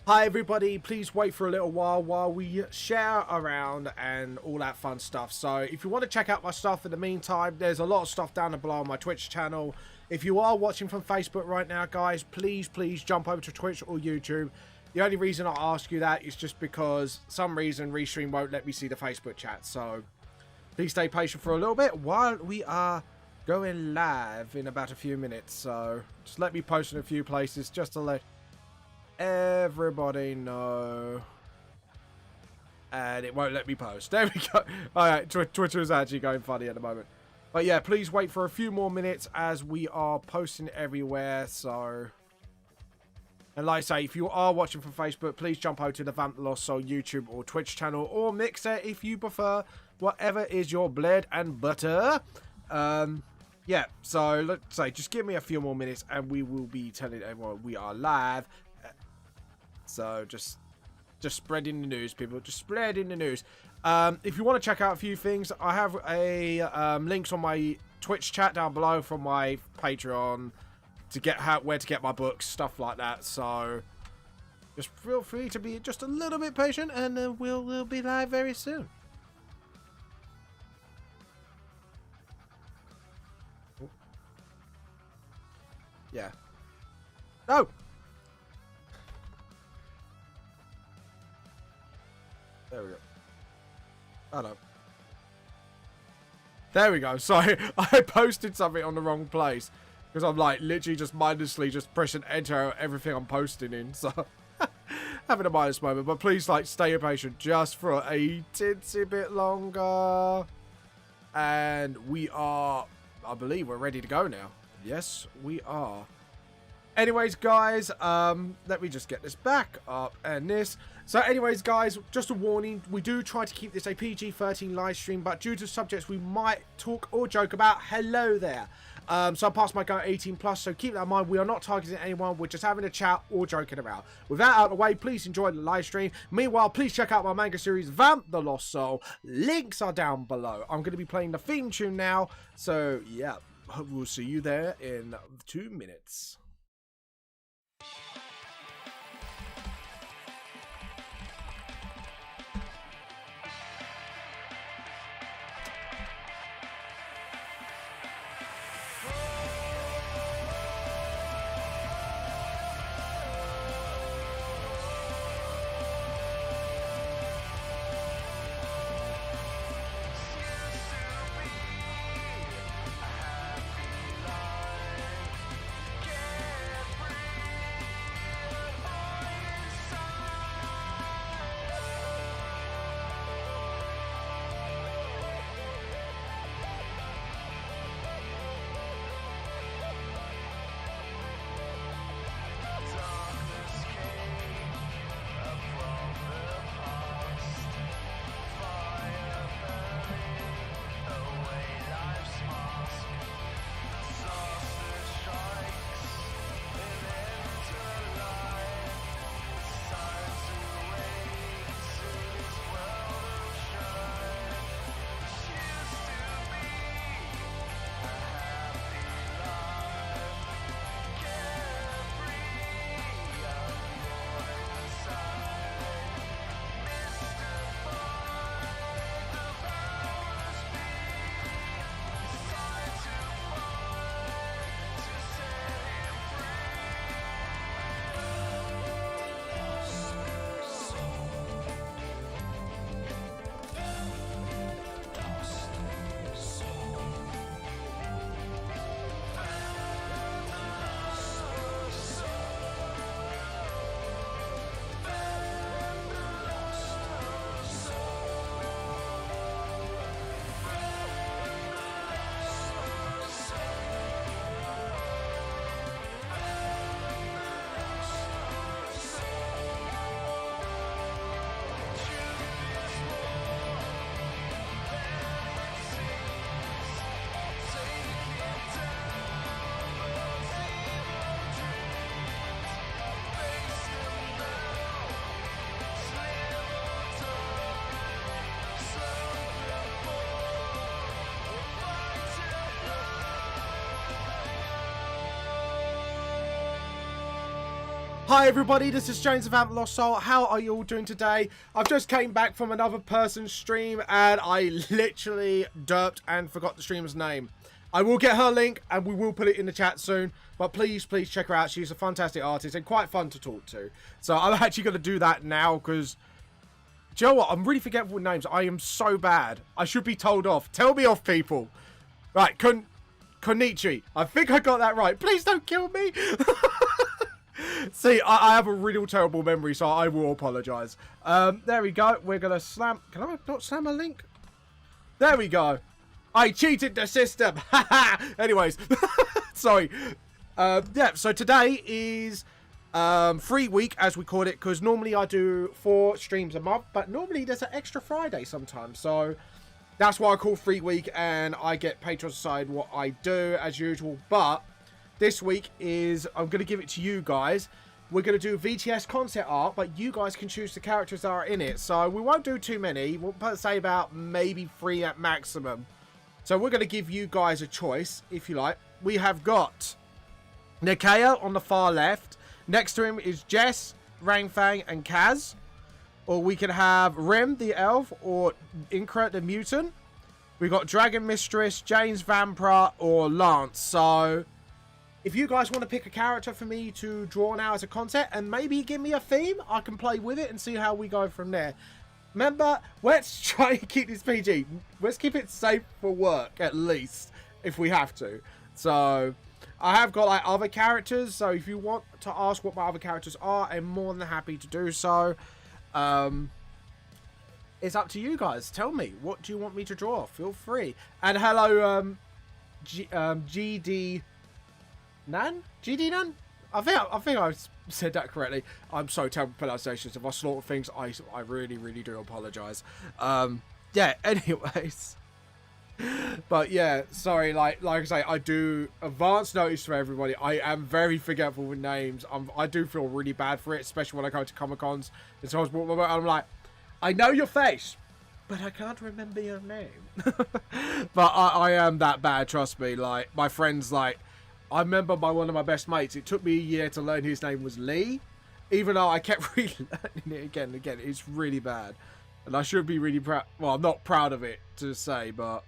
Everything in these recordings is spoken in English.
Hi everybody, please wait for a little while we share around and all that fun stuff. So if you want to check out my stuff in the meantime, there's a lot of stuff down below on my Twitch channel. If you are watching from Facebook right now, guys, please jump over to Twitch or YouTube. The only reason I ask you that is just because some reason Restream won't let me see the Facebook chat. So please stay patient for a little bit while we are going live in about a few minutes. So just let me post in a few places just to let everybody know, and it won't let me post. There we go. Alright, Twitter is actually going funny at the moment, but yeah, please wait for a few more minutes as we are posting everywhere. So, and like I say, if you are watching from Facebook, please jump over to the Vamp YouTube or Twitch channel, or Mixer if you prefer, whatever is your bread and butter. Yeah, so let's say just give me a few more minutes and we will be telling everyone we are live. So just spreading the news, people. Just spreading the news. If you want to check out a few things, I have a links on my Twitch chat down below from my Patreon to get where to get my books, stuff like that. So just feel free to be just a little bit patient, and we'll be live very soon. Yeah. No. There we go. Oh no. There we go. Sorry, I posted something on the wrong place because I'm like literally just mindlessly just pressing enter everything I'm posting in. So having a mindless moment, but please like stay patient just for a tinsy bit longer. And we are, I believe we're ready to go now. Yes, we are. Anyways, guys, let me just get this back up and this. So anyways, guys, just a warning, we do try to keep this a PG-13 live stream, but due to subjects we might talk or joke about, hello there. So I passed my go 18+, so keep that in mind. We are not targeting anyone, we're just having a chat or joking about. With that out of the way, please enjoy the live stream. Meanwhile, please check out my manga series, Vamp the Lost Soul. Links are down below. I'm going to be playing the theme tune now, so yeah, we'll see you there in 2 minutes. Hi everybody, this is James of Vamp Lost Soul. How are you all doing today? I've just came back from another person's stream and I literally derped and forgot the streamer's name. I will get her link and we will put it in the chat soon, but please check her out. She's a fantastic artist and quite fun to talk to. So I'm actually going to do that now because, do you know what? I'm really forgetful with names. I am so bad. I should be told off. Tell me off, people. Right, Konichi. I think I got that right. Please don't kill me. See, I have a really terrible memory, so I will apologise. There we go. We're going to slam... Can I not slam a link? There we go. I cheated the system. Anyways. Sorry. Yeah, so today is free week, as we call it, because normally I do 4 streams a month, but normally there's an extra Friday sometimes. So that's why I call free week, and I get paid to decide what I do, as usual. But this week is, I'm going to give it to you guys. We're going to do VTS concept art, but you guys can choose the characters that are in it. So we won't do too many. We'll say about maybe 3 at maximum. So we're going to give you guys a choice, if you like. We have got Nikea on the far left. Next to him is Jess, Rangfang, and Kaz. Or we can have Rim, the elf, or Inkra, the mutant. We've got Dragon Mistress, James Vampire, or Lance. So if you guys want to pick a character for me to draw now as a concept and maybe give me a theme, I can play with it and see how we go from there. Remember, let's try and keep this PG. Let's keep it safe for work, at least, if we have to. So I have got like other characters, so if you want to ask what my other characters are, I'm more than happy to do so. It's up to you guys. Tell me, what do you want me to draw? Feel free. And hello, GD Nan? GD Nan? I think I said that correctly. I'm so terrible with pronunciations. If I slaughter things, I really do apologise. Yeah, anyways. But yeah, sorry, like I say, I do advance notice for everybody. I am very forgetful with names. I do feel really bad for it, especially when I go to Comic-Cons. And so I'm like, I know your face, but I can't remember your name. But I am that bad, trust me. Like, my friends, like, I remember one of my best mates, it took me a year to learn his name was Lee. Even though I kept relearning it again and again. It's really bad. And I should be really proud. Well, I'm not proud of it to say, but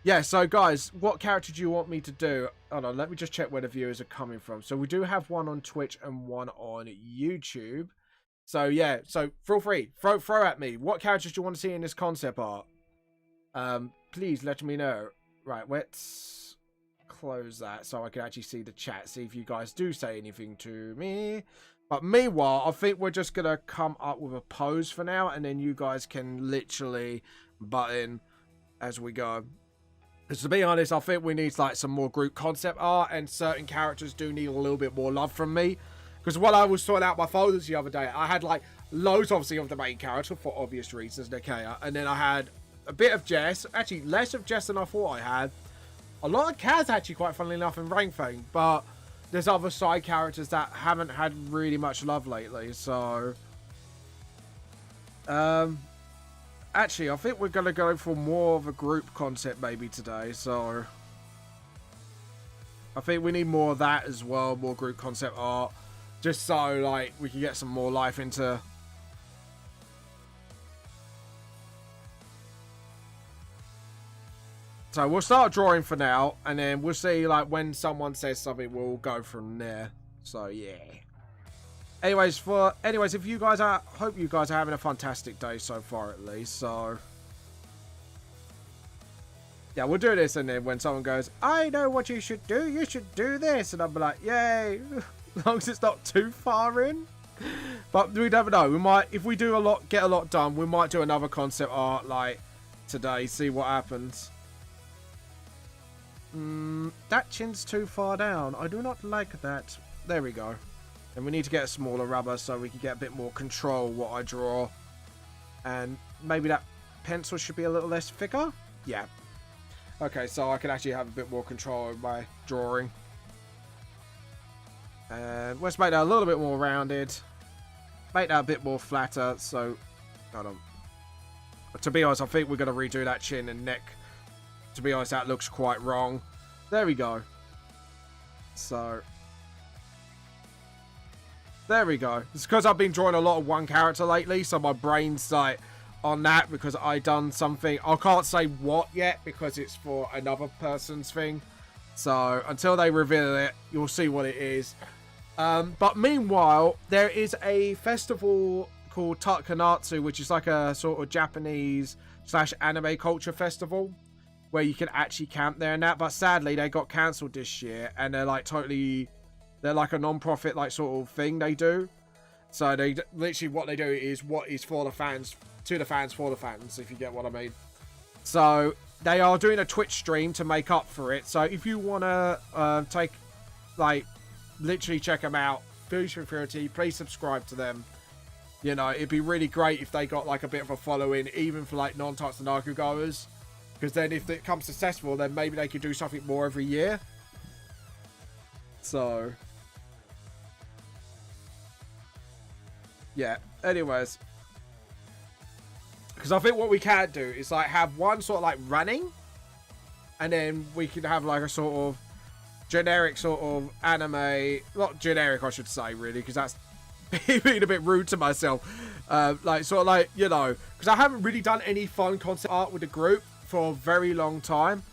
yeah, so guys, what character do you want me to do? Hold on, let me just check where the viewers are coming from. So we do have one on Twitch and one on YouTube. So yeah, so feel free, throw at me. What characters do you want to see in this concept art? Please let me know. Right, let's close that so I can actually see the chat, see if you guys do say anything to me. But meanwhile, I think we're just gonna come up with a pose for now, and then you guys can literally butt in as we go. Because to be honest, I think we need like some more group concept art, and certain characters do need a little bit more love from me. Because while I was sorting out my folders the other day, I had like loads obviously of the main character for obvious reasons, Nikea, and then I had a bit of Jess, actually less of Jess than I thought I had. A lot of Kaz, actually, quite funnily enough, in Rangfang, but there's other side characters that haven't had really much love lately, so actually, I think we're going to go for more of a group concept maybe today, so I think we need more of that as well, more group concept art, just so, like, we can get some more life into. So we'll start drawing for now, and then we'll see, like, when someone says something, we'll go from there. So yeah. Anyways, if you guys are, hope you guys are having a fantastic day so far at least. So yeah, we'll do this, and then when someone goes, I know what you should do this, and I'll be like, yay, as long as it's not too far in. But we never know. We might, if we do get a lot done, we might do another concept art like today. See what happens. That chin's too far down. I do not like that. There we go. And we need to get a smaller rubber so we can get a bit more control what I draw. And maybe that pencil should be a little less thicker. Yeah. Okay, so I can actually have a bit more control of my drawing. And let's make that a little bit more rounded. Make that a bit more flatter. So, hold on. But to be honest, I think we're going to redo that chin and neck. To be honest, that looks quite wrong. There we go. So There we go. It's because I've been drawing a lot of one character lately, so my brain's like on that because I done something. I can't say what yet because it's for another person's thing. So until they reveal it, you'll see what it is. But meanwhile, there is a festival called Takanatsu, which is like a sort of Japanese / anime culture festival where you can actually camp there and that. But sadly, they got cancelled this year, and they're like they're like a non-profit like sort of thing they do. So they literally what they do is what is for the fans, to the fans, for the fans, if you get what I mean. So they are doing a Twitch stream to make up for it. So if you want to take, like, literally check them out, Future Security, please subscribe to them. You know, it'd be really great if they got like a bit of a following, even for like non-Tatsunaka goers. Because then if it comes successful, then maybe they could do something more every year. So yeah, anyways, because I think what we can do is like have one sort of like running, and then we can have like a sort of generic sort of anime, not generic I should say really, because that's being a bit rude to myself, like sort of like, you know, because I haven't really done any fun concept art with the group for a very long time,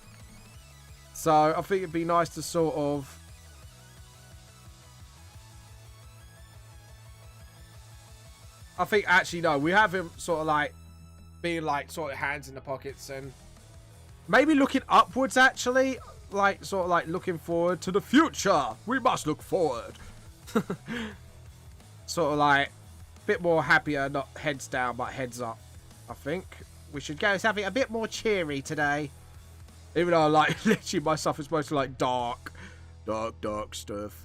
so I think it'd be nice to sort of actually, no, we have him sort of like being like sort of hands in the pockets and maybe looking upwards, actually, like sort of like looking forward to the future. We must look forward. Sort of like a bit more happier, not heads down but heads up. I think we should go something a bit more cheery today, even though like literally my stuff is mostly like dark stuff.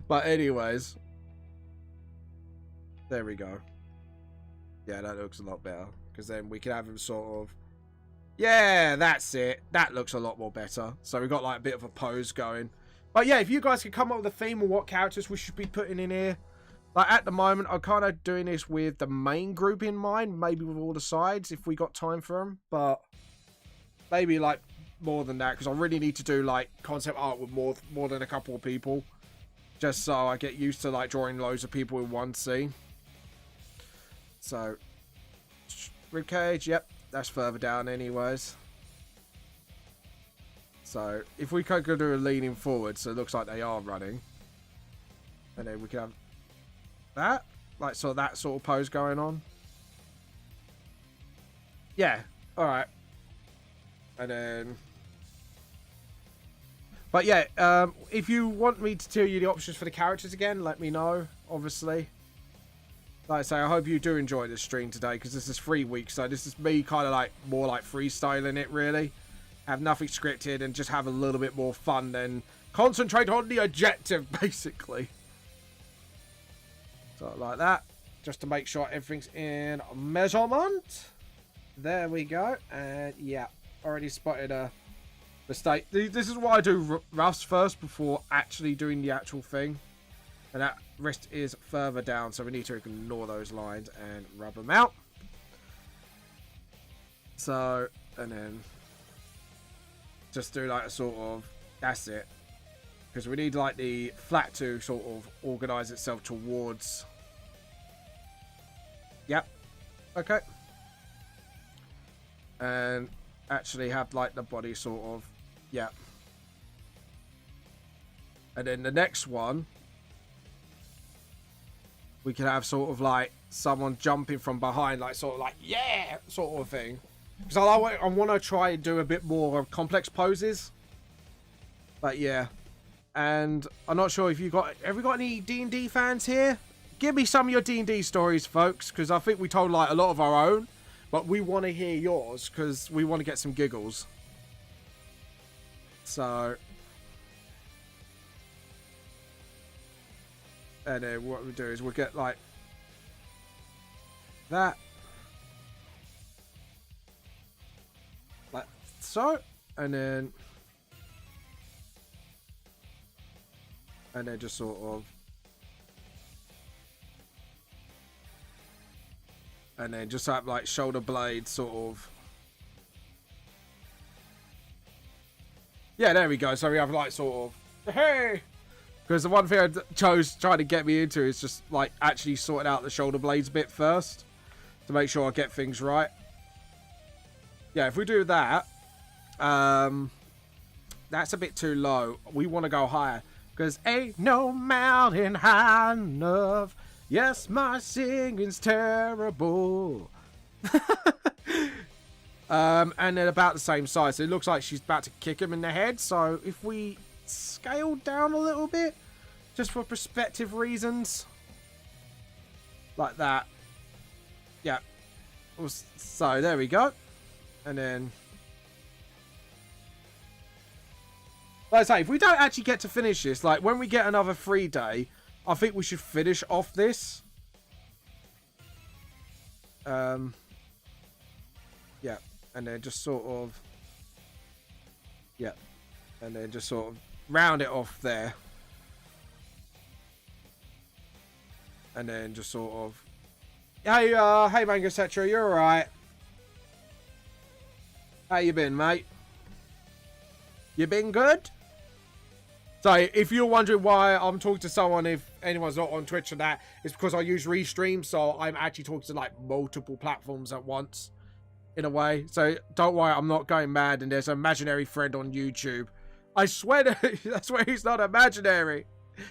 But anyways, there we go. Yeah, that looks a lot better. Because then we can have him sort of... Yeah, that's it. That looks a lot more better. So we've got like a bit of a pose going. But yeah, if you guys could come up with a theme of what characters we should be putting in here. Like at the moment, I'm kind of doing this with the main group in mind. Maybe with all the sides if we got time for them. But maybe like more than that. Because I really need to do like concept art with more than a couple of people. Just so I get used to like drawing loads of people in one scene. So, ribcage, yep, that's further down anyways. So, if we could do a leaning forward, so it looks like they are running. And then we can have that, like so that sort of pose going on. Yeah, alright. And then... But yeah, if you want me to tell you the options for the characters again, let me know, obviously. Like I say, I hope you do enjoy this stream today, because this is 3 weeks, so this is me kind of like more like freestyling it really. Have nothing scripted and just have a little bit more fun than concentrate on the objective, basically. So like that, just to make sure everything's in measurement. There we go, and yeah, already spotted a mistake. This is why I do roughs first before actually doing the actual thing. And that wrist is further down, so we need to ignore those lines and rub them out. So, and then just do like a sort of, that's it. Because we need like the flat to sort of organize itself towards. Yep. Okay. And actually have like the body sort of, yeah. And then the next one, we can have sort of like someone jumping from behind, like sort of like, yeah, sort of thing. Because I want to try and do a bit more of complex poses. But yeah. And I'm not sure if have we got any D&D fans here? Give me some of your D&D stories, folks. Because I think we told like a lot of our own. But we want to hear yours because we want to get some giggles. So... And then what we do is we'll get like that, like so, and then just sort of, and then just have like shoulder blades sort of. Yeah, there we go. So we have like sort of, hey, Because the one thing I chose trying to get me into is just like actually sorting out the shoulder blades a bit first to make sure I get things right. Yeah, if we do that, that's a bit too low. We want to go higher because ain't no mountain high enough. Yes, my singing's terrible. And then about the same size. So it looks like she's about to kick him in the head. So if we scale down a little bit, just for perspective reasons, like that. Yeah. So there we go. And then, like I say, if we don't actually get to finish this, like when we get another free day, I think we should finish off this. Yeah, and then just sort of, yeah, and then just sort of round it off there, and then just sort of, hey, hey, Manga, etc. You're all right. How you been, mate? You been good? So, if you're wondering why I'm talking to someone, if anyone's not on Twitch and that, it's because I use Restream, so I'm actually talking to, like, multiple platforms at once, in a way. So, don't worry, I'm not going mad, and there's an imaginary friend on YouTube. I swear, I swear he's not imaginary.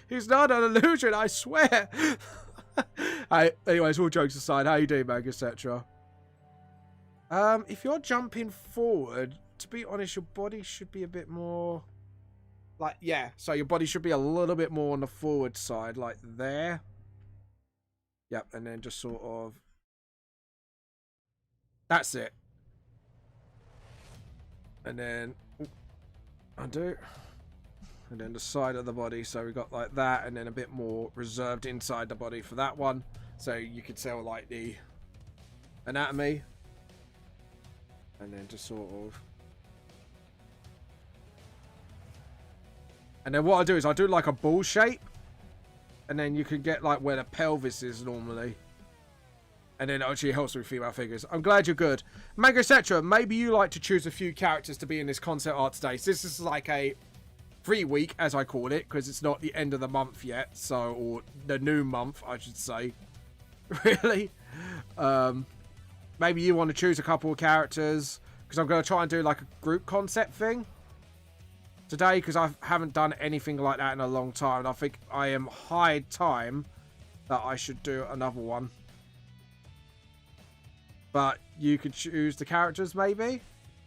He's not an illusion, I swear. Anyways, all jokes aside, how you doing, Manga, etc.? If you're jumping forward, to be honest, your body should be a bit more, like, yeah. So your body should be a little bit more on the forward side, like there. Yep, and then just sort of, that's it. And then undo, and then the side of the body. So we got like that, and then a bit more reserved inside the body for that one. So you could tell like the anatomy. And then just sort of, and then what I do is I do like a ball shape, and then you can get like where the pelvis is normally, and then it actually helps with female figures. I'm glad you're good, Manga, etc. Maybe you like to choose a few characters to be in this concept art today. So this is like a free week, as I call it, because it's not the end of the month yet, so, or the new month, I should say. Really. Maybe you want to choose a couple of characters, because I'm going to try and do like a group concept thing today, because I haven't done anything like that in a long time. And I think I am high time that I should do another one. But you could choose the characters maybe,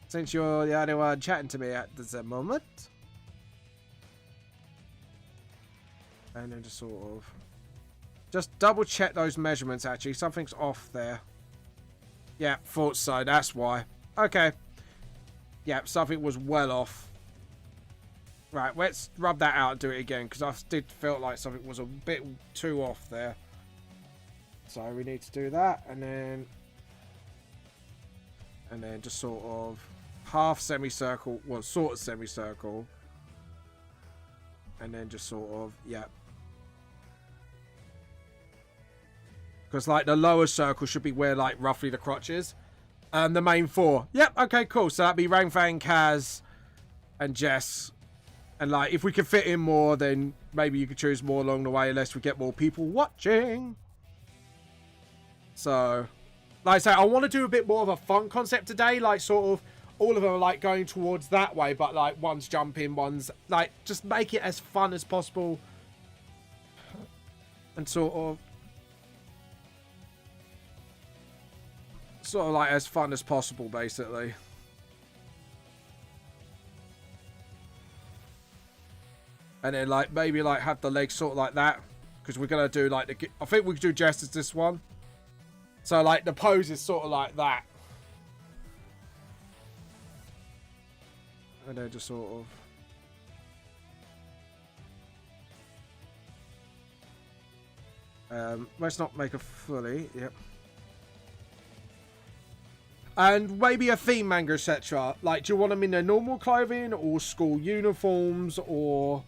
since you're the only one chatting to me at the moment. And then just sort of, just double check those measurements actually. Something's off there. Yeah, thought so. That's why. Okay. Yeah, something was well off. Right, let's rub that out and do it again, because I did feel like something was a bit too off there. So we need to do that, and then just sort of half semicircle, well, sort of semicircle, and then just sort of, yeah. Because, like, the lower circle should be where, like, roughly the crotch is. The main four. Yep, okay, cool. So that'd be Rang Fang, Kaz, and Jess. And, like, if we could fit in more, then maybe you could choose more along the way, unless we get more people watching. So, like I say, I want to do a bit more of a fun concept today. Like, sort of, all of them are, like, going towards that way. But, like, one's jumping, one's, like, just make it as fun as possible. And sort of like as fun as possible, basically. And then like maybe like have the legs sort of like that, because we're gonna do like the, I think we could do just as this one. So like the pose is sort of like that, and then just sort of let's not make a fully, yep. And maybe a theme, Manga, etc. Like, do you want them in their normal clothing or school uniforms or?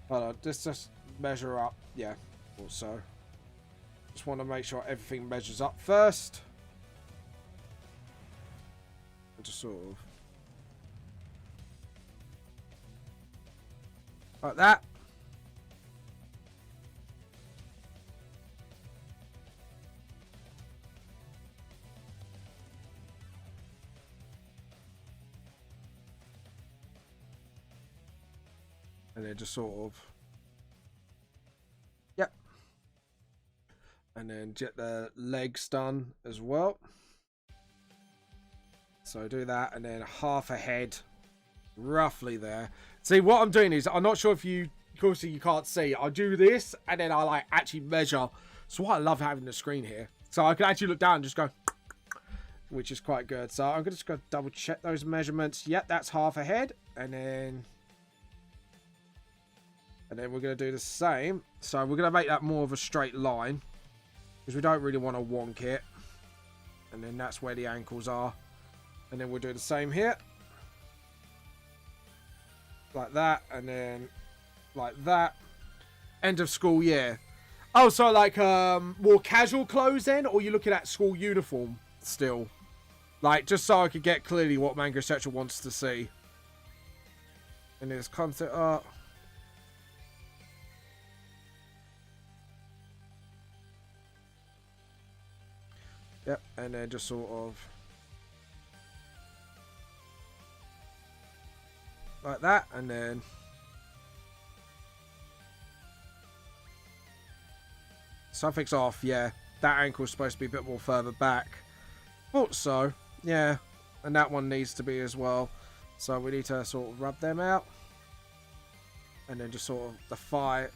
Hold on, just measure up. Yeah, also. Just want to make sure everything measures up first. just sort of like that. And then just sort of, yep. And then get the legs done as well. So do that, and then half a head, roughly there. See, what I'm doing is, I'm not sure if you, of course you can't see, I do this, and then I like actually measure. So what I love having the screen here. So I can actually look down and just go, which is quite good. So I'm just going to double check those measurements. Yep, that's half a head, and then we're going to do the same. So we're going to make that more of a straight line, because we don't really want to wonk it. And then that's where the ankles are. And then we'll do the same here. Like that, and then like that. End of school year. Oh, so like more casual clothes then? Or you're looking at school uniform still? Like, just so I could get clearly what Manga Etc. wants to see. And there's concept art. Yep, and then just sort of like that, and then something's off. Yeah, that ankle's supposed to be a bit more further back. Thought so. Yeah, and that one needs to be as well. So we need to sort of rub them out, and then just sort of the thigh.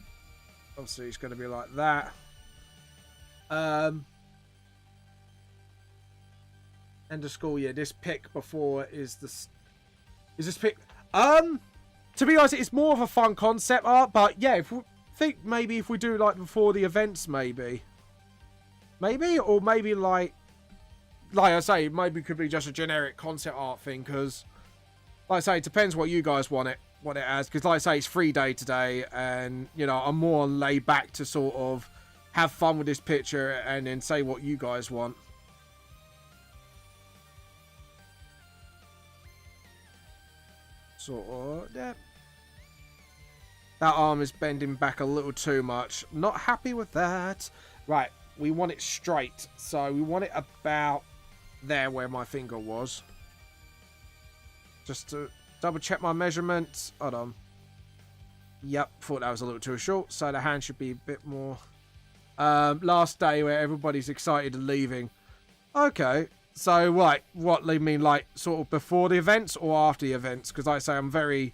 Obviously, it's going to be like that. End of school year. This pic before is this. Is this pic? To be honest, it's more of a fun concept art, but yeah, if we think maybe if we do like before the events, maybe, or maybe like I say, maybe it could be just a generic concept art thing, because like I say, it depends what you guys want it as, because like I say, it's free day today, and you know, I'm more laid back to sort of have fun with this picture and then say what you guys want. Sort of, yeah. That arm is bending back a little too much. Not happy with that. Right, we want it straight. So we want it about there where my finger was. Just to double check my measurements. Hold on. Yep, thought that was a little too short. So the hand should be a bit more. Last day where everybody's excited and leaving. Okay. So, right, what do you mean, like, sort of before the events or after the events? Because, like I say, I'm very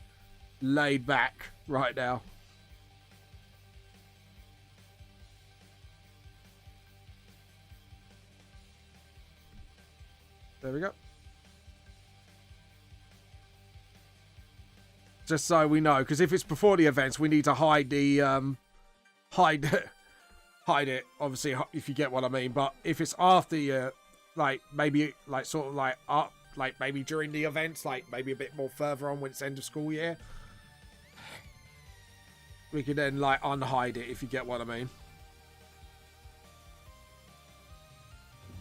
laid back right now. There we go. Just so we know, because if it's before the events, we need to hide the, hide it, obviously, if you get what I mean. But if it's after like maybe like sort of like up, like maybe during the events, like maybe a bit more further on when it's end of school year, we can then like unhide it, if you get what I mean.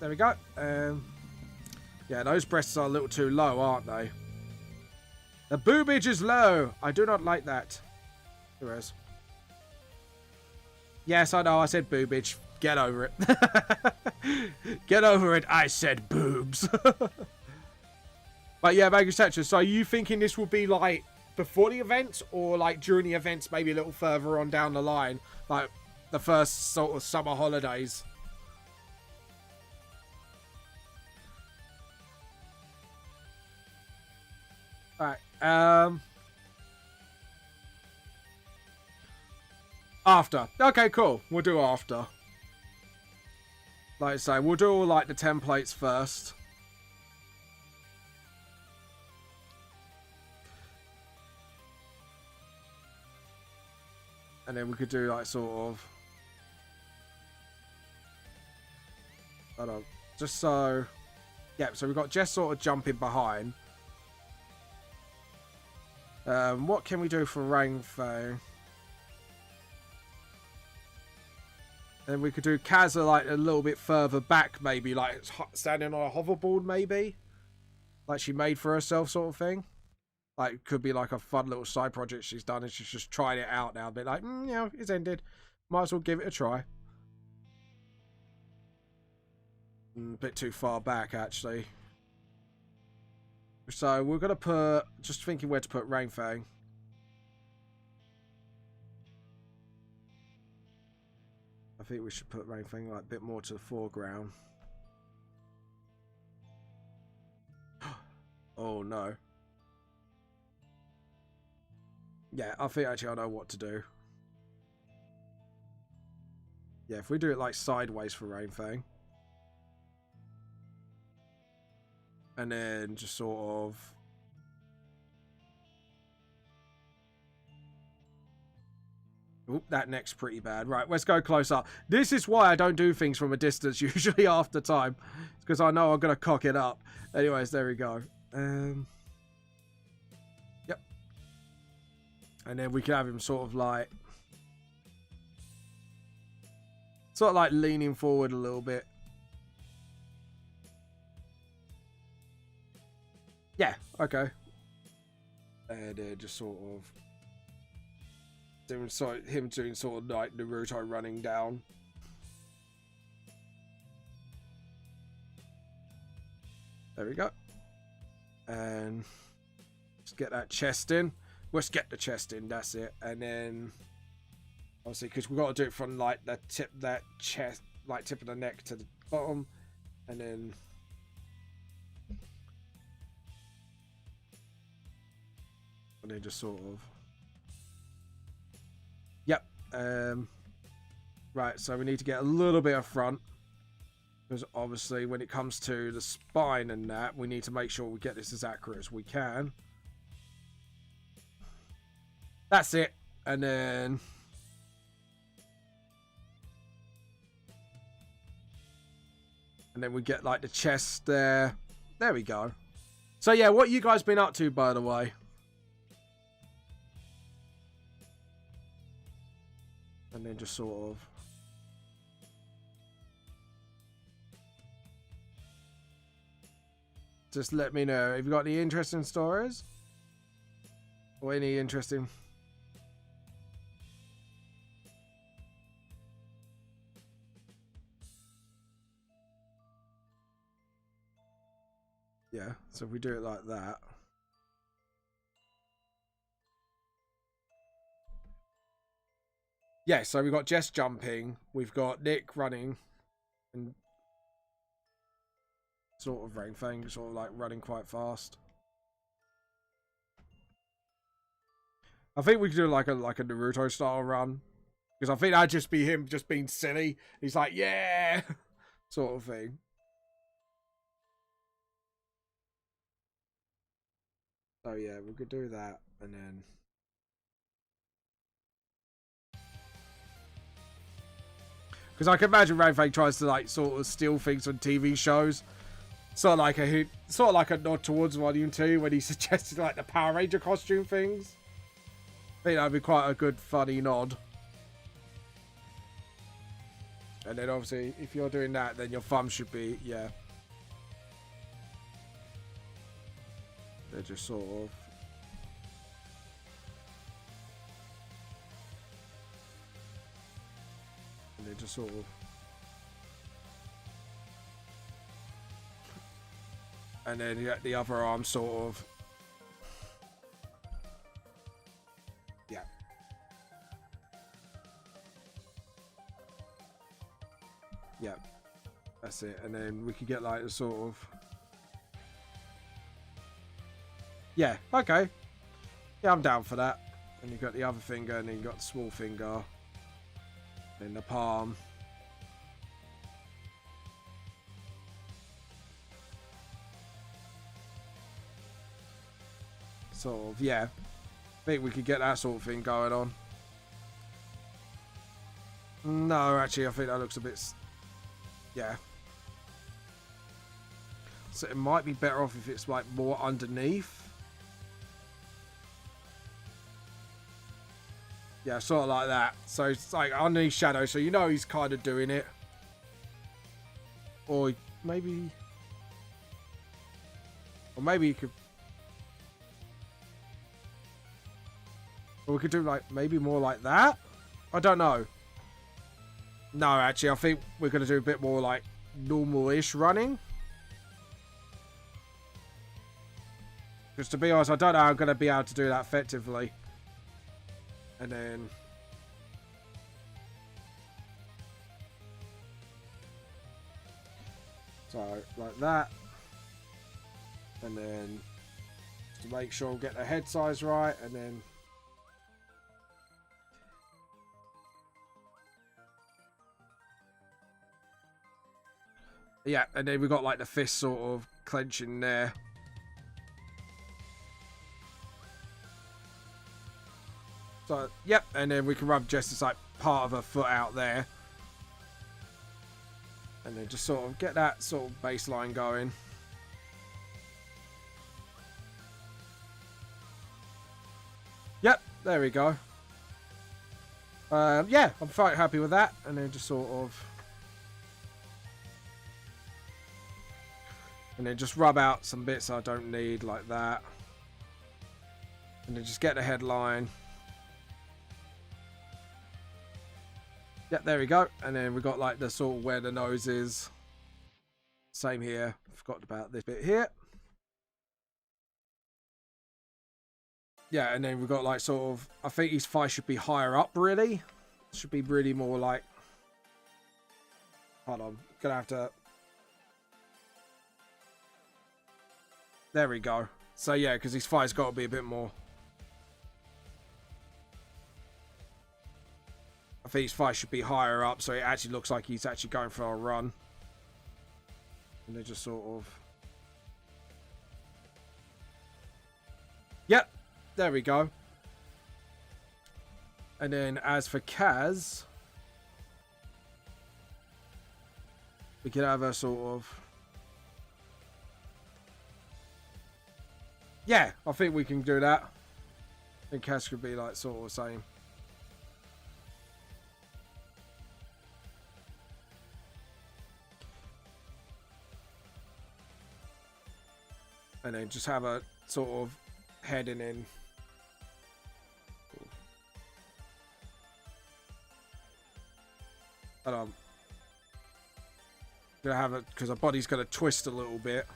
There we go. Yeah, those breasts are a little too low, aren't they? The boobage is low. I do not like that. There is. Yes, I know. I said boobage. Get over it. Get over it. I said boobs. But yeah, Manga Etc. So are you thinking this will be like before the events or like during the events, maybe a little further on down the line, like the first sort of summer holidays? Alright, after. Okay, cool. We'll do after. Like I say, we'll do all like the templates first. And then we could do like sort of, hold on, just so, yeah, so we've got Jess sort of jumping behind. What can we do for Rang Fei? Then we could do Kaza like a little bit further back, maybe like standing on a hoverboard, maybe. like she made for herself sort of thing. Like, it could be like a fun little side project she's done and she's just tried it out now. A bit like, it's ended. Might as well give it a try. A bit too far back, actually. So, we're going to put... Just thinking where to put Rain Fang. I think we should put Rain Fang like a bit more to the foreground. Oh, no. Yeah, I think actually I know what to do. Yeah, if we do it like sideways for Rain Fang. And then just sort of... Oop, that neck's pretty bad. Right, let's go close up. This is why I don't do things from a distance usually after time. It's because I know I'm going to cock it up. Anyways, there we go. Yep. And then we can have him sort of like leaning forward a little bit. Yeah, okay. And just sort of him doing sort of like Naruto running down. There we go. And just get that chest in. Let's get the chest in, that's it. And then obviously because we've got to do it from like the tip that chest, like tip of the neck to the bottom. And then just sort of, yep. Right, so we need to get a little bit of front, because obviously when it comes to the spine and that, we need to make sure we get this as accurate as we can. That's it. And then we get like the chest there. There we go. So yeah, what you guys been up to, by the way? And then just sort of just let me know if you got any interesting stories or any interesting. Yeah, so if we do it like that. Yeah, so we've got Jess jumping, we've got Nick running, and sort of Rain Fang, sort of like running quite fast. I think we could do like a Naruto style run, because I think that'd just be him just being silly. He's like, yeah, sort of thing. So yeah, we could do that, and then. Because I can imagine Rain Fang tries to like sort of steal things on TV shows. Sort of like a nod towards Volume 2 when he suggested like the Power Ranger costume things. I think that'd be quite a good funny nod. And then obviously if you're doing that, then your thumb should be, yeah. They're just sort of. And they're just sort of. And then you get the other arm sort of. Yeah. Yeah. That's it. And then we could get like a sort of. Yeah, okay. Yeah, I'm down for that. And you've got the other finger, and then you've got the small finger. And the palm. Sort of, yeah. I think we could get that sort of thing going on. No, actually, I think that looks a bit. Yeah. So it might be better off if it's like more underneath. Yeah, sort of like that. So it's like underneath shadow, so you know he's kind of doing it. Or maybe. Or maybe you could... Or we could do like, maybe more like that? I don't know. No, actually, I think we're going to do a bit more like normal-ish running. Because to be honest, I don't know how I'm going to be able to do that effectively. And then... So, like that. And then... to make sure we get the head size right. And then... yeah, and then we got like the fist sort of clenching there. So, yep, and then we can rub just as like part of her foot out there. And then just sort of get that sort of baseline going. Yep, there we go. Yeah, I'm quite happy with that. And then just sort of... and then just rub out some bits I don't need, like that. And then just get the headline. Yep, there we go. And then we got like the sort of where the nose is. Same here. Forgot about this bit here. Yeah, and then we've got like sort of... I think his thigh should be higher up, really. Should be really more like... hold on. Gonna have to... there we go. So yeah, because his thigh's got to be a bit more... I think his thigh should be higher up, so it actually looks like he's actually going for a run. And they just sort of... yep, there we go. And then as for Kaz, we could have a sort of... yeah, I think we can do that. I think Kaz could be like sort of the same. And then just have a sort of heading in. And I'm gonna have it because her body's gonna twist a little bit.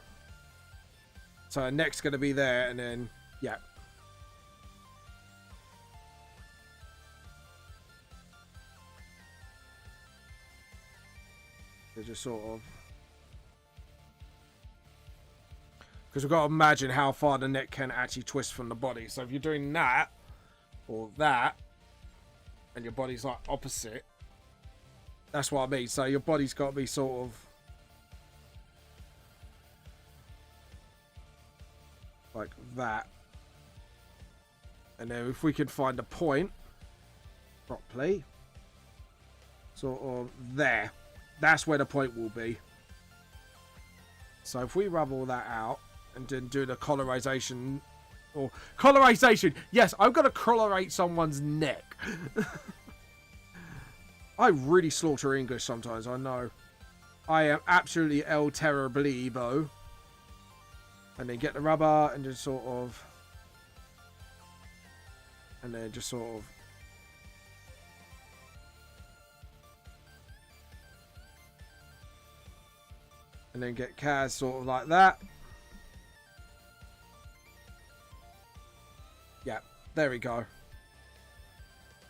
So her neck's gonna be there, and then yeah. They just sort of... because we've got to imagine how far the neck can actually twist from the body. So if you're doing that, or that, and your body's like opposite, that's what I mean. So your body's got to be sort of like that. And then if we can find a point properly, sort of there, that's where the point will be. So if we rub all that out, and then do the colorization, or colorization, yes, I'm gonna colorate someone's neck. I really slaughter English sometimes, I know. I am absolutely el terriblebo. And then get the rubber and just sort of, and then just sort of, and then get Kaz sort of like that. Yeah, there we go.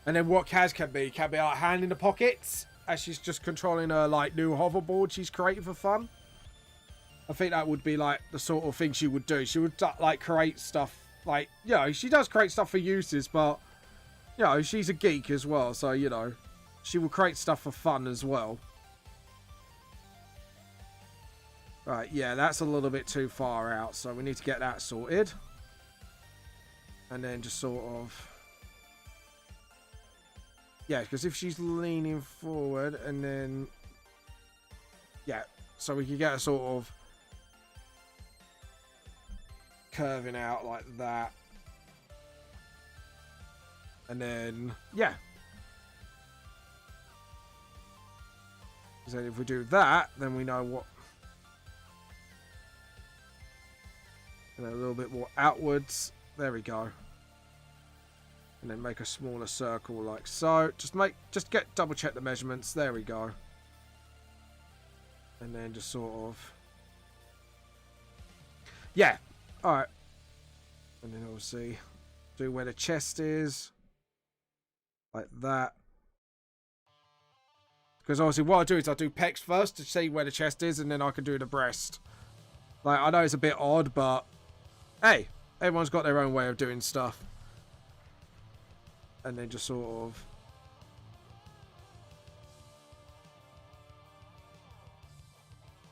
And then what Kaz can be like hand in the pockets as she's just controlling her like new hoverboard she's created for fun. I think that would be like the sort of thing she would do. She would like create stuff like, you know, she does create stuff for uses, but you know, she's a geek as well, so you know, she will create stuff for fun as well. Right, yeah, that's a little bit too far out, so we need to get that sorted. And then just sort of... yeah, because if she's leaning forward and then... yeah, so we can get a sort of... curving out like that. And then, yeah. So if we do that, then we know what... And then a little bit more outwards. There we go. And then make a smaller circle like so. Just double check the measurements. There we go. And then just sort of, yeah, all right. And then obviously do where the chest is, like that. Because obviously what I do is I do pecs first to see where the chest is, and then I can do the breast. Like, I know it's a bit odd, but hey, everyone's got their own way of doing stuff. And then just sort of,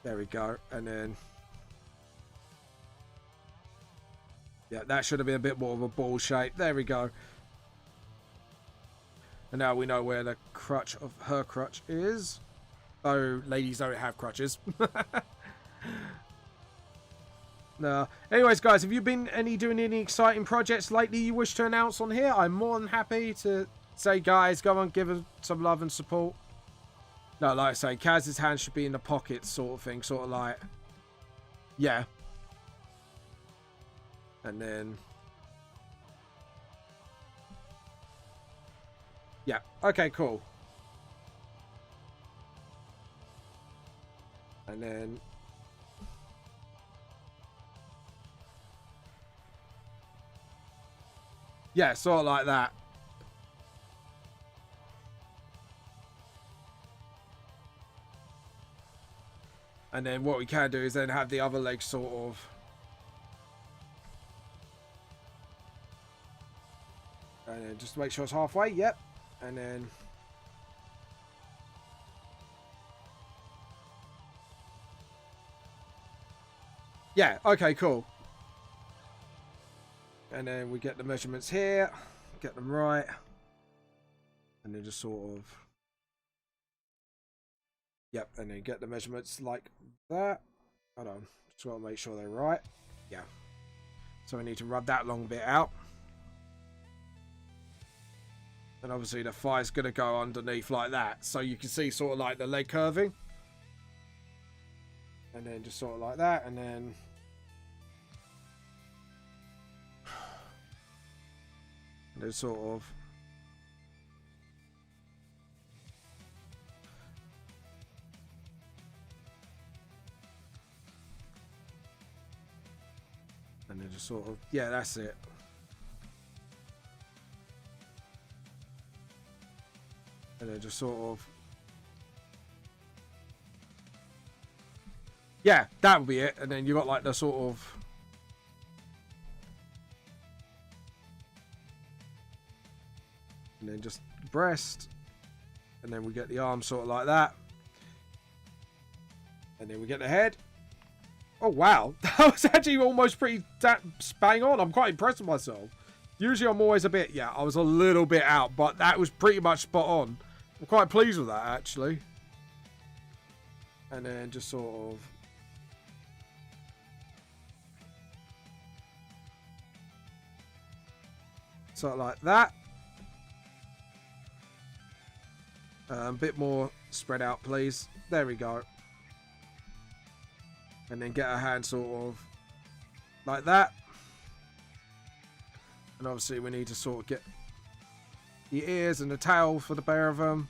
there we go. And then, yeah, that should have been a bit more of a ball shape. There we go. And now we know where the crutch of her crutch is. Oh, ladies don't have crutches. No. Anyways, guys, have you been doing any exciting projects lately you wish to announce on here? I'm more than happy to say, guys, go on, give us some love and support. No, like I say, Kaz's hand should be in the pocket sort of thing. Sort of like, yeah. And then, yeah. Okay, cool. And then, yeah, sort of like that. And then what we can do is then have the other leg sort of, and then just make sure it's halfway. Yep. And then, yeah, okay, cool. And then we get the measurements here, get them right, and then just sort of, yep, and then get the measurements like that. Hold on, just want to make sure they're right. Yeah. So we need to rub that long bit out. And obviously the thigh's going to go underneath like that. So you can see sort of like the leg curving. And then just sort of like that. And then, sort of, and then just sort of, yeah, that's it. And then just sort of, yeah, that would be it. And then you got like the sort of, and then just breast, and then we get the arm sort of like that, and then we get the head. Oh wow, that was actually almost pretty bang on. I'm quite impressed with myself. Usually I'm always a bit, yeah, I was a little bit out, but that was pretty much spot on. I'm quite pleased with that actually. And then just sort of, like that. A bit more spread out, please. There we go. And then get our hand sort of like that. And obviously we need to sort of get the ears and the tail for the pair of them.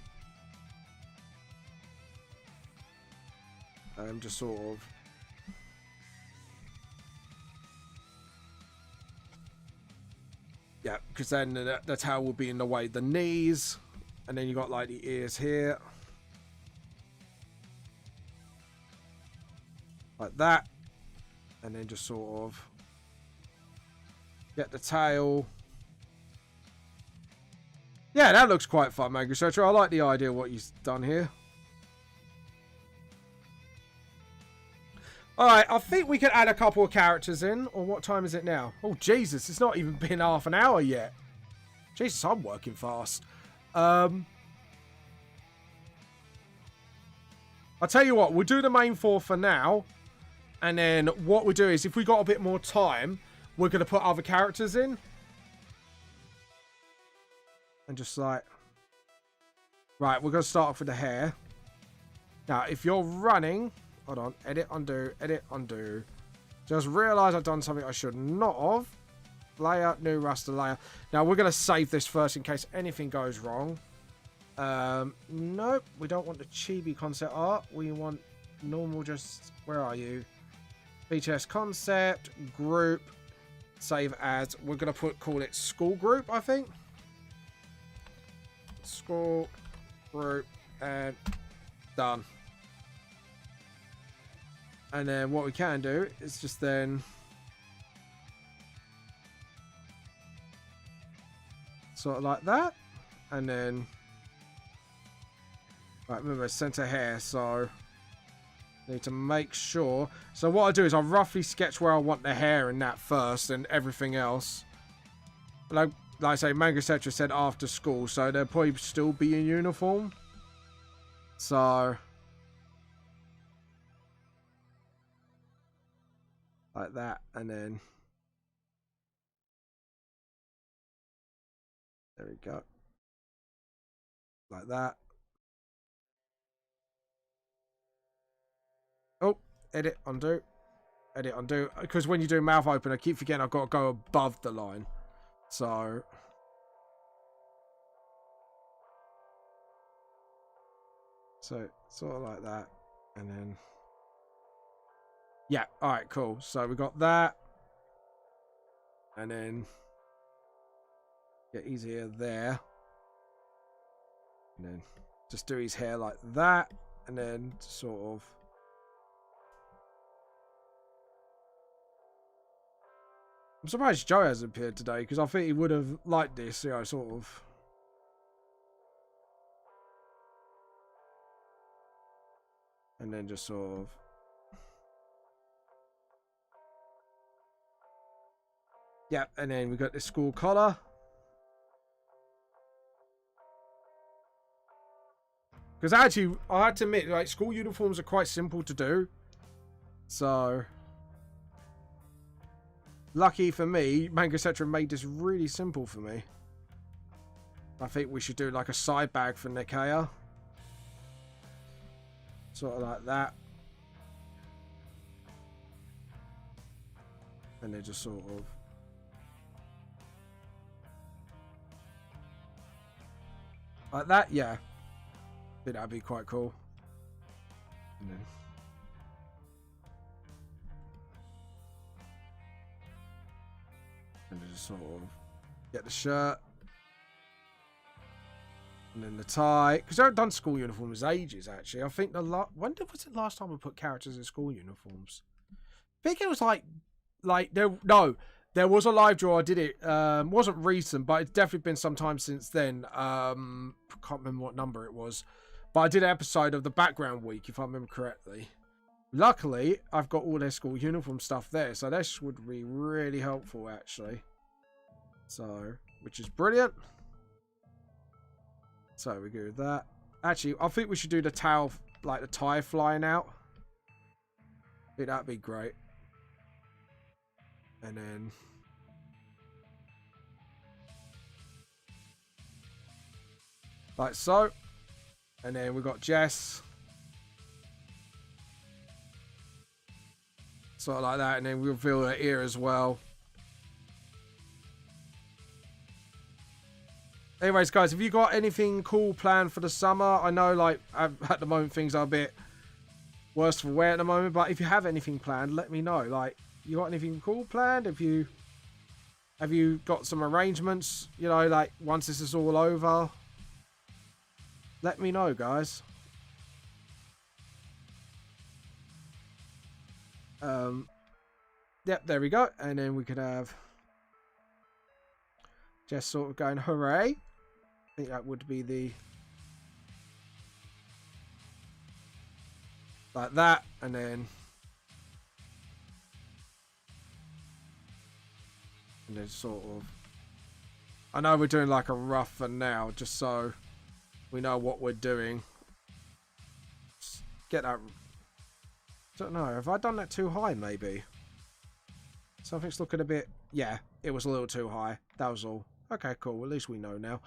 Just sort of, yeah, because then the tail will be in the way of the knees. And then you got like the ears here. Like that. And then just sort of get the tail. Yeah, that looks quite fun, Manga Searcher. I like the idea of what you've done here. Alright, I think we could add a couple of characters in. Or what time is it now? Oh, Jesus, it's not even been half an hour yet. Jesus, I'm working fast. I'll tell you what, we'll do the main four for now. And then what we'll do is, if we got a bit more time, we're going to put other characters in. And just like, right, we're going to start off with the hair. Now, if you're running, hold on, edit, undo, Just realised I've done something I should not have. Layer, new raster layer. Now, we're going to save this first in case anything goes wrong. Nope, we don't want the chibi concept art. We want normal, just... Where are you? VTLS concept, group, save as. We're going to call it school group, I think. School group, and done. And then what we can do is just then... Sort of like that. And then... Right, remember, center hair, so... Need to make sure. So what I do is I roughly sketch where I want the hair and that first, and everything else. Like I say, Manga etc. said after school, so they'll probably still be in uniform. So... Like that, and then... There we go. Like that. Oh, edit, undo. Edit, undo. Because when you do mouth open, I keep forgetting I've got to go above the line. So... So, sort of like that. And then... Yeah, alright, cool. So we got that. And then... Get easier there. And then just do his hair like that. And then sort of... I'm surprised Joe hasn't appeared today, because I think he would have liked this, you know, sort of. And then just sort of... Yeah, and then we got the school collar. Because actually, I had to admit, like, school uniforms are quite simple to do. So... Lucky for me, Manga etc. made this really simple for me. I think we should do like a side bag for Nikaya. Sort of like that. And then just sort of... Like that, yeah. I think that'd be quite cool. And then... And just sort of get the shirt. And then the tie. Because I haven't done school uniforms ages, actually. I think when was it last time we put characters in school uniforms? I think it was there was a live draw. I did it. Wasn't recent, but it's definitely been some time since then. Can't remember what number it was. But I did an episode of the background week, if I remember correctly. Luckily, I've got all their school uniform stuff there, so this would be really helpful, actually. So, which is brilliant. So, we go with that. Actually, I think we should do the tail, like the tie flying out. I think that'd be great. And then... Like so. And then we got Jess. Sort of like that, and then we reveal her ear as well. Anyways, guys, have you got anything cool planned for the summer? I know, like, at the moment things are a bit worse for wear at the moment, but if you have anything planned, let me know. Like, you got anything cool planned? Have you got some arrangements? You know, like, once this is all over, let me know, guys. Yep, there we go. And then we could have just sort of going hooray. I think that would be the like that, and then sort of, I know we're doing like a rough for now, just so we know what we're doing. Just get that. Don't know, have I done that too high? Maybe something's looking a bit... Yeah, it was a little too high, that was all. Okay, cool, at least we know now.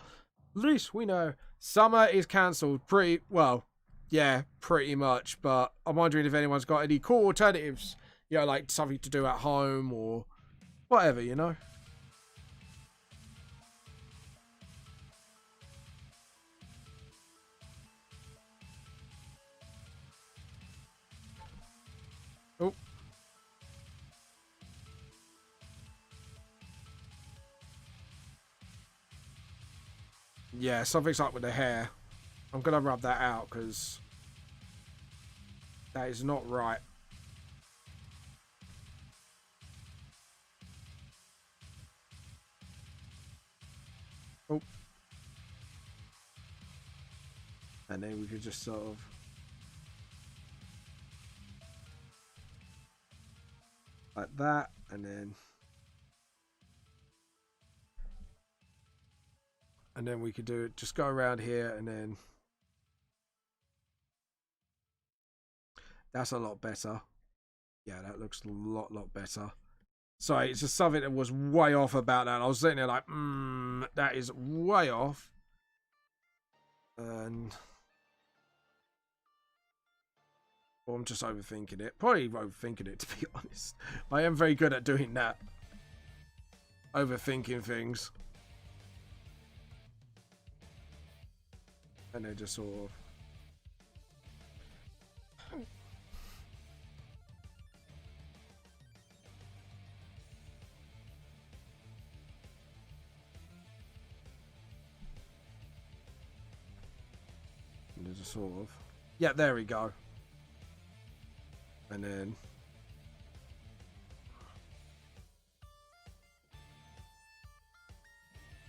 At least we know. Summer is cancelled. Pretty well, yeah, pretty much. But I'm wondering if anyone's got any cool alternatives. you know, like something to do at home or whatever, you know. Oh. Yeah, something's up with the hair. I'm going to rub that out because that is not right. Oh. And then we could just sort of... like that, and then... and then we could do it, just go around here, and then... that's a lot better. Yeah, that looks a lot better. Sorry, it's just something that was way off about that. I was sitting there like, that is way off. And... well, I'm just overthinking it. Probably overthinking it, to be honest. I am very good at doing that. Overthinking things. And then just sort of... and then just sort of... yeah, there we go. And then...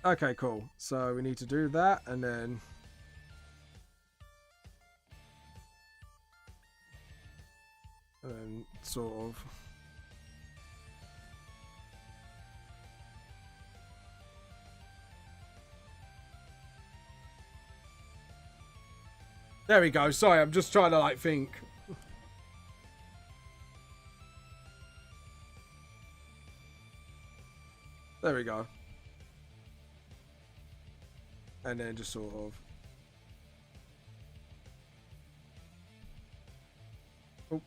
okay, cool. So we need to do that, and then... and sort of... there we go. Sorry, I'm just trying to like think. There we go. And then just sort of... oh.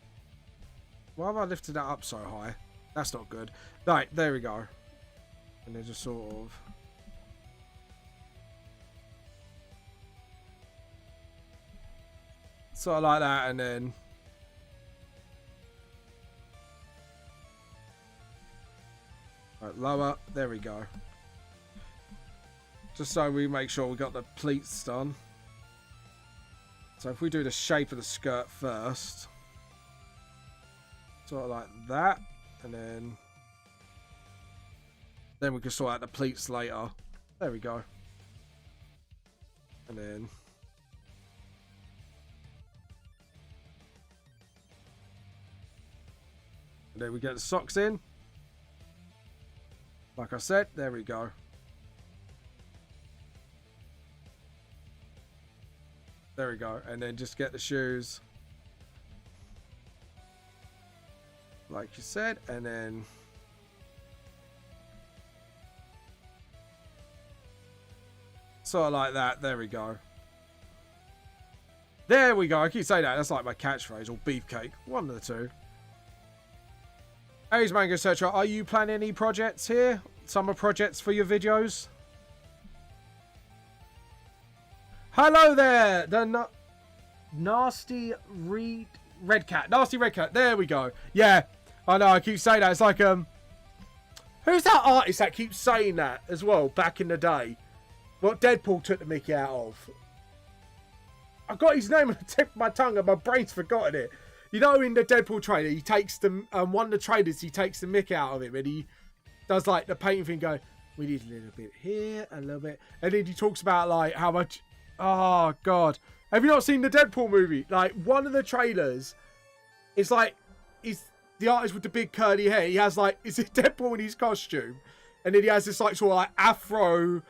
Why have I lifted that up so high? That's not good. Right, there we go. And then just sort of... sort of like that, and then... right, lower. There we go. Just so we make sure we got the pleats done. So if we do the shape of the skirt first... sort of like that, and then we can sort out the pleats later. There we go. And then we get the socks in. Like I said, there we go. There we go. And then just get the shoes. Like you said, and then sort of like that. There we go. There we go. I keep saying that. That's like my catchphrase, or beefcake. One of the two. Aries Manga Searcher, are you planning any projects here? Summer projects for your videos? Hello there! The nasty red cat. Nasty red cat. There we go. Yeah, I know. I keep saying that. It's like, who's that artist that keeps saying that as well back in the day? What Deadpool took the mickey out of? I got his name on the tip of my tongue and my brain's forgotten it. You know, in the Deadpool trailer, he takes the one of the trailers, he takes the mick out of him, and he does like the painting thing. Go, we need a little bit here, a little bit, and then he talks about like how much. Oh God, have you not seen the Deadpool movie? Like one of the trailers, it's like is the artist with the big curly hair. He has like, is it Deadpool in his costume, and then he has this like sort of like afro,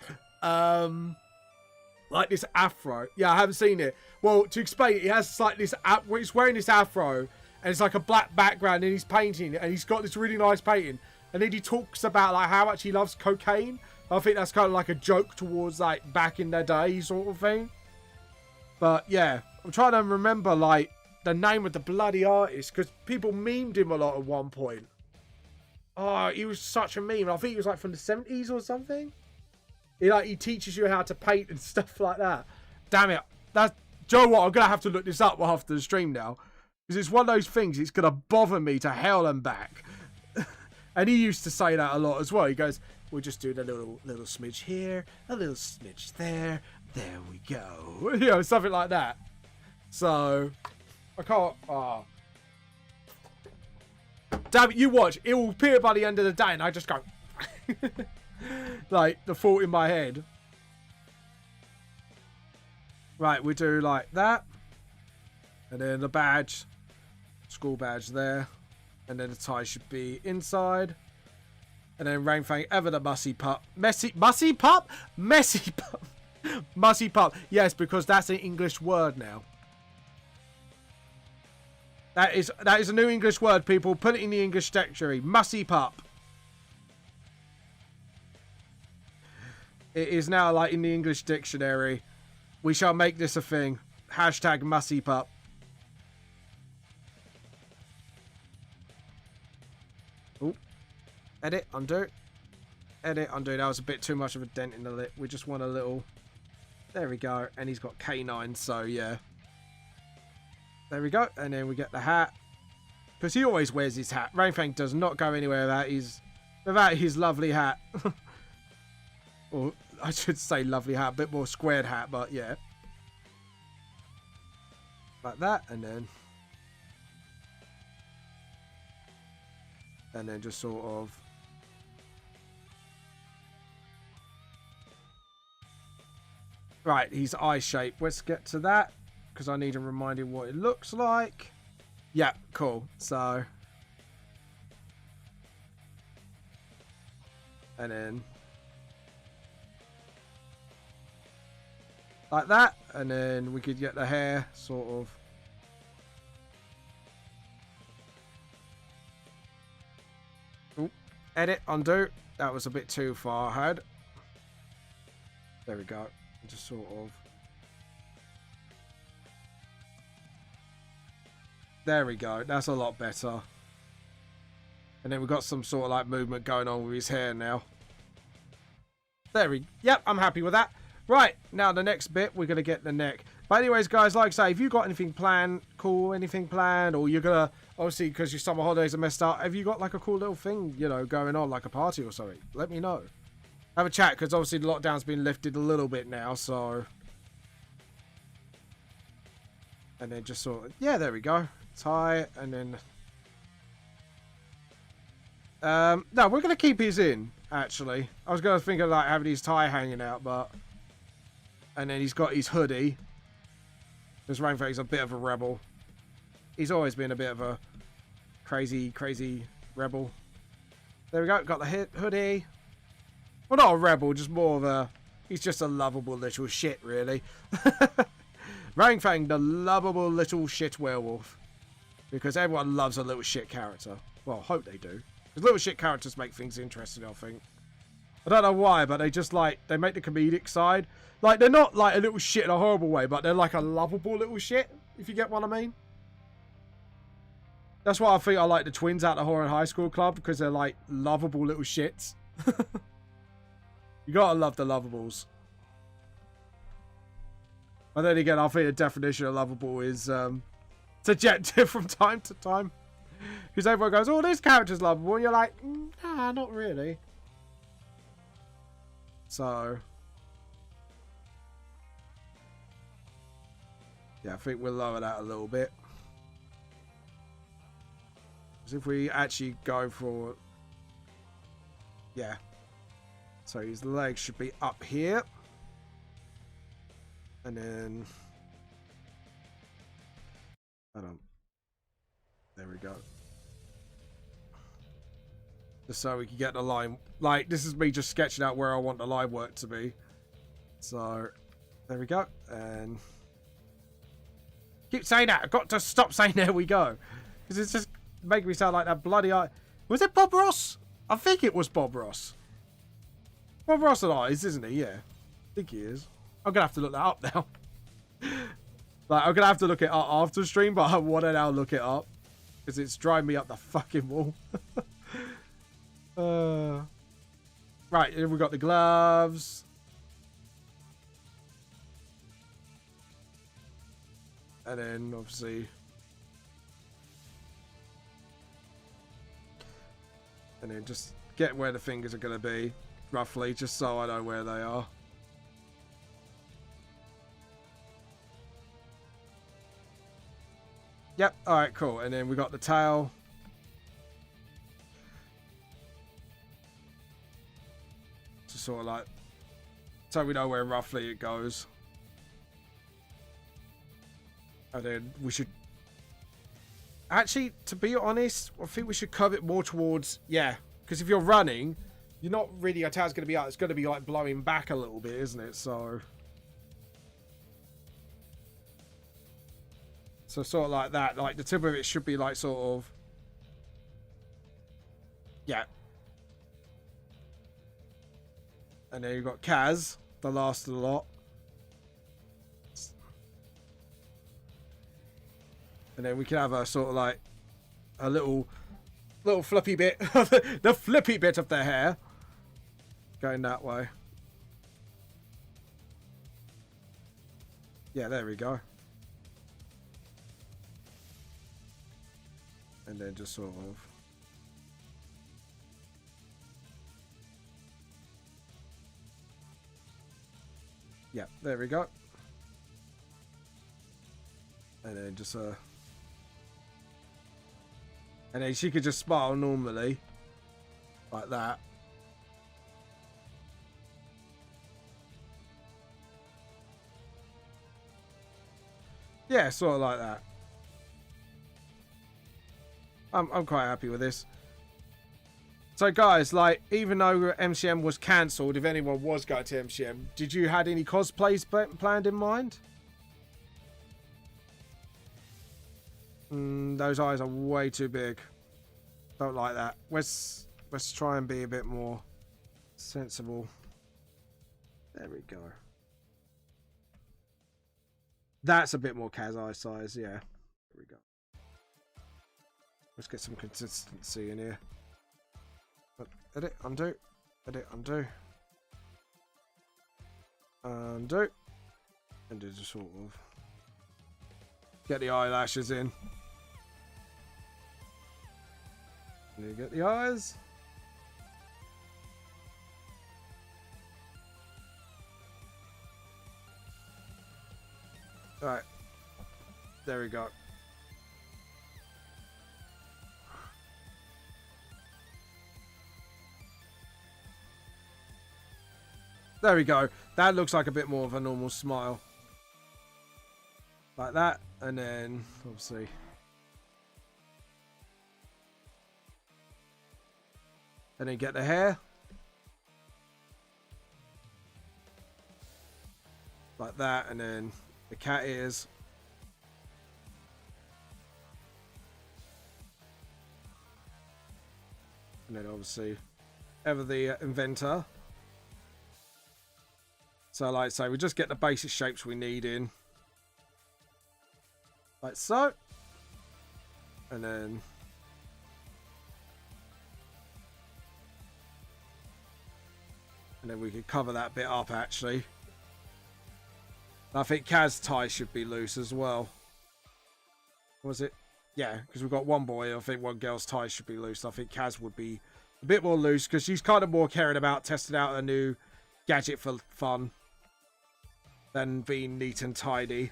like this afro. Yeah, I haven't seen it. Well, to explain it, he has like this, he's wearing this afro, and it's like a black background, and he's painting, and he's got this really nice painting, and then he talks about like how much he loves cocaine. I think that's kind of like a joke towards like back in the day sort of thing. But yeah, I'm trying to remember like the name of the bloody artist, because people memed him a lot at one point. Oh, he was such a meme. I think he was like from the 70s or something. He teaches you how to paint and stuff like that. Damn it. Joe, what? I'm going to have to look this up after the stream now. Because it's one of those things, it's going to bother me to hell and back. And he used to say that a lot as well. He goes, we'll just do the little smidge here, a little smidge there. There we go. You know, something like that. So, I can't... Oh. Damn it, you watch. It will appear by the end of the day and I just go... like, the thought in my head. Right, we do like that. And then the badge. School badge there. And then the tie should be inside. And then Rainfang, ever the mussy pup. Mussy pup? Messy pup. Mussy pup. Yes, because that's an English word now. That is a new English word, people. Put it in the English dictionary. Mussy pup. It is now like in the English dictionary. We shall make this a thing. Hashtag mussy pup. Oop. Edit, undo. Edit, undo. That was a bit too much of a dent in the lip. We just want a little... There we go. And he's got canine, so yeah. There we go. And then we get the hat. Because he always wears his hat. Rainfang does not go anywhere without his lovely hat. Or I should say lovely hat. A bit more squared hat, but yeah. Like that. And then just sort of... Right, he's eye shape. Let's get to that. Because I need to remind him what it looks like. Yeah, cool. So. And then. Like that. And then we could get the hair sort of. Ooh, edit, undo. That was a bit too far ahead. There we go. Just sort of. There we go. That's a lot better. And then we've got some sort of like movement going on with his hair now. Yep, I'm happy with that. Right, now the next bit, we're going to get the neck. But anyways, guys, like I say, if you've got anything planned, anything planned, or you're going to, obviously, because your summer holidays are messed up, have you got like a cool little thing, you know, going on, like a party or something? Let me know. Have a chat, because obviously the lockdown's been lifted a little bit now, so... And then just sort of, yeah, there we go. Tie, and then... no, we're going to keep his in, actually. I was going to think of like having his tie hanging out, but... And then he's got his hoodie. Because Rainfang's a bit of a rebel. He's always been a bit of a crazy rebel. There we go, got the hoodie. Well, not a rebel, just more of a... He's just a lovable little shit, really. Rainfang, the lovable little shit werewolf. Because everyone loves a little shit character. Well, hope they do. Because little shit characters make things interesting, I think. I don't know why, but they just like... They make the comedic side. Like, they're not like a little shit in a horrible way, but they're like a lovable little shit, if you get what I mean. That's why I think I like the twins out of Horror High School Club, because they're like lovable little shits. You gotta love the lovables. But then again, I think the definition of lovable is subjective from time to time. Because everyone goes, oh, this character's lovable. And you're like, nah, not really. So. Yeah, I think we'll lower that a little bit. Because if we actually go for... Yeah. So his legs should be up here. And then... Hold on. There we go. Just so we can get the line. Like, this is me just sketching out where I want the line work to be. So, there we go. And... Keep saying that. I've got to stop saying there we go. Because it's just making me sound like that bloody... Was it Bob Ross? I think it was Bob Ross. Bob Ross and eyes, isn't he? Yeah. I think he is. I'm going to have to look that up now. Like, I'm going to have to look it up after the stream, but I want to now look it up. Because it's driving me up the fucking wall. Right, here we've got the gloves. And then, obviously... And then just get where the fingers are going to be, roughly, just so I know where they are. Yep, alright, cool. And then we got the tail. Just sort of like, so we know where roughly it goes. And then we should... Actually, to be honest, I think we should curve it more towards... Yeah, because if you're running, you're not really... Your tail's going to be out. It's going to be like blowing back a little bit, isn't it? So sort of like that. Like the tip of it should be like sort of... Yeah. And then you've got Kaz, the last of the lot. And then we can have a sort of like a little flippy bit, the flippy bit of the hair going that way. Yeah, there we go. And then just sort of. Yeah, there we go. And then just and then she could just smile normally. Like that. Yeah, sort of like that. I'm quite happy with this. So guys, like, even though MCM was cancelled, if anyone was going to MCM, did you had any cosplays planned in mind? Those eyes are way too big. Don't like that. Let's try and be a bit more sensible. There we go. That's a bit more Kaz eye size, yeah. There we go. Let's get some consistency in here. Edit, undo. Edit, undo. Undo. And just sort of get the eyelashes in. And you get the eyes. Alright. There we go. There we go. That looks like a bit more of a normal smile. Like that. And then, obviously, and then get the hair. Like that. And then the cat ears. And then, obviously, ever the inventor. So, like I say, we just get the basic shapes we need in. Like so. And then... And then we can cover that bit up, actually. I think Kaz's tie should be loose as well. Was it? Yeah, because we've got one boy. I think one girl's tie should be loose. I think Kaz would be a bit more loose because she's kind of more caring about testing out a new gadget for fun than being neat and tidy.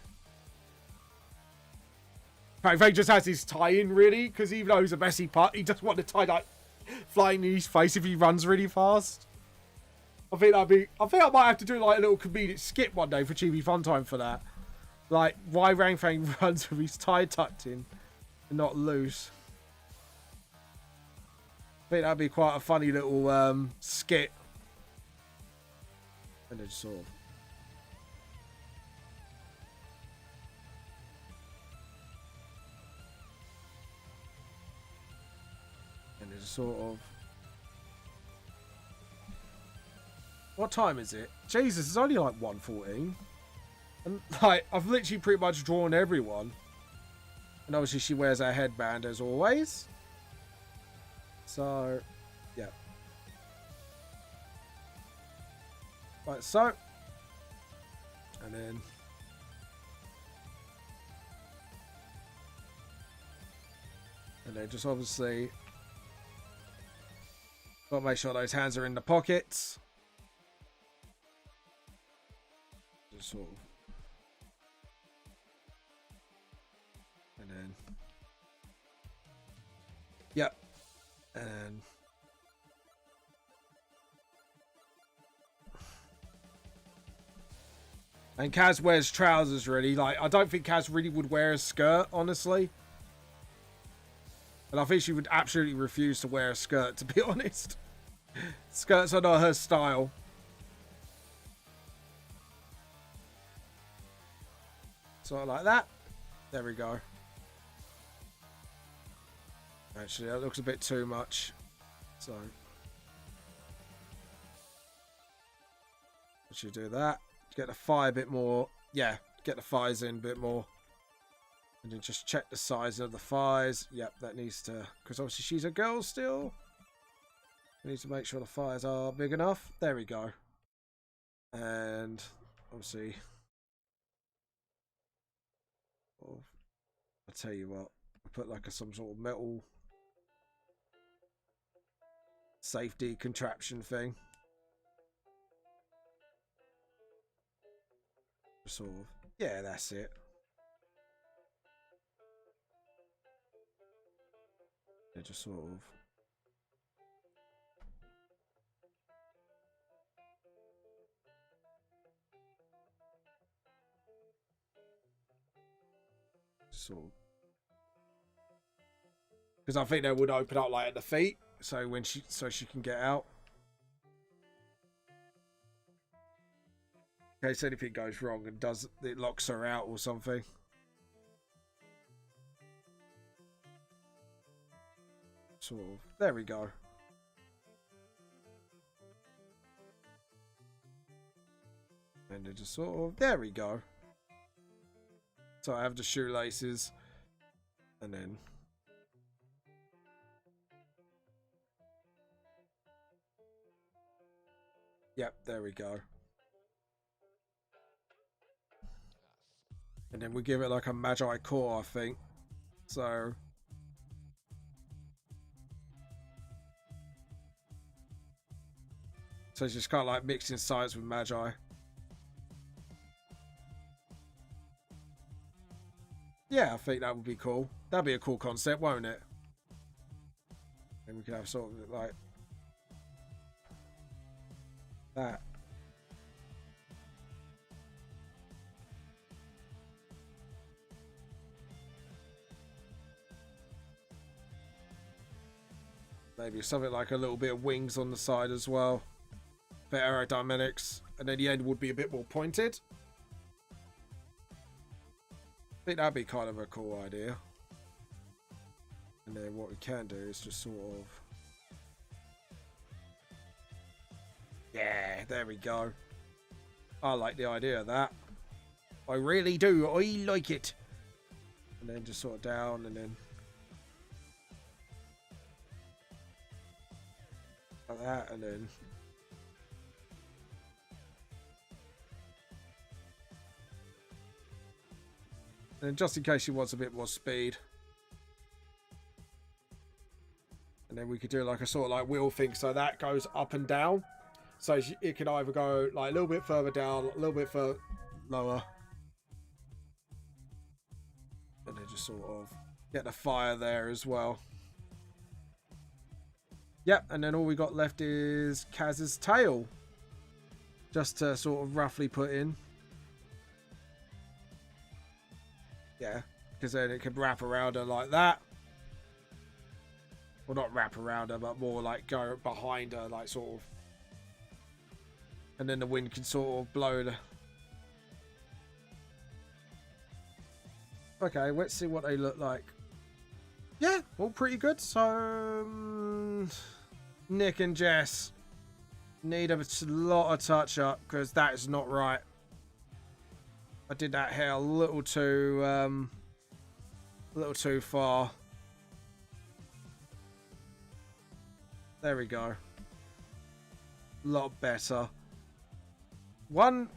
In fact, he just has his tie in, really, because even though he's a messy putt, he doesn't want the tie like flying in his face if he runs really fast. I think I might have to do like a little comedic skit one day for Chibi Fun Time for that. Like why Rang Fang runs with his tie tucked in and not loose. I think that'd be quite a funny little skit. And then sort of. And then sort of. What time is it? Jesus, it's only like 1:14. And like, I've literally pretty much drawn everyone. And obviously she wears her headband as always. So, yeah. Like so. And then... And then just obviously... Got to make sure those hands are in the pockets. Just sort of... And then... Yep. And... And Kaz wears trousers, really. Like, I don't think Kaz really would wear a skirt, honestly. And I think she would absolutely refuse to wear a skirt, to be honest. Skirts are not her style. Sort of like that. There we go. Actually, that looks a bit too much. So. I should do that. Get the thigh a bit more. Yeah, get the thighs in a bit more. And then just check the size of the thighs. Yep, that needs to... Because obviously she's a girl still. We need to make sure the thighs are big enough. There we go. And obviously... I'll tell you what. I'll put like some sort of metal... safety contraption thing. Sort of. Yeah, that's it. Yeah, just sort of. Sort of. Because I think they would open up like at the feet, so when she can get out. In case anything goes wrong and it locks her out or something. Sort of. There we go. And it just sort of... There we go. So I have the shoelaces. And then... Yep, there we go. And then we give it like a Magi core, I think. So... So it's just kind of like mixing sides with Magi. Yeah, I think that would be cool. That'd be a cool concept, won't it? And we could have sort of like... that. Maybe something like a little bit of wings on the side as well. Bit aerodynamics. And then the end would be a bit more pointed. I think that'd be kind of a cool idea. And then what we can do is just sort of... Yeah, there we go. I like the idea of that. I really do. I like it. And then just sort of down and then... like that and then... And just in case she wants a bit more speed. And then we could do like a sort of like wheel thing so that goes up and down. So it can either go like a little bit further down, a little bit further lower. And then just sort of get the fire there as well. Yep, and then all we got left is Kaz's tail. Just to sort of roughly put in. Yeah, because then it could wrap around her like that. Well, not wrap around her, but more like go behind her, like sort of. And then the wind can sort of blow the... Okay, let's see what they look like. Yeah, all pretty good. So, Nick and Jess need a lot of touch up because that is not right. I did that hair a little too far. There we go. A lot better.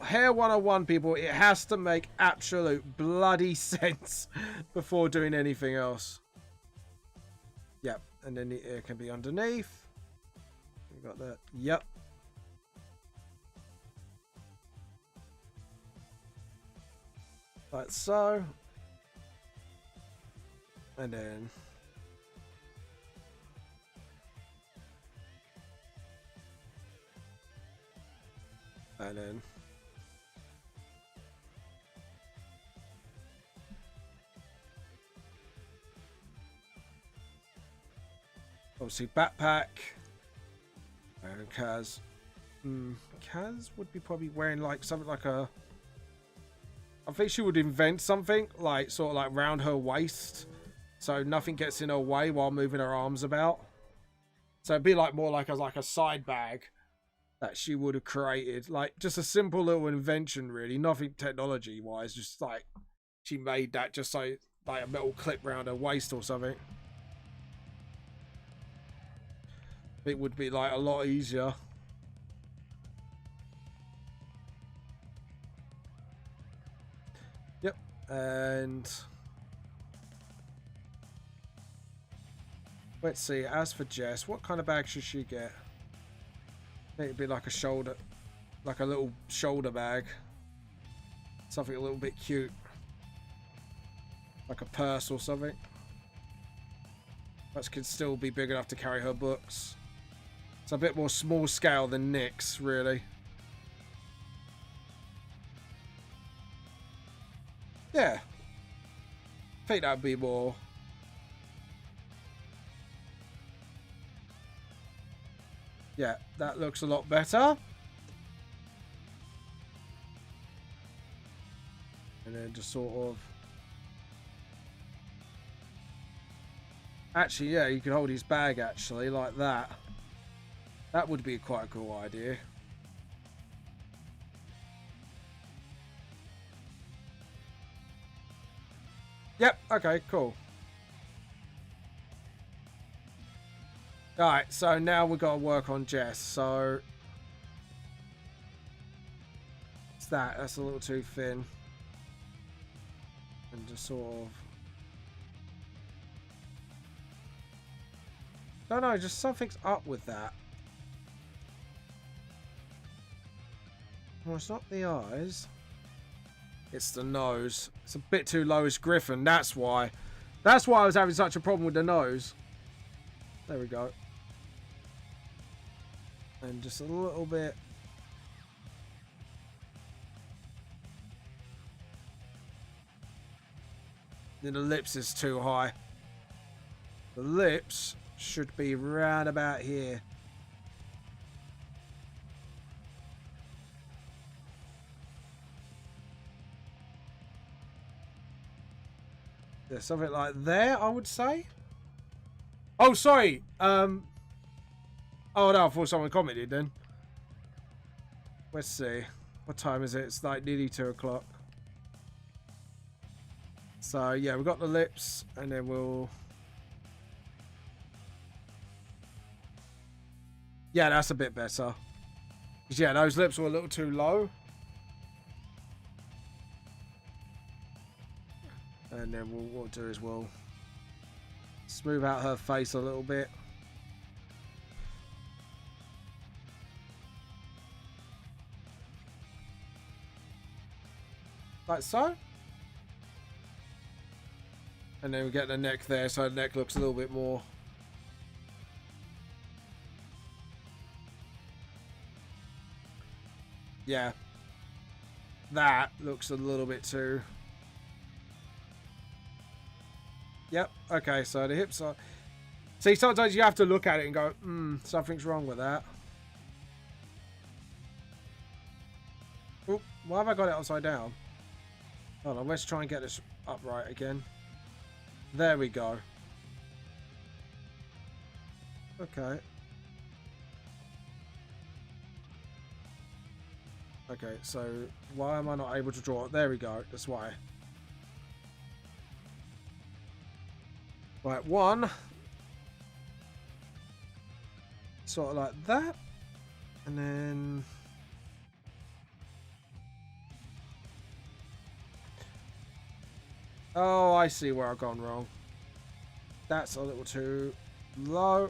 Hair 101, people. It has to make absolute bloody sense before doing anything else. Yep, and then the ear can be underneath. We got that. Yep. Like so. And then obviously backpack. And Kaz. Kaz would be probably wearing like something like a... I think she would invent something like sort of like round her waist, so nothing gets in her way while moving her arms about. So it'd be like more like a side bag that she would have created, like just a simple little invention, really, nothing technology wise, just like she made that just so like a metal clip round her waist or something. It would be like a lot easier. Yep, and let's see, as for Jess, what kind of bag should she get? I think it'd be like a shoulder, like a little shoulder bag. Something a little bit cute. Like a purse or something. That could still be big enough to carry her books. It's a bit more small scale than Nick's, really. Yeah. I think that'd be more... Yeah, that looks a lot better. And then just sort of... Actually, yeah, you could hold his bag, actually, like that. That would be quite a cool idea. Yep, okay, cool. Alright, so now we've got to work on Jess, so... It's that, that's a little too thin. And just sort of... No, no, just something's up with that. Well, it's not the eyes. It's the nose. It's a bit too low as Griffin, that's why. That's why I was having such a problem with the nose. There we go. And just a little bit. Then the lips is too high. The lips should be round about here. There's something like there, I would say. Oh, sorry. Oh, no, I thought someone commented then. Let's see. What time is it? It's like nearly 2 o'clock. So, yeah, we've got the lips, and then we'll... Yeah, that's a bit better. Yeah, those lips were a little too low. And then what we'll do is we'll smooth out her face a little bit. Like so. And then we get the neck there, so the neck looks a little bit more. Yeah. That looks a little bit too... Yep, okay, so the hips are... See, sometimes you have to look at it and go, something's wrong with that. Oh, why have I got it upside down? Hold on, let's try and get this upright again. There we go. Okay. Okay, so why am I not able to draw it? There we go. That's why. Right, one. Sort of like that. And then... Oh, I see where I've gone wrong. That's a little too low.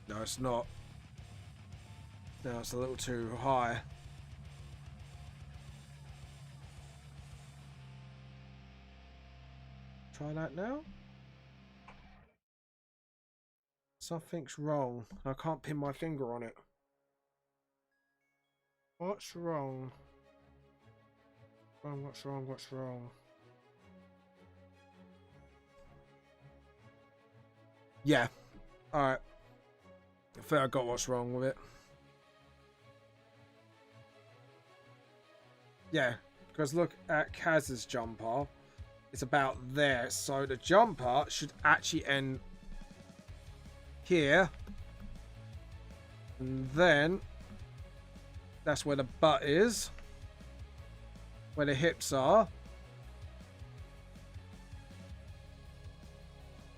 No, it's not. No, it's a little too high. Try that now. Something's wrong. I can't pin my finger on it. What's wrong? What's wrong? What's wrong? Yeah. Alright. I think I got what's wrong with it. Yeah. Because look at Kaz's jumper. It's about there. So the jumper should actually end here. And then that's where the butt is. Where the hips are.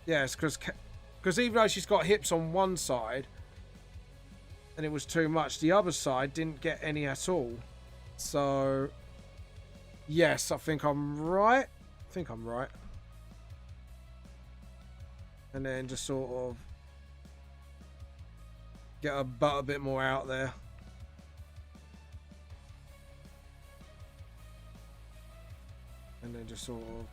Yes, because even though she's got hips on one side and it was too much, the other side didn't get any at all. So yes, I think I'm right. I think I'm right. And then just sort of get her butt a bit more out there. And then just sort of...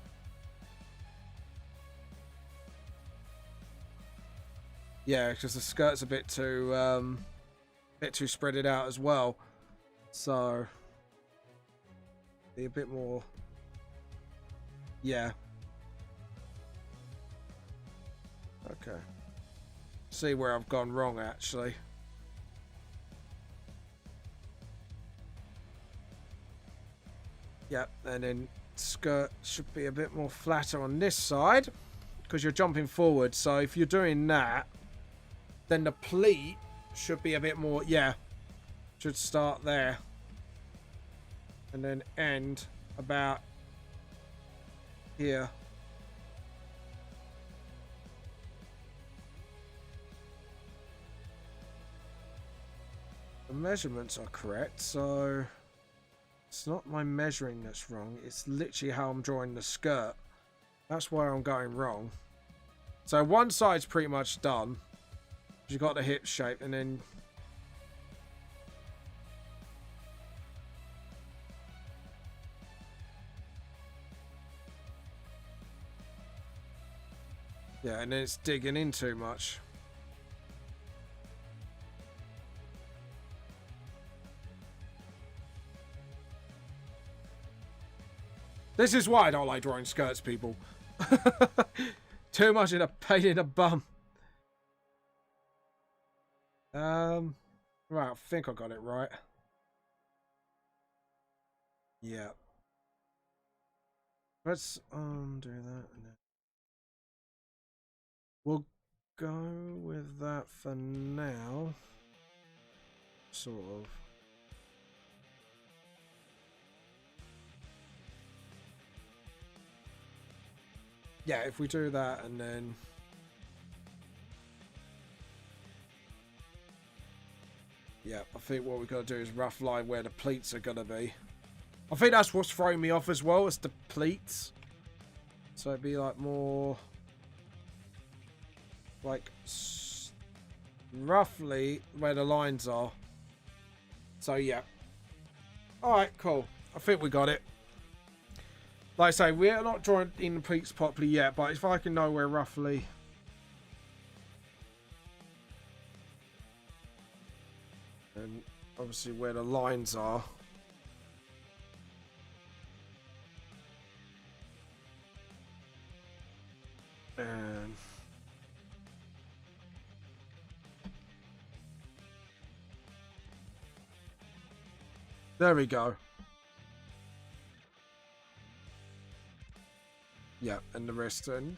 Yeah, because the skirt's a bit too spreaded out as well. So be a bit more... Yeah. Okay. See where I've gone wrong, actually. Yep, and then skirt should be a bit more flatter on this side because you're jumping forward. So if you're doing that, then the pleat should be a bit more... Yeah. Should start there. And then end about here. The measurements are correct, so it's not my measuring that's wrong. It's literally how I'm drawing the skirt. That's where I'm going wrong. So one side's pretty much done. You've got the hip shape, and then yeah, and then it's digging in too much. This is why I don't like drawing skirts, people. Too much in a pain in the bum. Right, I think I got it right. Yeah. Let's do that. And then we'll go with that for now. Sort of. Yeah, if we do that and then... Yeah, I think what we've got to do is rough line where the pleats are going to be. I think that's what's throwing me off as well, is the pleats. So it'd be like more... Like... Roughly where the lines are. So yeah. Alright, cool. I think we got it. Like I say, we're not drawing in the pleats properly yet, but if I can know where roughly... And obviously where the lines are. And... There we go. Yeah, and the rest. And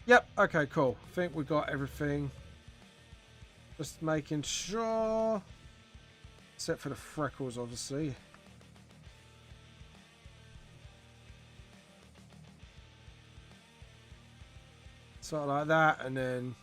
yep, okay, cool. I think we got everything. Just making sure. Except for the freckles, obviously. Sort of like that, and then...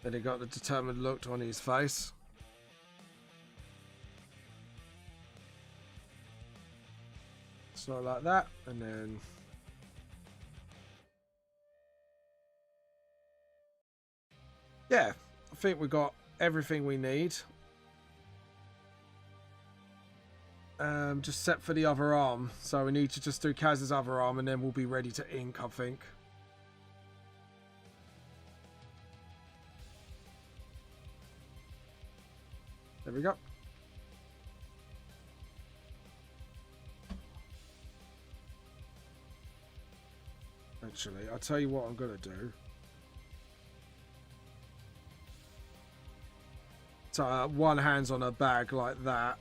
Then he got the determined look on his face. So like that, and then... Yeah, I think we got everything we need. Just set for the other arm. So we need to just do Kaz's other arm, and then we'll be ready to ink, I think. There we go. Actually, I'll tell you what I'm going to do. So one hand's on a bag like that.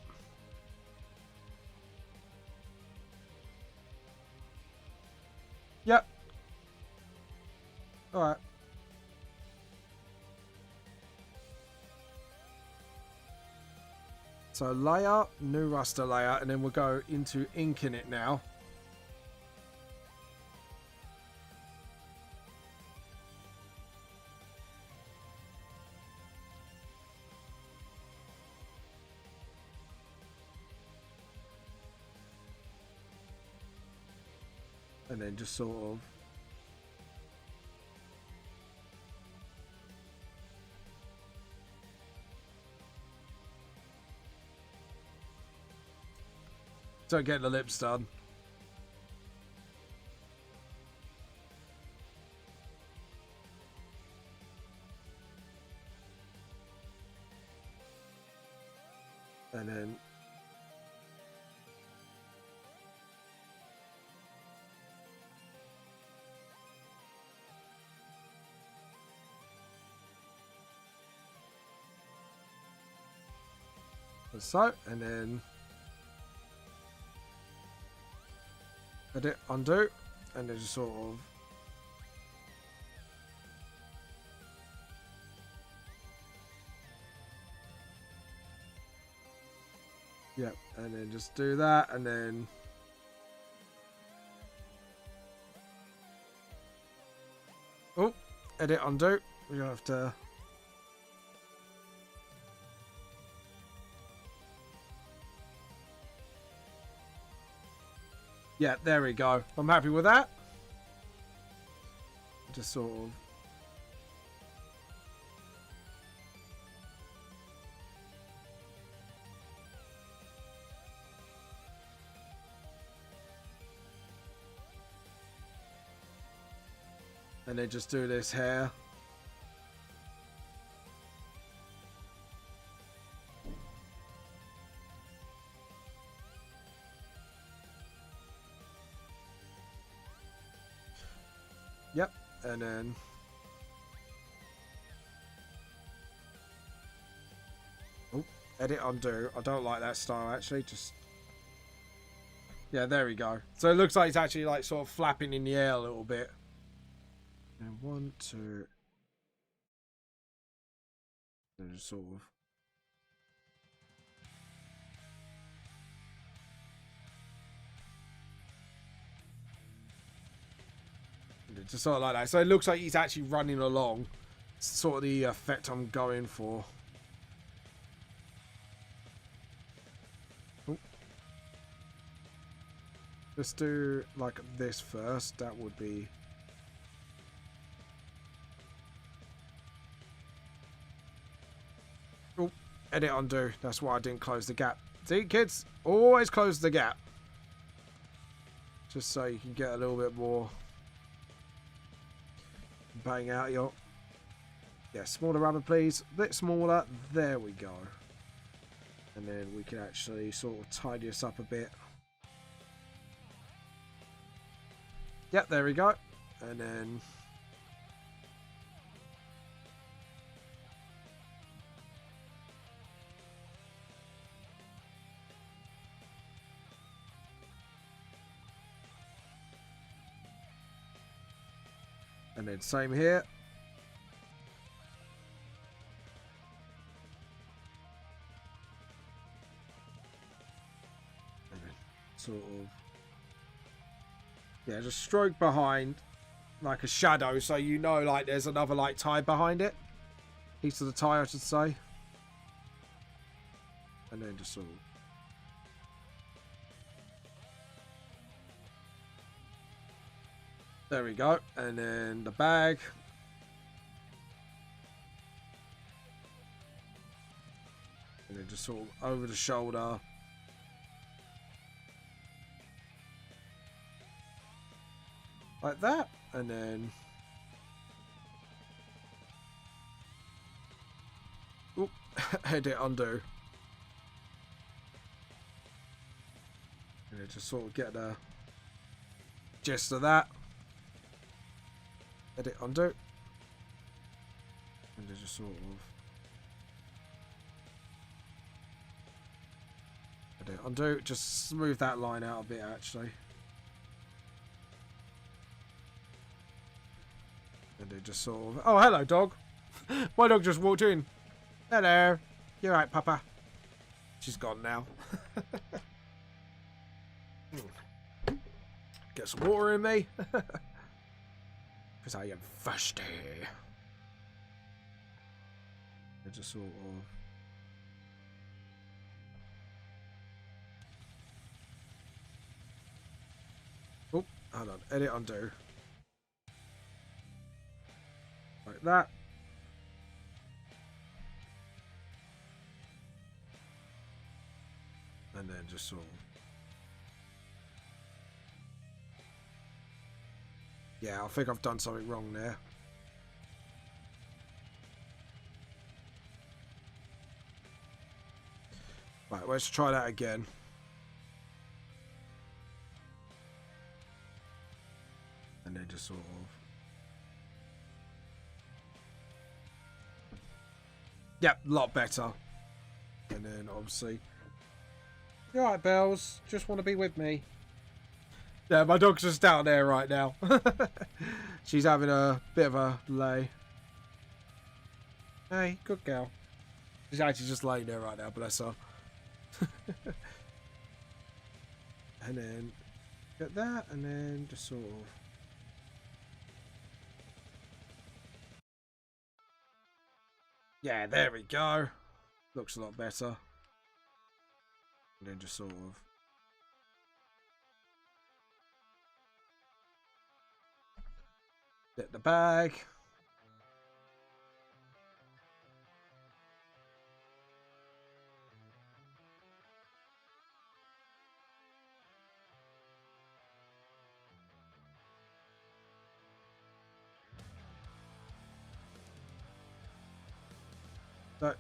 Yep. Alright. So layer, new raster layer, and then we'll go into inking it now. And then just sort of... Don't get the lips done. And then... So, and then... Edit, undo, and then just sort of... Yep, and then just do that, and then... Oh, edit, undo. We have to... Yeah, there we go. I'm happy with that. Just sort of... And then just do this hair. Yep, and then... Oh, edit, undo. I don't like that style, actually. Just... Yeah, there we go. So it looks like it's actually, like, sort of flapping in the air a little bit. And 1, 2... And just sort of... Just sort of like that. So it looks like he's actually running along. It's sort of the effect I'm going for. Oh. Let's do like this first. That would be... Oh, edit, undo. That's why I didn't close the gap. See, kids? Always close the gap. Just so you can get a little bit more... Bang out your... Yeah, smaller rubber, please. A bit smaller. There we go. And then we can actually sort of tidy this up a bit. Yep, there we go. And then... and then same here. And then sort of... yeah, just stroke behind like a shadow so you know like there's another like tie behind it. Piece of the tie, I should say. And then just sort of... there we go. And then the bag. And then just sort of over the shoulder. Like that. And then... oop, edit undo. And then just sort of get the gist of that. Edit undo. And then just sort of... edit undo. Just smooth that line out a bit actually. And then just sort of... oh, hello, dog. My dog just walked in. Hello. You alright, Papa? She's gone now. Get some water in me. Because I am thirsty. And just sort of... oh, hold on. Edit undo. Like that. And then just sort of... yeah, I think I've done something wrong there. Right, let's try that again. And then just sort of... yep, a lot better. And then obviously... you alright, Bells? Just want to be with me. Yeah, my dog's just down there right now. She's having a bit of a lay. Hey, good girl. She's actually just laying there right now, bless her. And then get that, and then just sort of... yeah, there we go. Looks a lot better. And then just sort of... get the bag. So,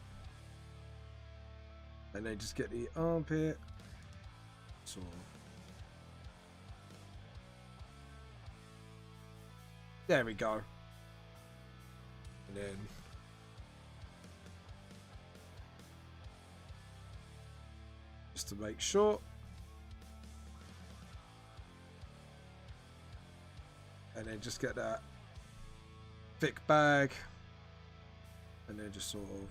and then just get the armpit. Sort of. There we go. And then just to make sure. And then just get that thick bag. And then just sort of...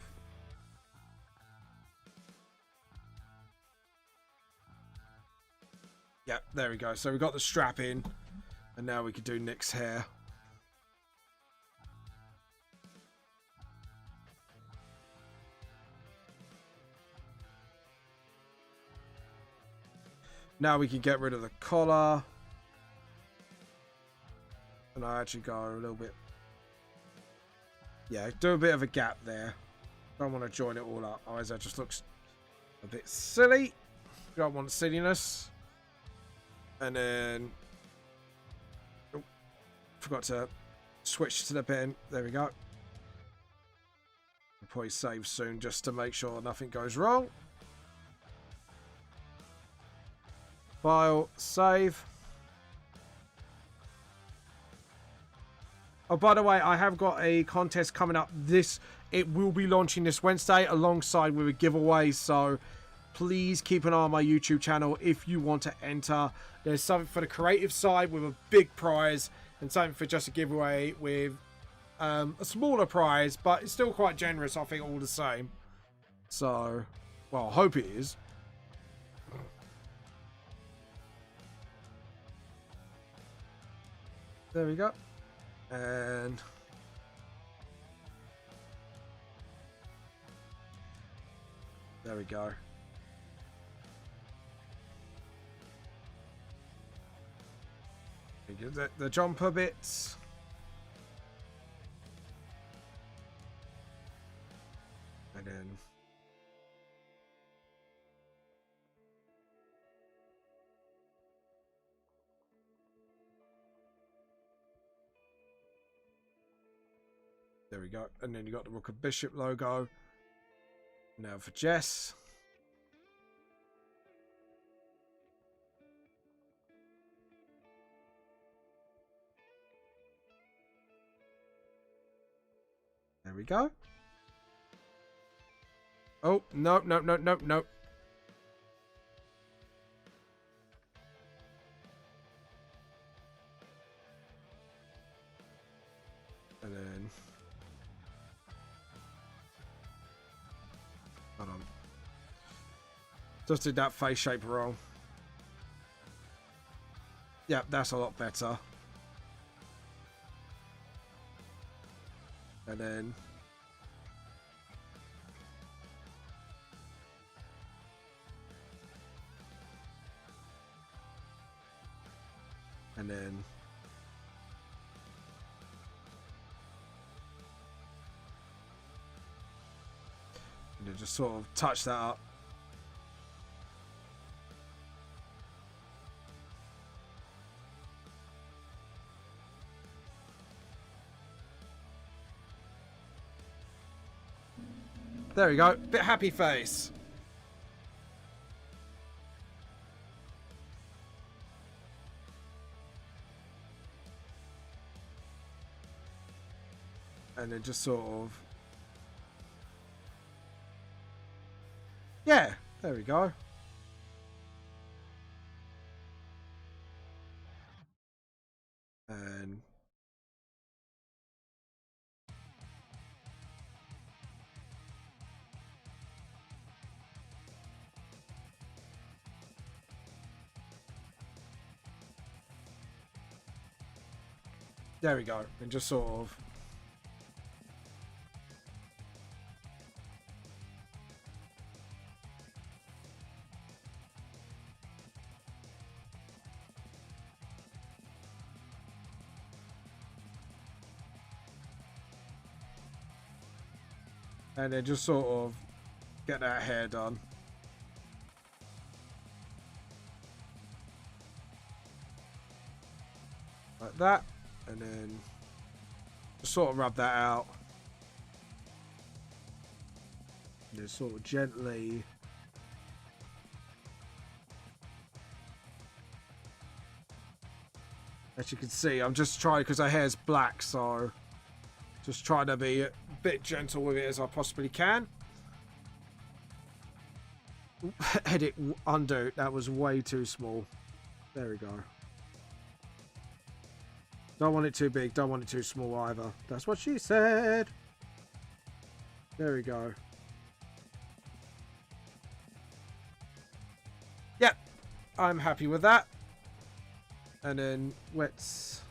yep, there we go. So we got the strap in. And now we can do Nick's hair. Now we can get rid of the collar. And I actually go a little bit... yeah, do a bit of a gap there. Don't want to join it all up. Otherwise that just looks a bit silly. Don't want silliness. And then... oh, forgot to switch to the pen. There we go. probably save soon just to make sure nothing goes wrong. File, save. Oh, by the way, I have got a contest coming up. It will be launching this Wednesday alongside with a giveaway. So please keep an eye on my YouTube channel if you want to enter. There's something for the creative side with a big prize and something for just a giveaway with a smaller prize, but it's still quite generous, I think, all the same. So, well, I hope it is. There we go. And there we go. The jumper bits. And then there we go. And then you got the Rook of Bishop logo. Now for Jess. There we go. Oh, no, no, no, no, no. And then... hold on. Just did that face shape wrong. Yep, that's a lot better. And then... and then... and then just sort of touch that up. There we go. Bit happy face. And then just sort of... yeah, there we go. And... there we go. And just sort of... and then just sort of get that hair done. Like that. And then just sort of rub that out. And just sort of gently. As you can see, I'm just trying, because her hair's black, so just trying to be a bit gentle with it as I possibly can. Edit, undo. That was way too small. There we go. Don't want it too big. Don't want it too small either. That's what she said. There we go. Yep. I'm happy with that. And then let's...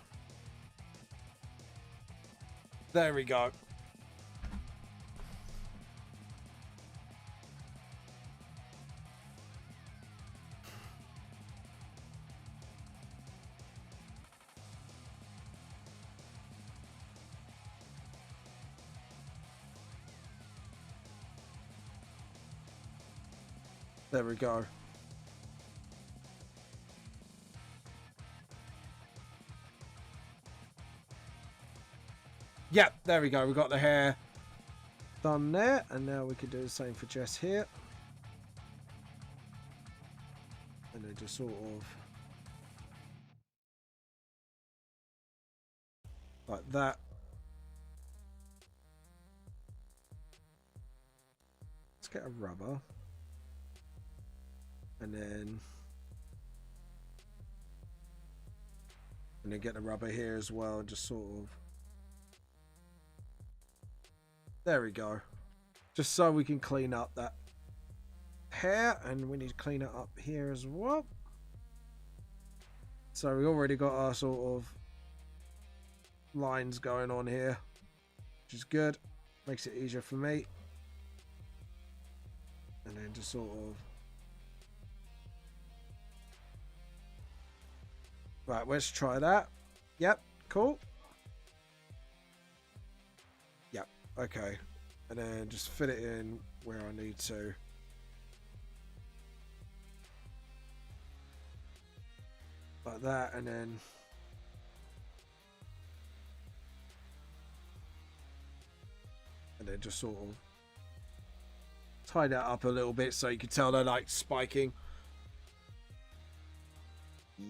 there we go. There we go. Yep, there we go. We got the hair. done there, and now we can do the same for Jess here. And then just sort of like that. Let's get a rubber. And then get the rubber here as well, just sort of. There we go. Just so we can clean up that hair, and we need to clean it up here as well. So we already got our sort of lines going on here, which is good. Makes it easier for me. And then just sort of. Right, let's try that. Yep, cool. Yep, okay. And then just fit it in where I need to. Like that, and then just sort of tie that up a little bit so you can tell they're like spiking.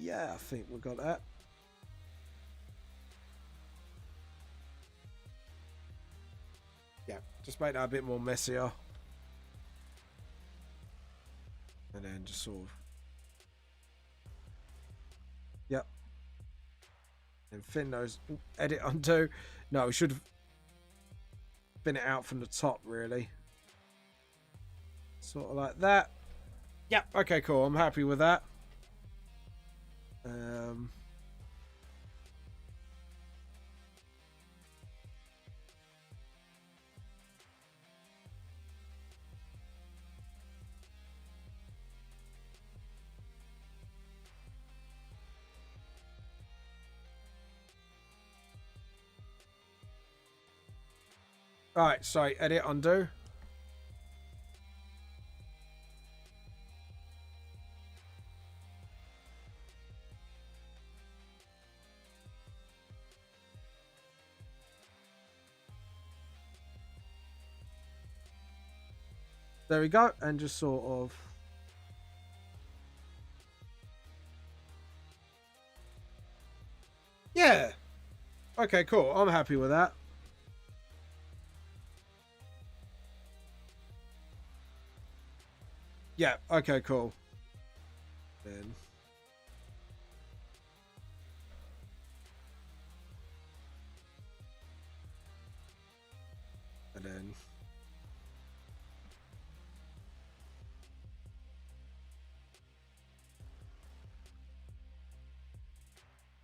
Yeah, I think we got that. Yeah, just make that a bit more messier. And then just sort of. Yep. And thin those. Edit, undo. No, we should thin it out from the top, really. Sort of like that. Yep, okay, cool. I'm happy with that. Alright, sorry, edit, undo. There we go, and just sort of. Yeah. Okay, cool. I'm happy with that. Yeah, okay, cool. Then. And then.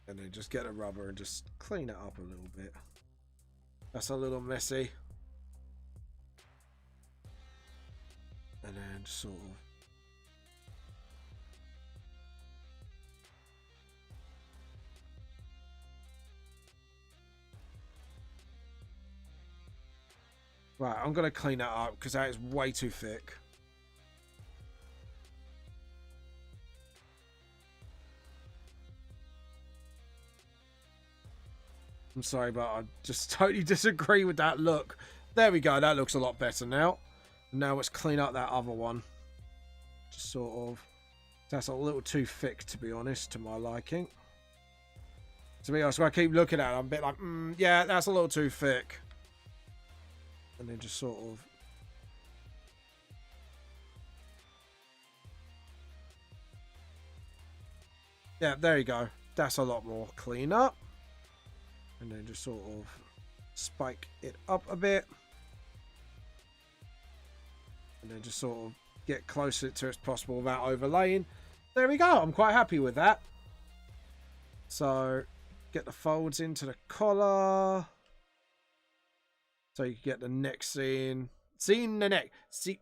And then just get a rubber and just clean it up a little bit. That's a little messy. And then just sort of. Right, I'm going to clean that up because that is way too thick. I'm sorry, but I just totally disagree with that look. There we go. That looks a lot better now. Now let's clean up that other one. Just sort of. That's a little too thick, to be honest, to my liking. To be honest, when I keep looking at it, I'm a bit like, yeah, that's a little too thick. And then just sort of. Yeah, there you go. That's a lot more cleaner. And then just sort of spike it up a bit. And then just sort of get closer to as possible without overlaying. There we go. I'm quite happy with that. So get the folds into the collar. So you can get the neck seam. Seeing the neck. See,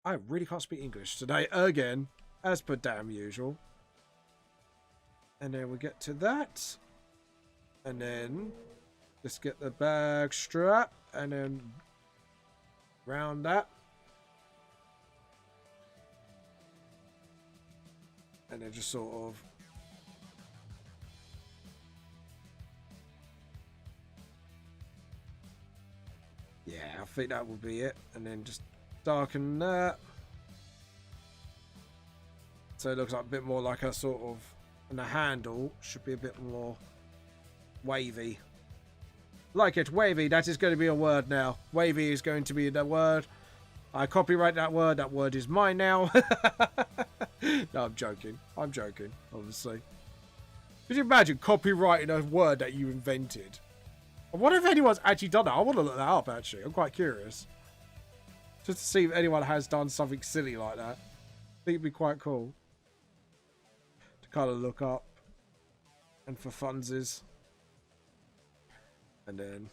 I really can't speak English today again, as per damn usual. And then we get to that. And then just get the bag strap and then round that. And then just sort of. Yeah, I think that will be it. And then just darken that. So it looks like a bit more like a sort of, and the handle should be a bit more wavy. Like it, wavy. That is going to be a word now. Wavy is going to be the word. I copyright that word. That word is mine now. No, I'm joking. I'm joking, obviously. Could you imagine copyrighting a word that you invented? I wonder if anyone's actually done that. I want to look that up, actually. I'm quite curious. Just to see if anyone has done something silly like that. I think it'd be quite cool to kind of look up. And for funsies. And then...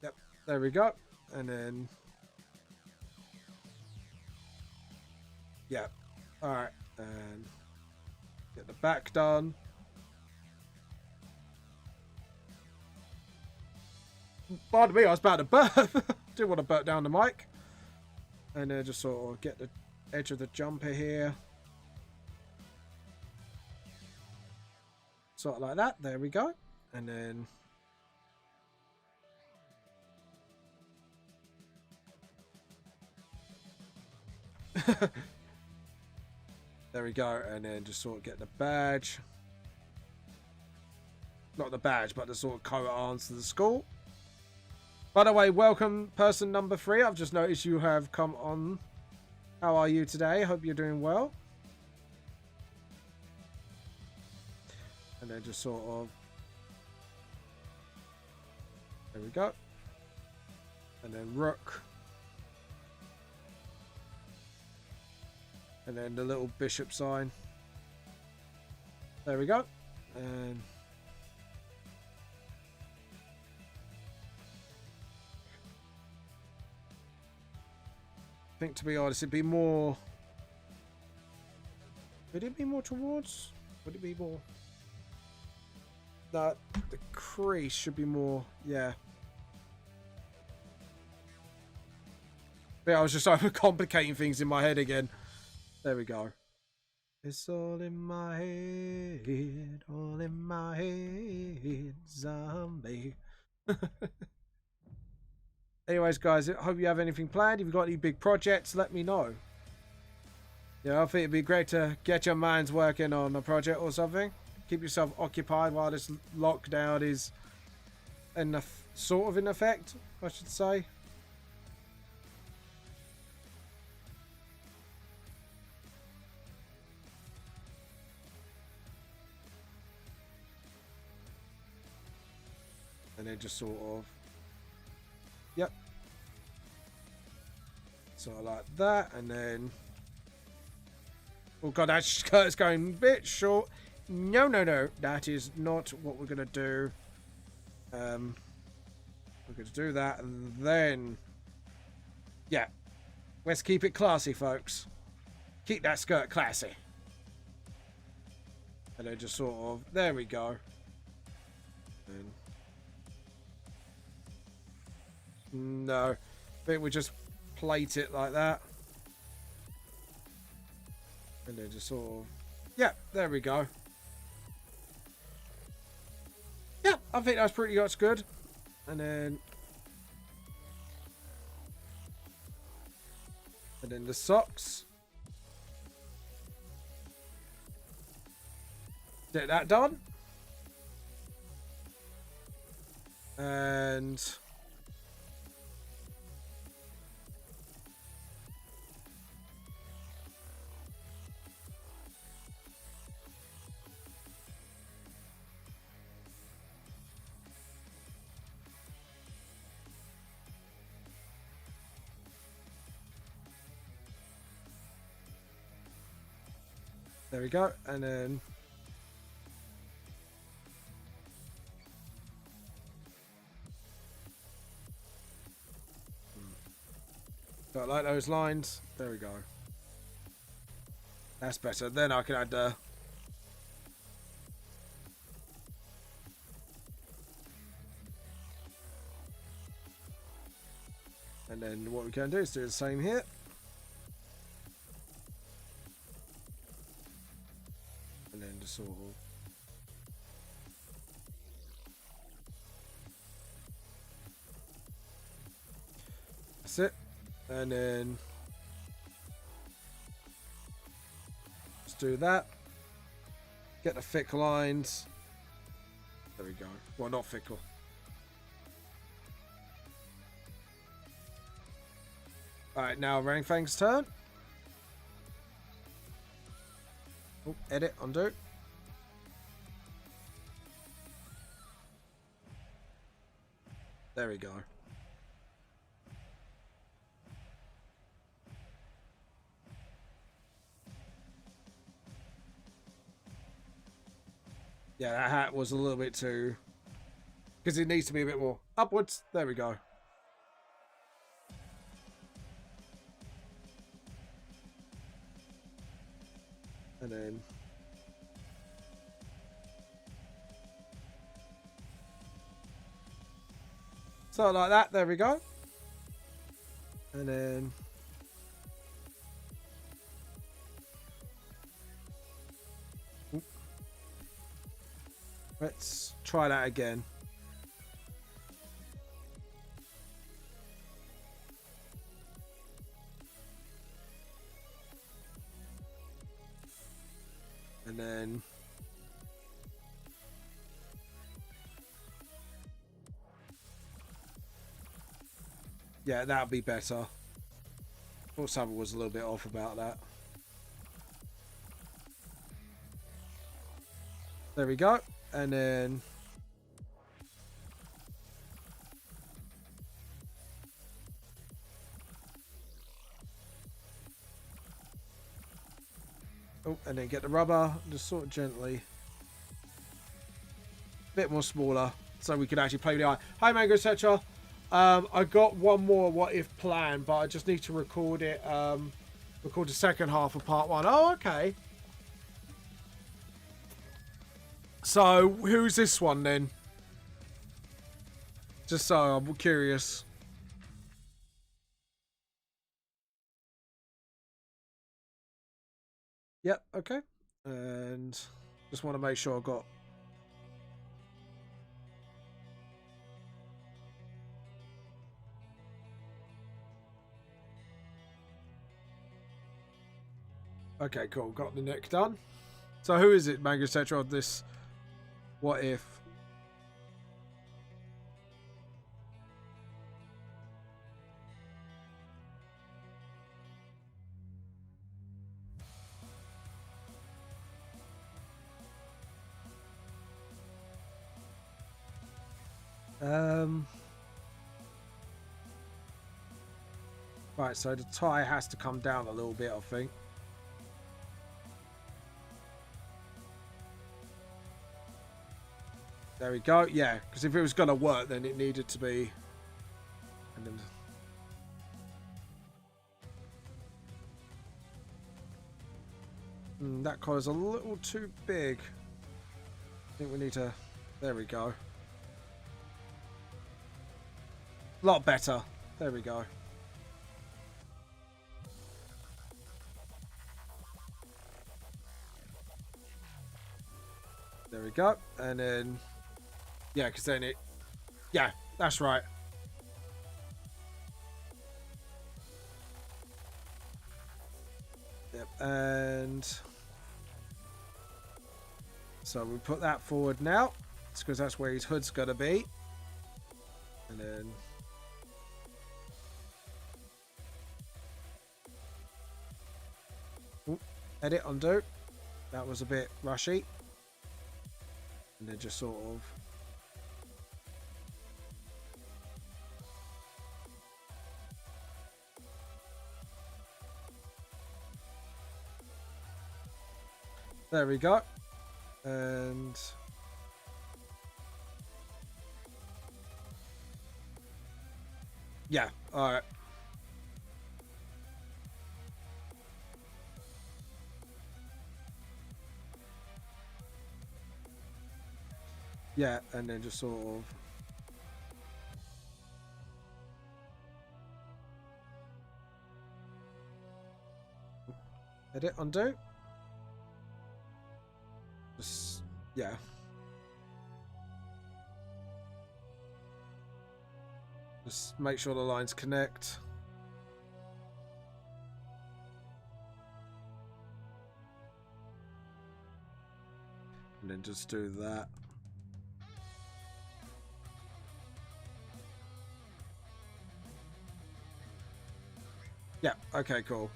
Yep, there we go. And then... Yeah. Alright. And get the back done. Pardon me, I was about to burp. Didn't want to burp down the mic. And then just sort of get the edge of the jumper here. Sort of like that. There we go. And then... There we go. And then just sort of get the badge. Not the badge, but the sort of coat arms to the school. By the way, welcome person number 3. I've just noticed you have come on. How are you today? Hope you're doing well. And then just sort of... There we go. And then rook. And then the little bishop sign. There we go. And... I think, to be honest, it'd be more... Would it be more towards? Would it be more... That the crease should be more... Yeah. But I was just overcomplicating things in my head again. There we go. It's all in my head, all in my head, zombie. Anyways, guys, I hope you have anything planned. If you've got any big projects, let me know. Yeah, I think it'd be great to get your minds working on a project or something. Keep yourself occupied while this lockdown is sort of in effect, I should say. And then just sort of... Yep. Sort of like that, and then... Oh god, that skirt's going a bit short. No, no, no. That is not what we're going to do. We're going to do that, and then... Yeah. Let's keep it classy, folks. Keep that skirt classy. And then just sort of... There we go. And... No, I think we just plate it like that. And then just sort of... Yeah, there we go. Yeah, I think that's pretty much good. And then... And then the socks. Get that done. And... There we go, and then... Got like those lines. There we go. That's better. Then I can add the... And then what we can do is do the same here. And then just sort of And then let's do that. Get the thick lines. There we go. Well, not fickle. Alright, now Rangfang's turn. Oh, edit, undo. There we go. Yeah, that hat was a little bit too... Because it needs to be a bit more upwards. There we go. And then... So like that, there we go. And then... Oop. Let's try that again. And then... Yeah, that would be better. Thought something was a little bit off about that. There we go. And then... Oh, and then get the rubber, just sort of gently. A bit more smaller, so we can actually play with the eye. Hi, Manga, etc. I got one more what if plan, but I just need to record it. Record the second half of part 1. Oh, okay. So who's this one then? Just so I'm curious. Yep. Okay. And just want to make sure I got. Okay, cool. Got the neck done. So who is it, Manga etc. This what if? Right, so the tie has to come down a little bit, I think. There we go. Yeah, because if it was going to work, then it needed to be. And then... that collar's a little too big. I think we need to... There we go. A lot better. There we go. There we go. And then... Yeah, because then it... Yeah, that's right. Yep, and... So we put that forward now. It's because that's where his hood's going to be. And then... Ooh, edit, undo. That was a bit rushy. And then just sort of... There we go. And... Yeah, alright. Yeah, and then just sort of... Edit, undo. Just, yeah. Just make sure the lines connect. And then just do that. Yeah, okay, cool.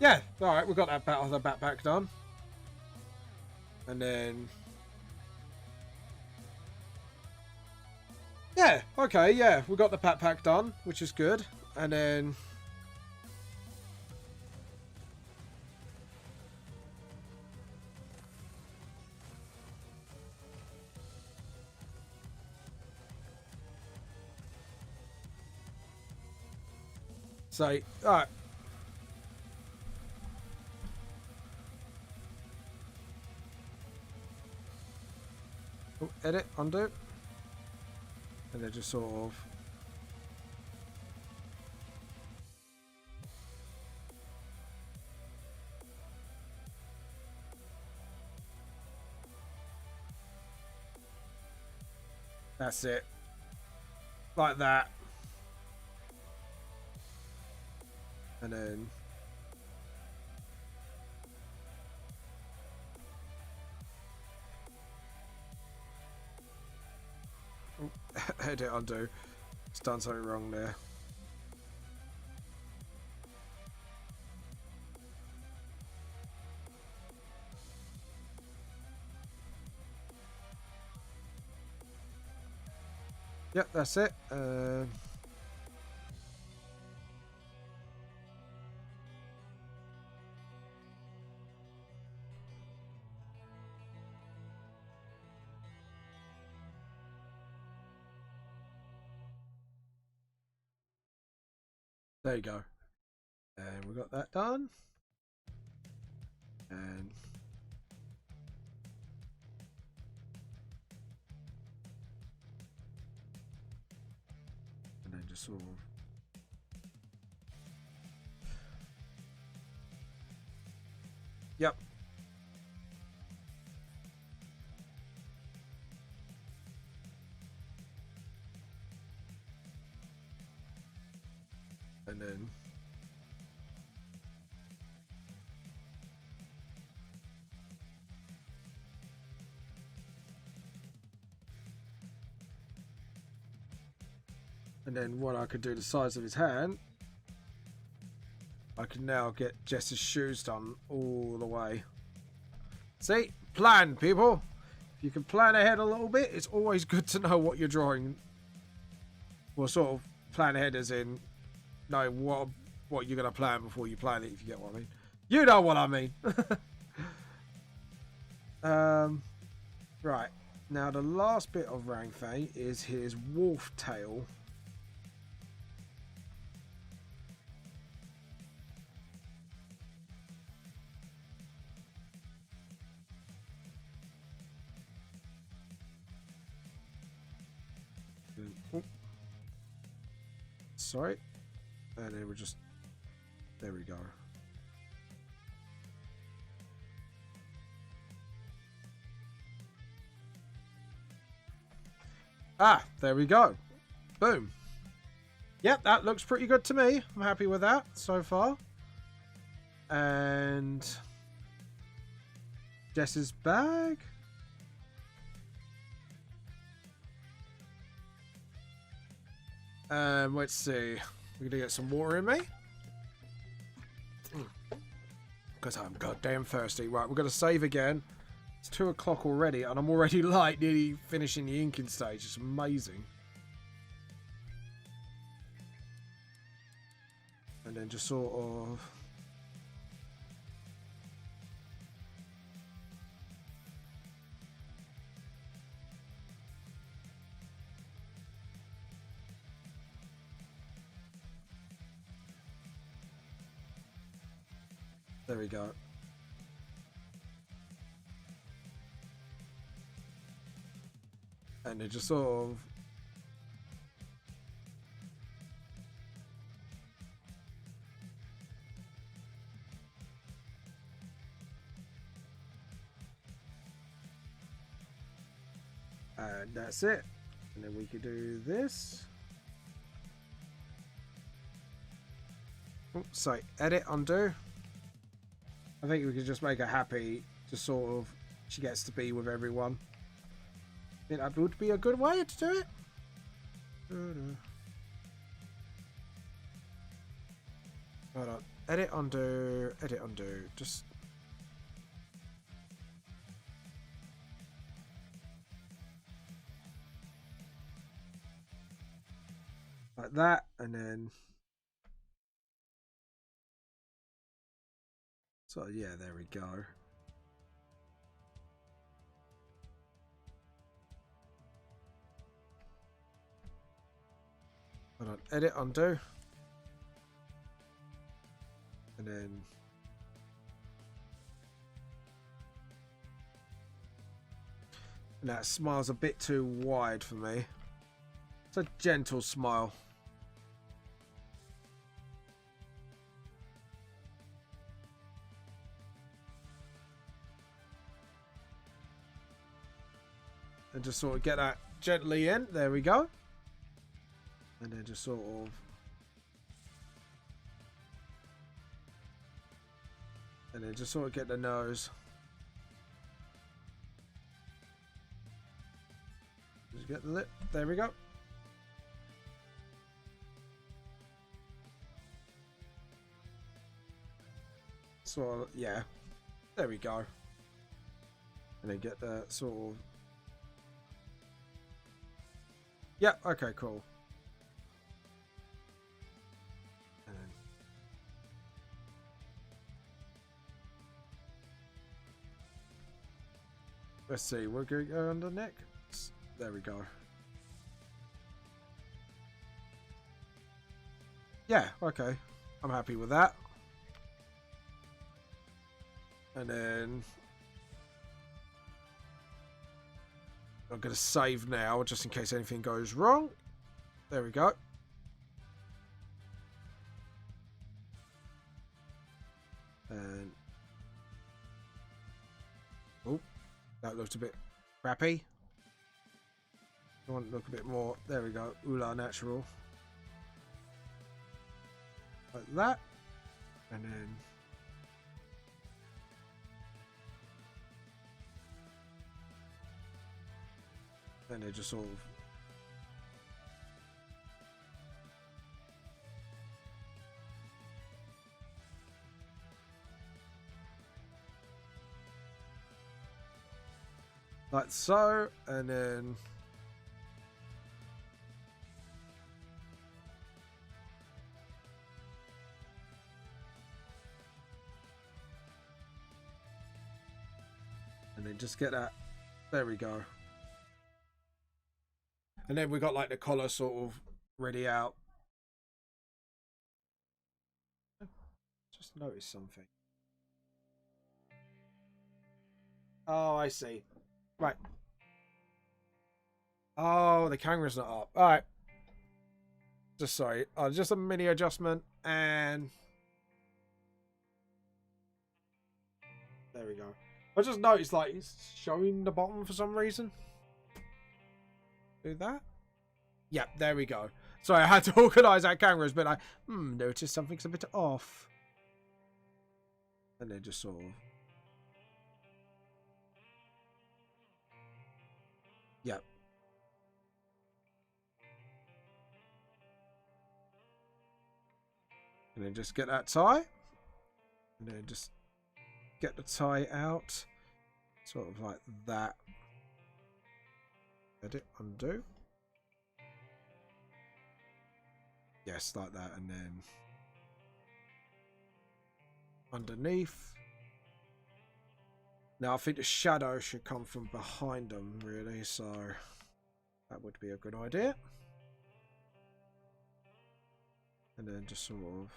Yeah, alright, we've got that other backpack done. And then... yeah, okay, yeah, we got the backpack done, which is good. And then... so, alright. Oh, edit, undo. And then just sort of... that's it. Like that. And then... edit, undo. It's done something wrong there. Yep, that's it. There you go. And we got that done. And then just sort of... yep. And then... and then what I could do the size of his hand, I can now get Jess's shoes done all the way. See? Plan, people! If you can plan ahead a little bit, it's always good to know what you're drawing. Well, sort of plan ahead as in know what you're going to plan before you plan it, if you get what I mean. You know what I mean! Right. Now, the last bit of Rangfei is his wolf tail. Sorry. And then we're just... there we go. Ah, there we go. Boom. Yep, that looks pretty good to me. I'm happy with that so far. And... Jess's bag. Let's see. We're gonna get some water in me. Because I'm goddamn thirsty. Right, we're gonna save again. It's 2 o'clock already, and I'm already like nearly finishing the inking stage. It's amazing. And then just sort of... there we go. And it just sort of... and that's it. And then we could do this. So edit, undo. I think we could just make her happy to sort of, she gets to be with everyone. I think that would be a good way to do it. Hold on. Edit, undo, edit, undo. Just like that, and then so yeah, there we go. Hold on, edit, undo, and then that smile's a bit too wide for me. It's a gentle smile. And just sort of get that gently in. There we go. And then just sort of. And then just sort of get the nose. Just get the lip. There we go. Sort of, yeah. There we go. And then get the sort of. Yeah, okay, cool. And then let's see, we're going to go under neck. There we go. Yeah, okay. I'm happy with that. And then I'm going to save now just in case anything goes wrong. There we go. And oh, that looked a bit crappy. I want to look a bit more. There we go. Oola natural. Like that. And then they just sort of like so, and then just get that. There we go. And then we got like the collar sort of ready out. Just noticed something. Oh, I see. Right. Oh, the camera's not up. All right. Just sorry. Just a mini adjustment, and there we go. I just noticed like it's showing the bottom for some reason. Do that. Yeah, there we go. Sorry, I had to organise that camera, but I noticed something's a bit off. And then just sort of. Yep. And then just get that tie. And then just get the tie out. Sort of like that. Edit, undo. Yes, like that. And then underneath. Now I think the shadow should come from behind them, really. So that would be a good idea. And then just sort of.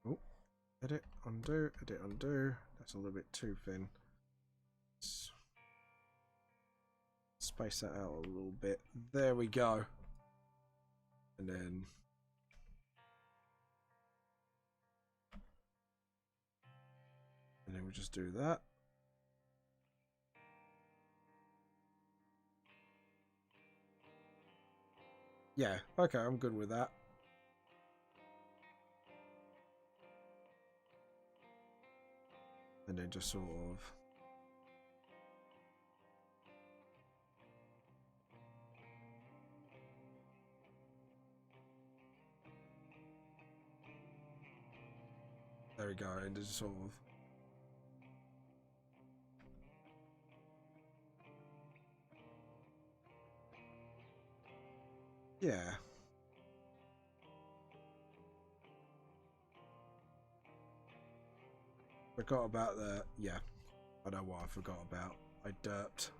Oh, edit, undo, edit, undo. That's a little bit too thin. Space that out a little bit. There we go. And then we'll just do that. Yeah, okay, I'm good with that. And then just sort of... There we go, and just sort of... Yeah. Forgot about the... Yeah. I know what I forgot about. I derped.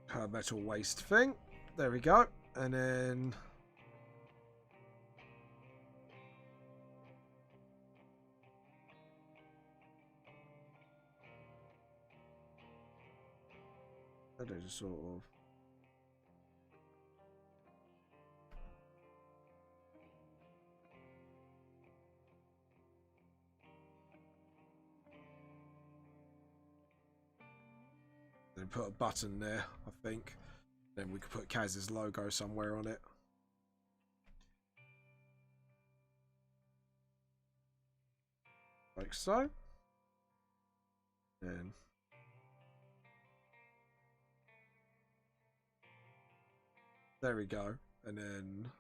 Her metal waste thing. There we go. And then... And then just sort of... Then put a button there, I think. Then we could put Kaz's logo somewhere on it. Like so. Then... There we go. And then...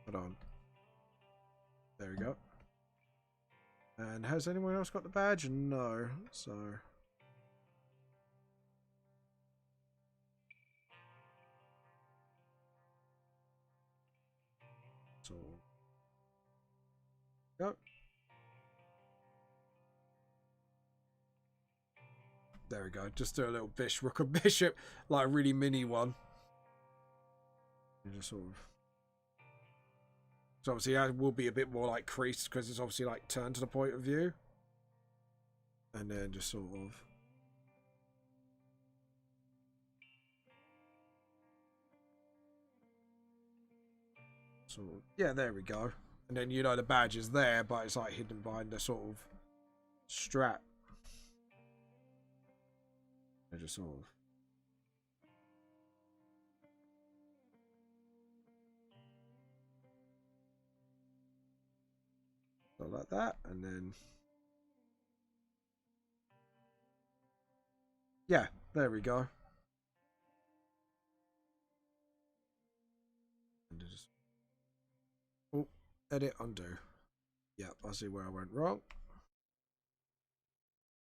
Hold on. There we go. And has anyone else got the badge? No. So... Go. There we go. Just do a little bishop, rook and bishop, like a really mini one. You just sort of. So obviously, that will be a bit more like creased because it's obviously like turned to the point of view, and then just sort of. Sort of. Yeah, there we go. And then you know the badge is there, but it's like hidden behind the sort of strap. And just sort of. So like that, and then. Yeah, there we go. And just. Oh, edit, undo. Yeah, I see where I went wrong.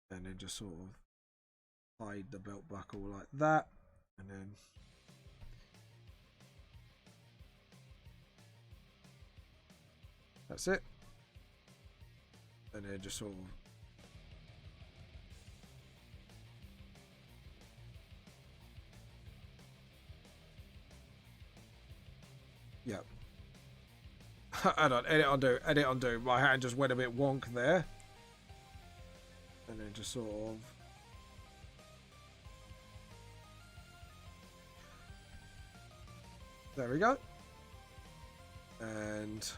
And then just sort of hide the belt buckle like that. And then that's it. And then just sort of yep. Hold on, edit undo, edit undo. My hand just went a bit wonk there. And then just sort of there we go. And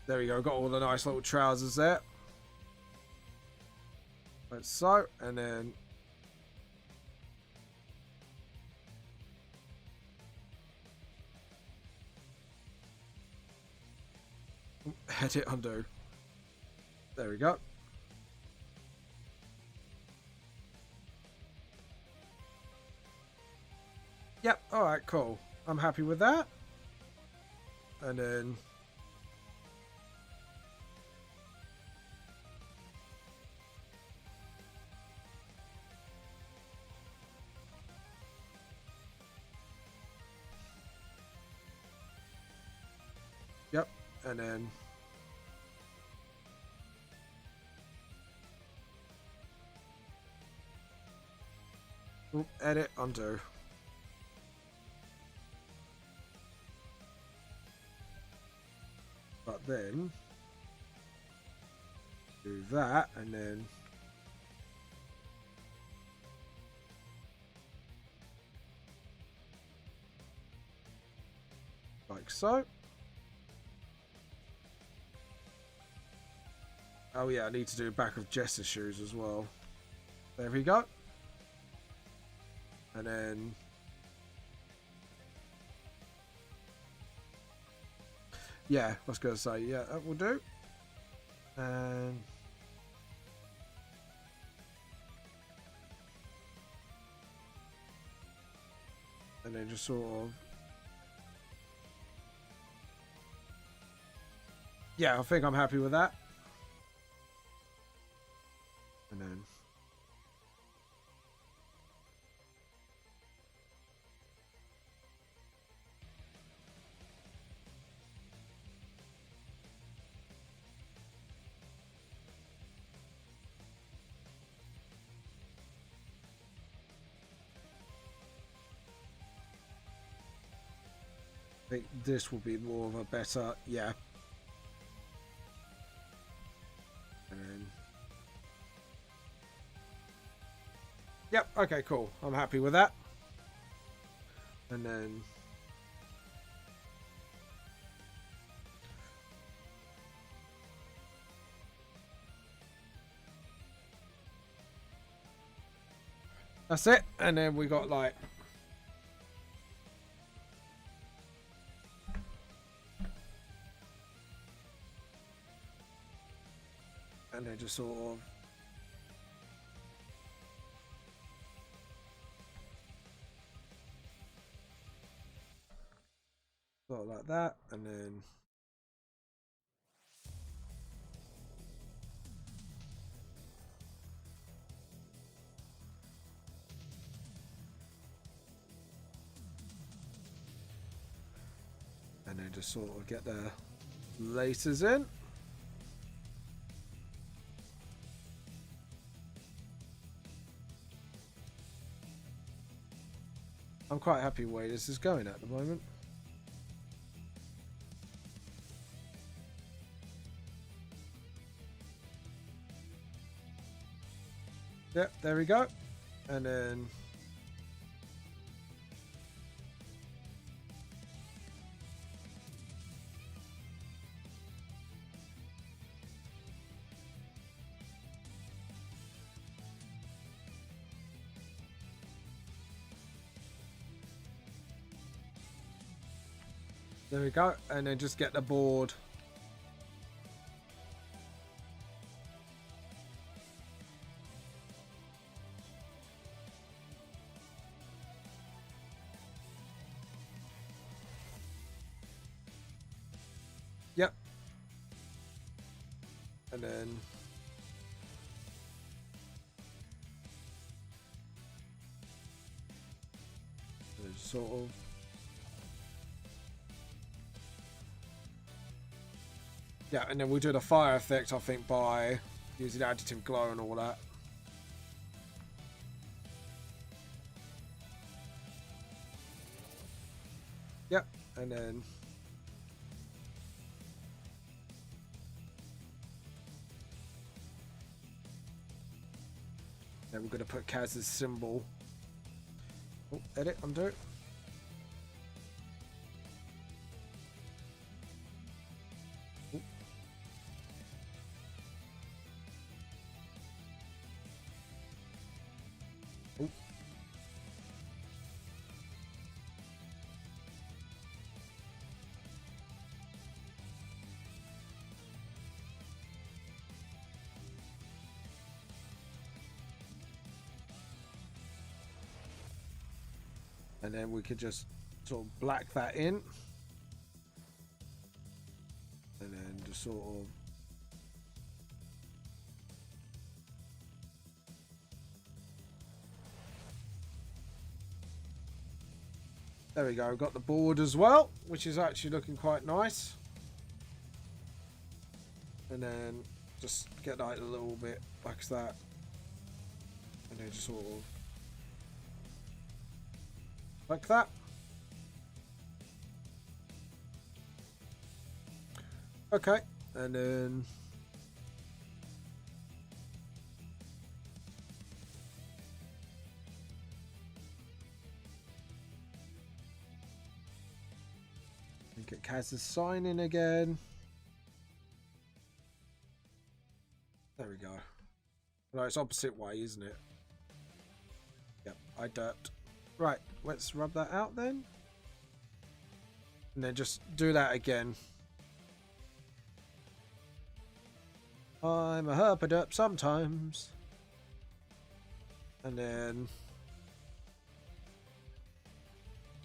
there we go, got all the nice little trousers there. Like so, and then edit undo. There we go. Yep, alright, cool. I'm happy with that. And then yep, and then edit, undo. But then do that, and then like so. Oh yeah, I need to do back of Jess's shoes as well. There we go. And then yeah, I was going to say, yeah, that will do. And then just sort of, yeah, I think I'm happy with that. And then I think this will be more of a better, yeah. And then, yep, okay, cool. I'm happy with that. And then that's it. And then we got like, and then just sort of, sort of like that, and then just sort of get the laces in. I'm quite happy where this is going at the moment. Yep, there we go. And then there we go. And then just get the board. Yep. And then sort of, yeah, and then we'll do the fire effect, I think, by using additive glow and all that. Yep, and then we're going to put Kaz's symbol. Oh, edit, undo. Oh. Oh. And then we could just sort of black that in. And then just sort of, there we go, we've got the board as well, which is actually looking quite nice. And then just get like a little bit like that. And then just sort of like that. Okay, and then Get Kaz's sign in again. There we go. No, it's opposite way, isn't it? Yep, I derped. Right, let's rub that out then. And then just do that again. I'm a herpaderp sometimes. And then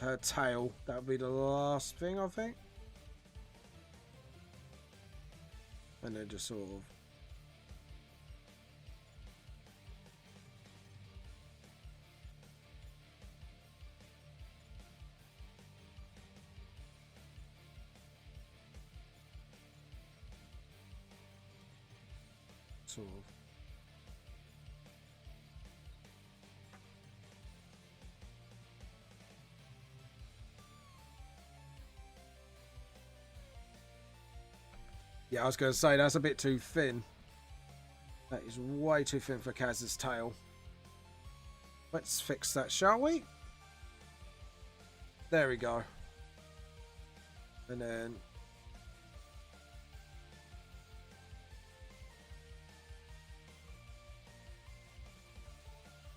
her tail. That'll be the last thing, I think. And then just sort of sort of yeah, I was going to say that's a bit too thin. That is way too thin for Kaz's tail. Let's fix that, shall we? There we go. And then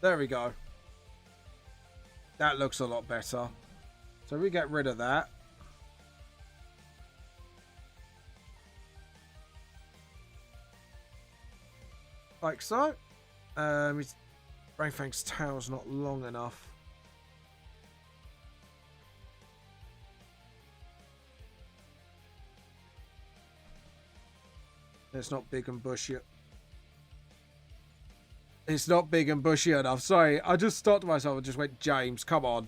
there we go. That looks a lot better. So we get rid of that. Like so. His Brainfang's tail's not long enough. It's not big and bushy. It's not big and bushy enough. Sorry, I just stopped myself and just went, James, come on.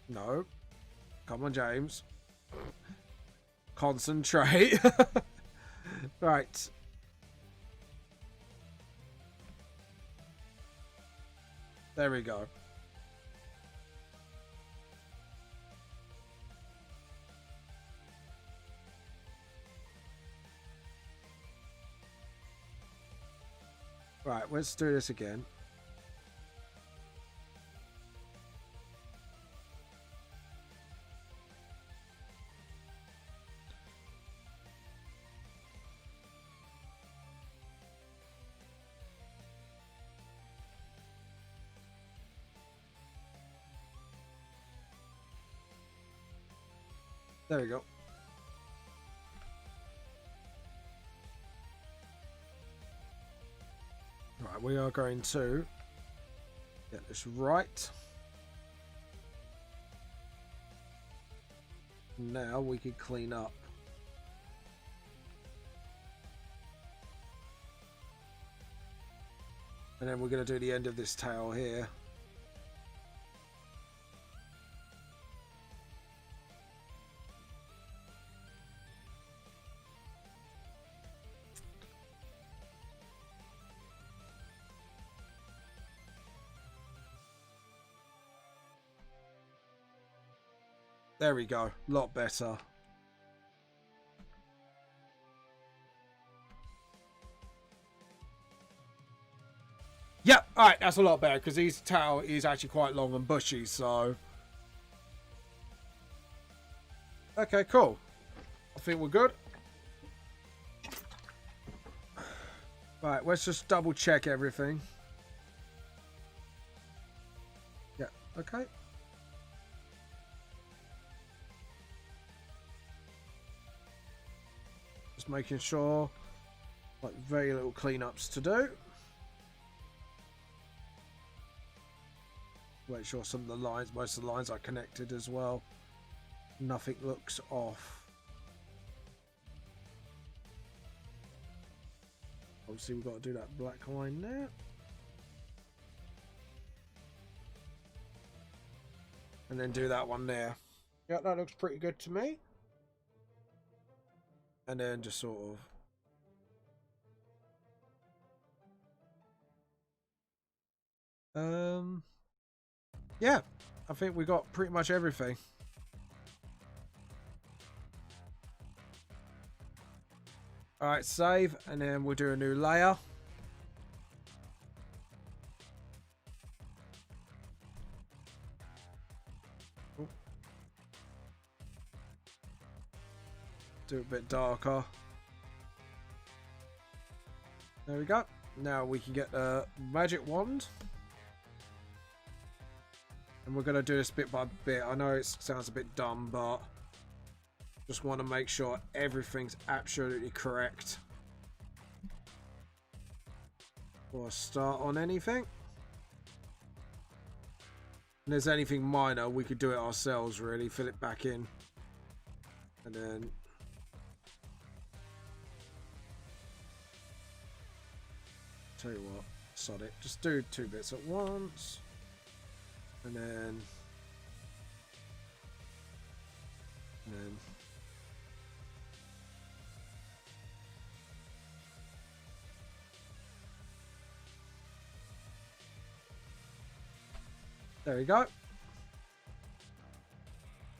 No. Come on, James. Concentrate. Right. There we go. Right, let's do this again. There we go. Right, we are going to get this right. Now we can clean up. And then we're going to do the end of this tail here. There we go. A lot better. Yep. Alright, that's a lot better because his tail is actually quite long and bushy, so. Okay, cool. I think we're good. Right, let's just double check everything. Yeah, okay. Just making sure, like, very little cleanups to do. Make sure some of the lines, most of the lines are connected as well. Nothing looks off. Obviously we've got to do that black line there. And then do that one there. Yeah, that looks pretty good to me. And then just sort of yeah, I think we got pretty much everything. Alright, save, and then we'll do a new layer. do it a bit darker. There we go. Now we can get the magic wand. And we're going to do this bit by bit. I know it sounds a bit dumb, but just want to make sure everything's absolutely correct before I start on anything. And there's anything minor, we could do it ourselves, really. Fill it back in. And then... tell you what, sod it. Just do 2 bits at once. And then... there we go.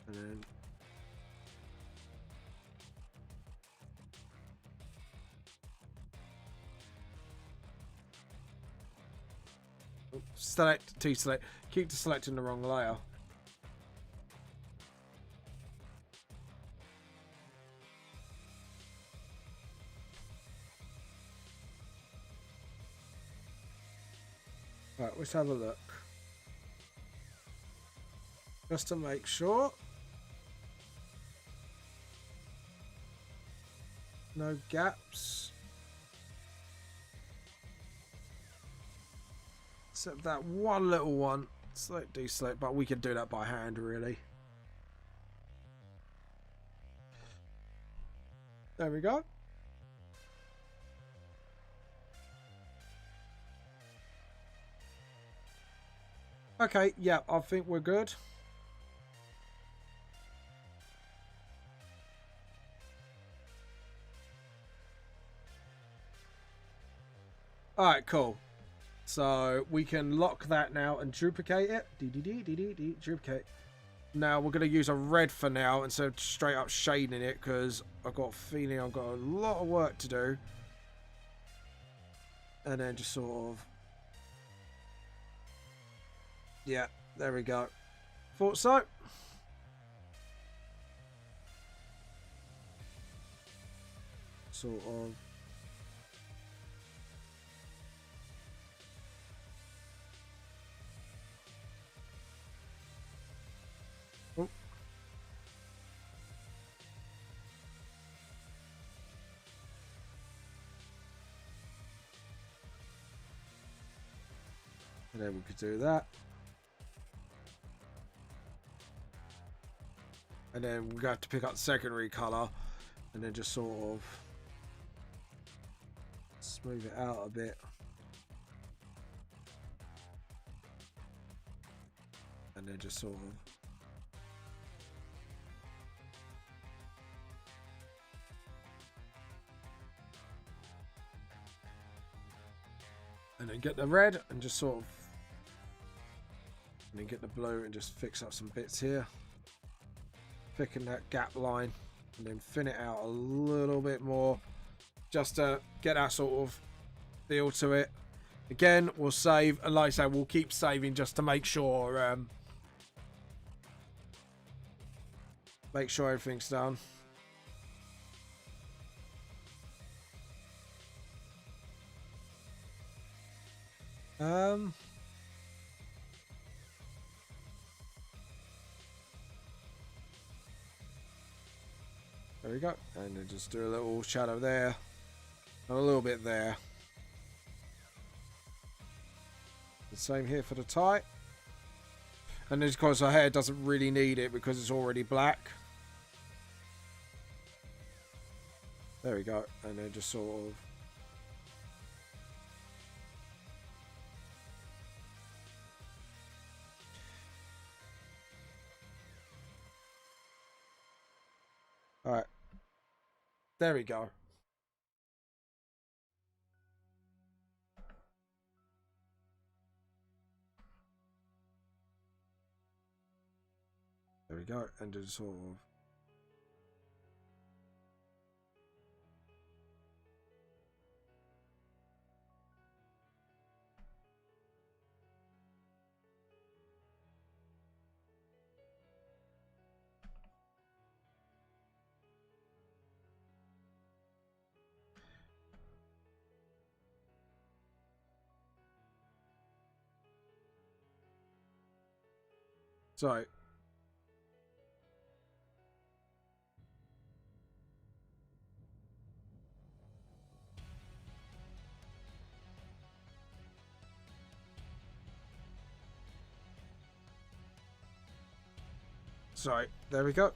And then... select, T-select. Keep selecting the wrong layer. Right, let's have a look. Just to make sure. No gaps. Except that one little one. Select, deselect, but we can do that by hand, really. There we go. Okay, yeah, I think we're good. Alright, cool. So we can lock that now and duplicate it. Duplicate. Now we're going to use a red for now instead of straight up shading it, because I've got a feeling I've got a lot of work to do. And then just sort of... yeah, there we go. Thought so. Sort of. Oh. And then we could do that. And then we have to pick up the secondary colour and then just sort of smooth it out a bit. And then just sort of and then get the red and just sort of and then get the blue and just fix up some bits here. Thicken that gap line and then thin it out a little bit more just to get that sort of feel to it. Again, we'll save, and like I say, we'll keep saving just to make sure everything's done. There we go. And then just do a little shadow there. And a little bit there. The same here for the tie. And of course our hair doesn't really need it because it's already black. There we go. And then just sort of... alright. There we go. There we go. And just sort of... So there we go.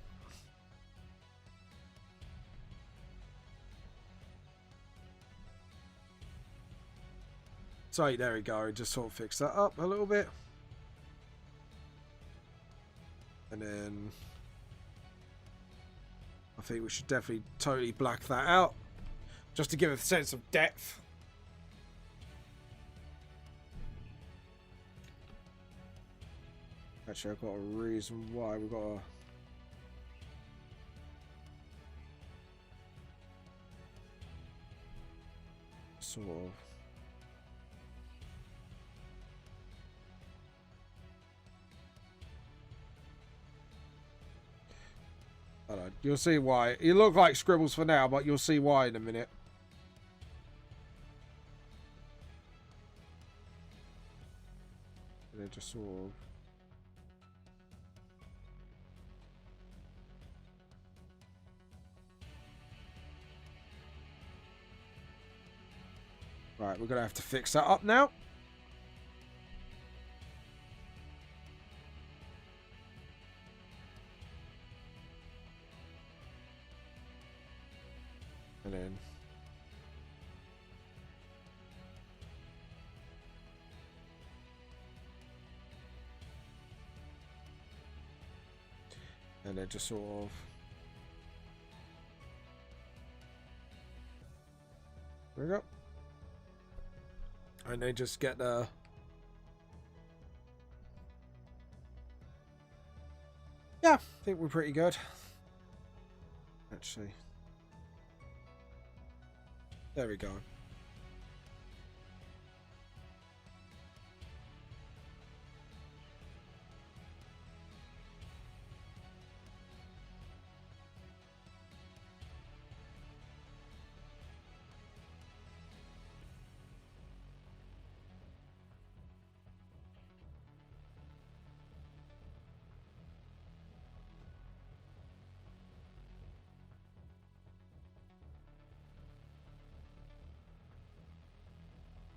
So there we go. Just sort of fix that up a little bit. And then I think we should definitely totally black that out. Just to give a sense of depth. Actually, I've got a reason why we've got to... sort of... I don't know. You'll see why. You look like scribbles for now, but you'll see why in a minute. And then just sort of... Right, we're going to have to fix that up now. And then... and then just sort of... there we go. And then just get the... yeah, I think we're pretty good. Actually. There we go.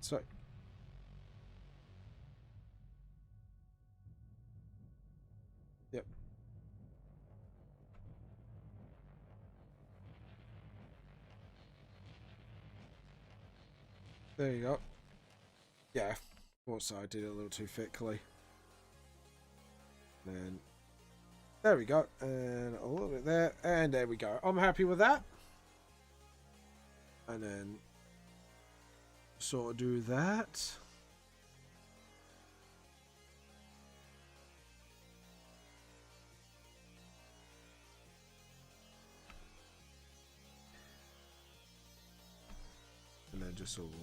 So, yep. There you go. Yeah, also I did it a little too thickly. Then, there we go. And a little bit there. And there we go. I'm happy with that. And then, sort of do that. And then just sort of...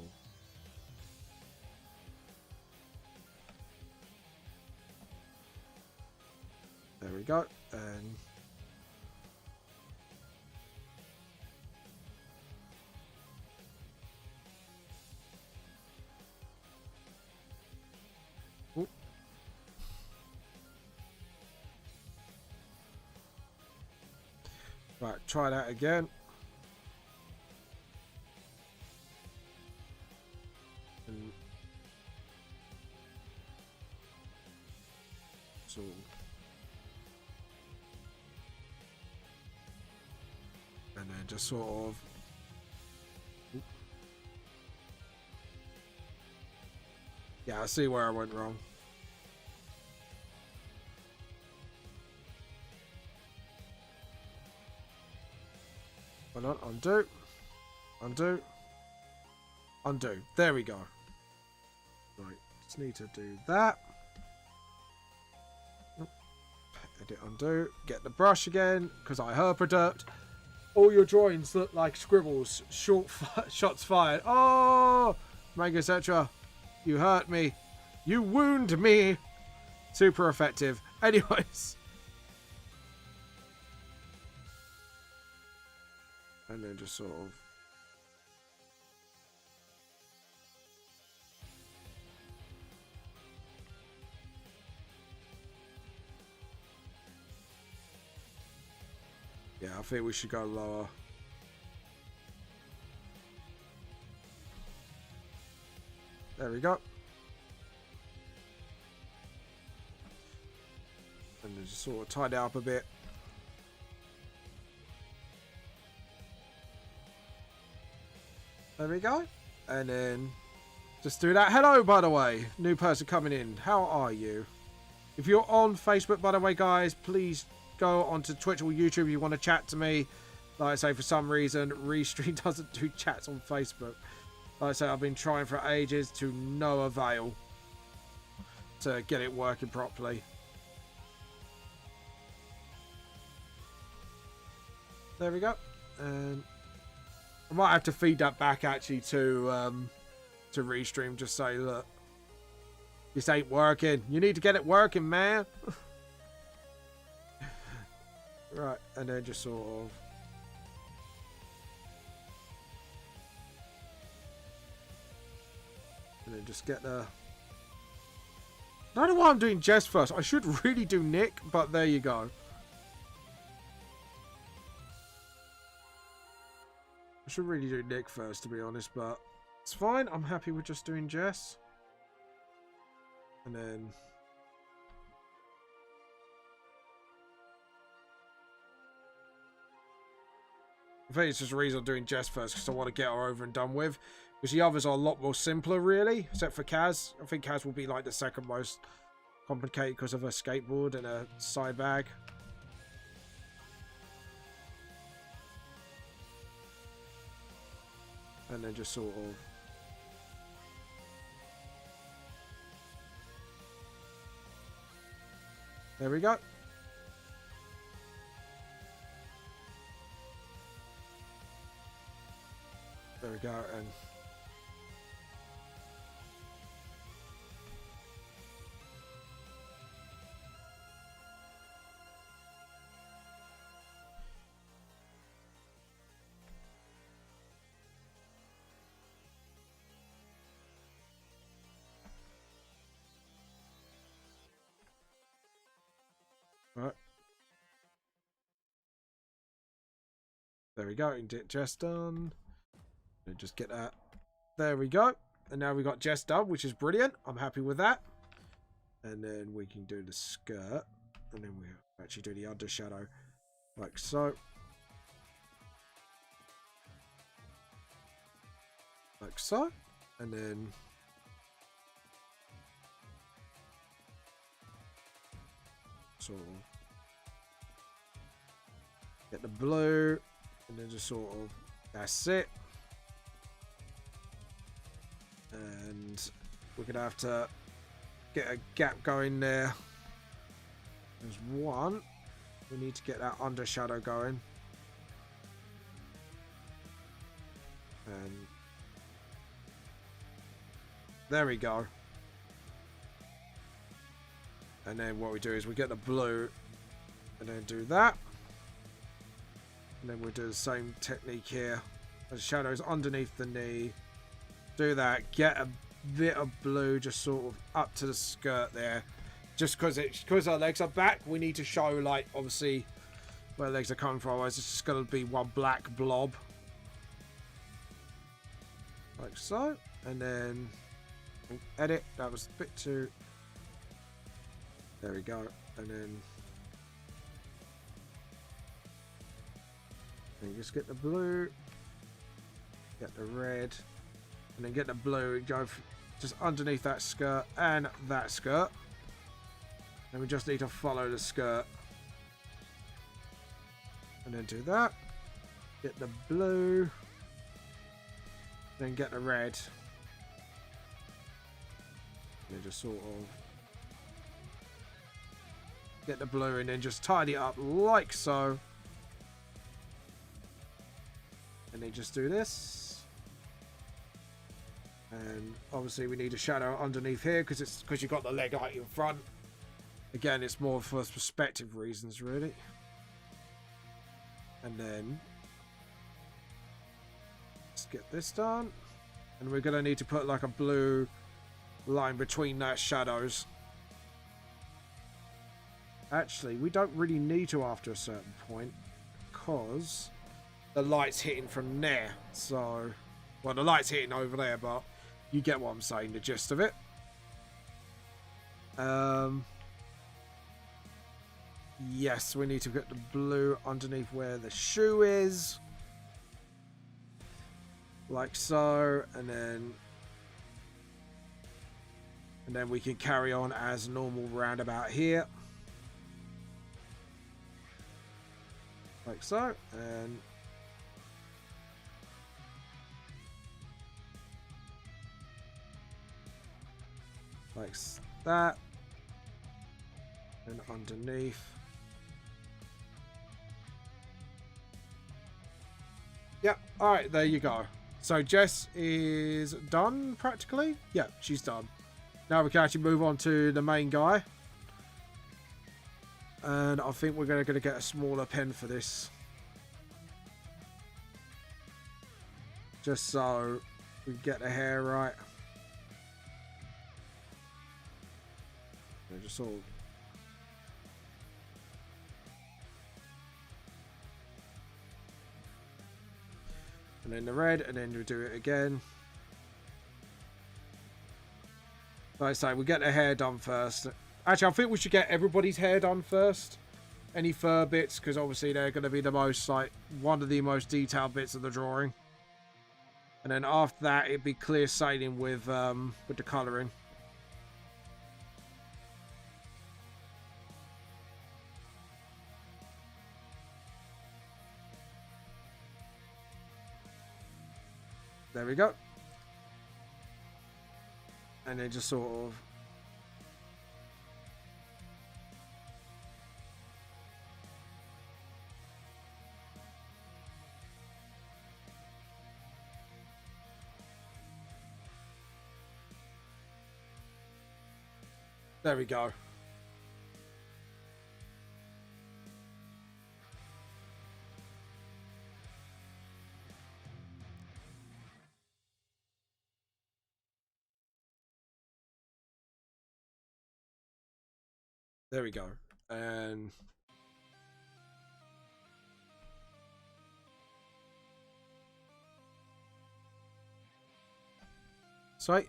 there we go. And... ooh. Right, try that again. And so and then just sort of yeah, I see where I went wrong. Hold on, undo, undo, undo. There we go. Right, just need to do that. Edit, undo. Get the brush again, because I herproduked. All your drawings look like scribbles. Shots fired. Oh, Manga, etc. You hurt me. You wound me. Super effective. Anyways. And then just sort of... Yeah, I think we should go lower. There we go. And then just sort of tidy up a bit. There we go. And then just do that. Hello, by the way. New person coming in. How are you? If you're on Facebook, by the way, guys, please go onto Twitch or YouTube if you want to chat to me. Like I say, for some reason, Restream doesn't do chats on Facebook. Like I say, I've been trying for ages to no avail to get it working properly. There we go. And I might have to feed that back actually to Restream. Just say, look, this ain't working. You need to get it working, man. Right, and then just sort of. And then just get the... I don't know why I'm doing Jess first. I should really do Nick, but there you go. I should really do Nick first, to be honest, but it's fine. I'm happy with just doing Jess. And then... I think it's just the reason I'm doing Jess first, because I want to get her over and done with. Because the others are a lot more simpler, really, except for Kaz. I think Kaz will be like the second most complicated because of her skateboard and her side bag. And then just sort of... There we go. There we go, and... Right. There we go, just done. And just get that. There we go. And now we got Jess done, which is brilliant. I'm happy with that. And then we can do the skirt. And then we actually do the undershadow. Like so. Like so. And then... sort of... get the blue. And then just sort of... that's it. And we're going to have to get a gap going there. There's one. We need to get that undershadow going. And there we go. And then what we do is we get the blue and then do that. And then we'll do the same technique here. The shadows underneath the knee. Do that. Get a bit of blue just sort of up to the skirt there. Just because our legs are back, we need to show, like, obviously where legs are coming from. Otherwise, it's just going to be one black blob. Like so. And then edit. That was a bit too... there we go. And then... and you just get the blue. Get the red. And then get the blue and go just underneath that skirt and that skirt. And we just need to follow the skirt. And then do that. Get the blue. Then get the red. And then just sort of get the blue and then just tidy it up like so. And then just do this. And obviously we need a shadow underneath here because you've got the leg height in front. Again, it's more for perspective reasons, really. And then let's get this done. And we're going to need to put like a blue line between that shadows. Actually, we don't really need to after a certain point because the light's hitting from there. So, well, the light's hitting over there, but you get what I'm saying, the gist of it. Yes, we need to get the blue underneath where the shoe is. Like so, and then we can carry on as normal roundabout here. Like so, and like that, and underneath. Yep, alright, there you go. So Jess is done, practically. Yeah, she's done. Now we can actually move on to the main guy. And I think we're going to get a smaller pen for this. Just so we get the hair right. And just all... And then the red, and then we do it again. Like I say, we get the hair done first. Actually, I think we should get everybody's hair done first. Any fur bits, because obviously they're going to be the most, like, one of the most detailed bits of the drawing. And then after that, it'd be clear sailing with the colouring. There we go. And then just sort of... There we go. There we go. And so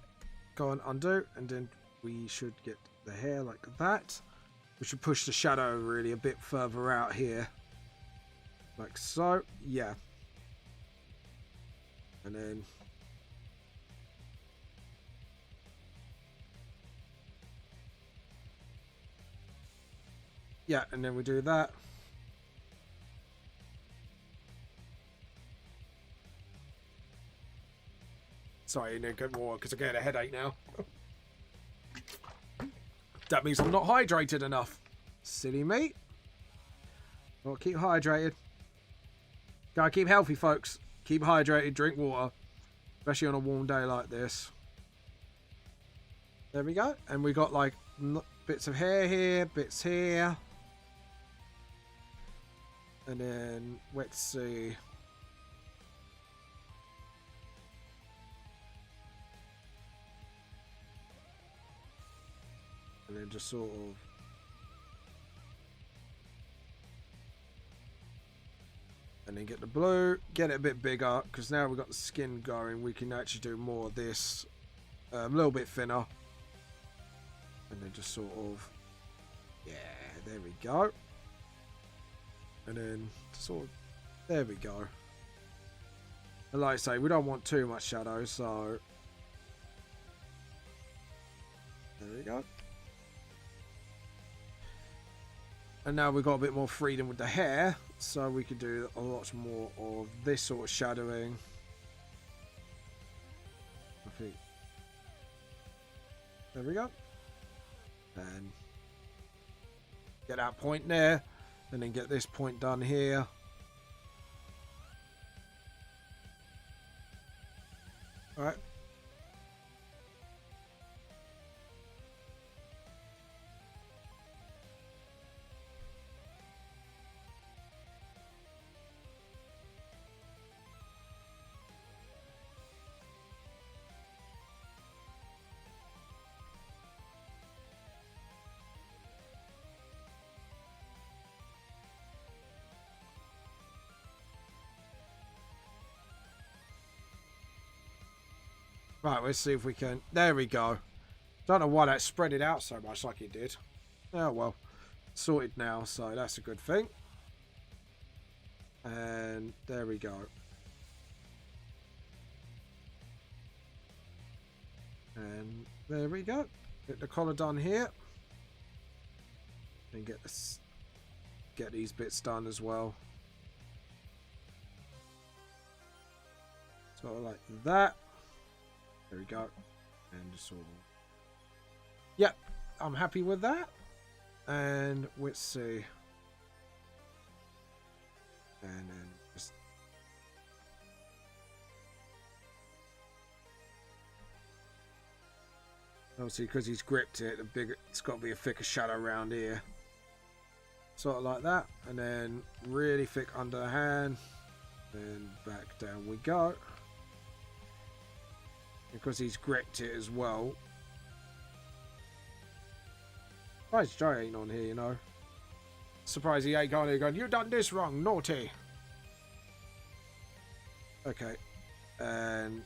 go on undo, and then we should get the hair like that. We should push the shadow really a bit further out here. Like so. Yeah. And then yeah, and then we do that. Sorry, I need to get more because I get a headache now. That means I'm not hydrated enough. Silly me. Well, keep hydrated. Gotta keep healthy, folks. Keep hydrated, drink water. Especially on a warm day like this. There we go. And we got like bits of hair here, bits here. And then, let's see. And then just sort of... And then get the blue, get it a bit bigger, because now we've got the skin going, we can actually do more of this. A little bit thinner. And then just sort of... Yeah, there we go. And then sort of, there we go. And like I say, we don't want too much shadow, so there we go. And now we've got a bit more freedom with the hair, so we can do a lot more of this sort of shadowing. I think. There we go. And get that point there. And then get this point done here. Alright. Right, let's see if we can... There we go. Don't know why that spread it out so much like it did. Oh, well. Sorted now, so that's a good thing. And there we go. And there we go. Get the collar done here. And get these bits done as well. Sort of like that. There we go. And just sort of... Yep, I'm happy with that. And let's see. And then just... Obviously, because he's gripped it, it's got to be a thicker shadow around here. Sort of like that. And then really thick under the hand. Then back down we go. Because he's gripped it as well. Surprised Joe ain't on here, you know. Surprised he ain't going here going, you done this wrong, naughty. Okay. And...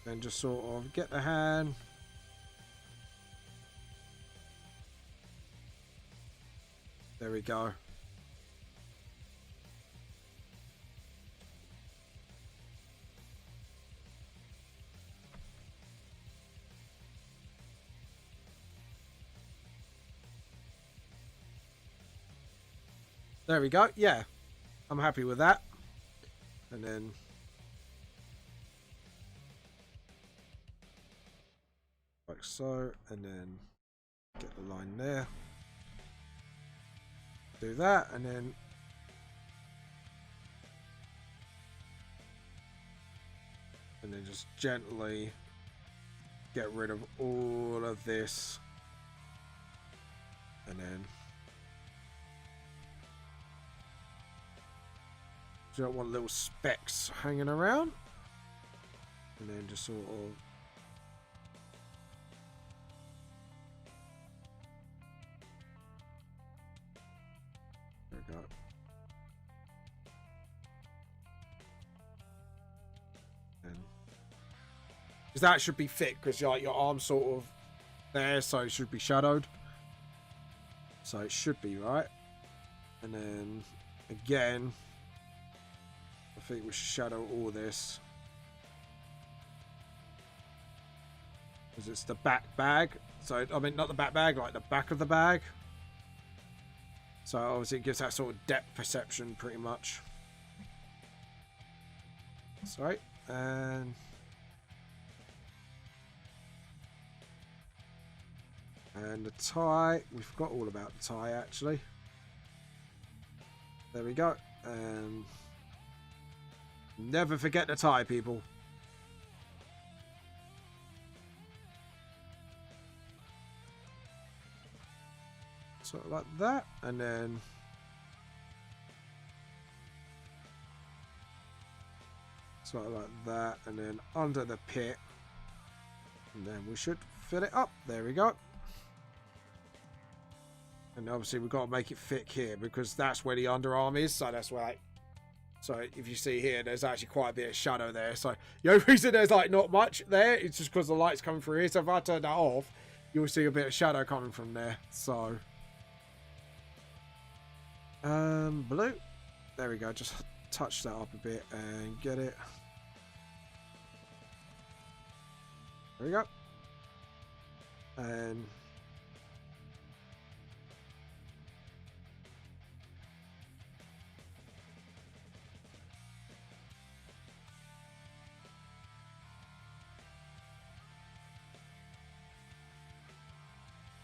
then just sort of get the hand. There we go. There we go. Yeah, I'm happy with that. And then like so, and then get the line there. Do that, and then just gently get rid of all of this, and then you don't want little specks hanging around, and then just sort of there we go. Because that should be thick, because like your arm's sort of there, so it should be shadowed. So it should be right. And then again, I think we should shadow all this. Because it's the back bag. So, I mean, not the back bag, like the back of the bag. So obviously it gives that sort of depth perception pretty much. Sorry. And the tie, we forgot all about the tie actually. There we go. And never forget the tie, people. Sort of like that, and then sort of like that, and then under the pit, and then we should fill it up. There we go. And obviously we've got to make it thick here because that's where the underarm is. So that's where, so if you see here, there's actually quite a bit of shadow there. So the only reason there's like not much there, it's just because the light's coming through here. So if I turn that off, you'll see a bit of shadow coming from there. So, blue. There we go. Just touch that up a bit and get it. There we go. And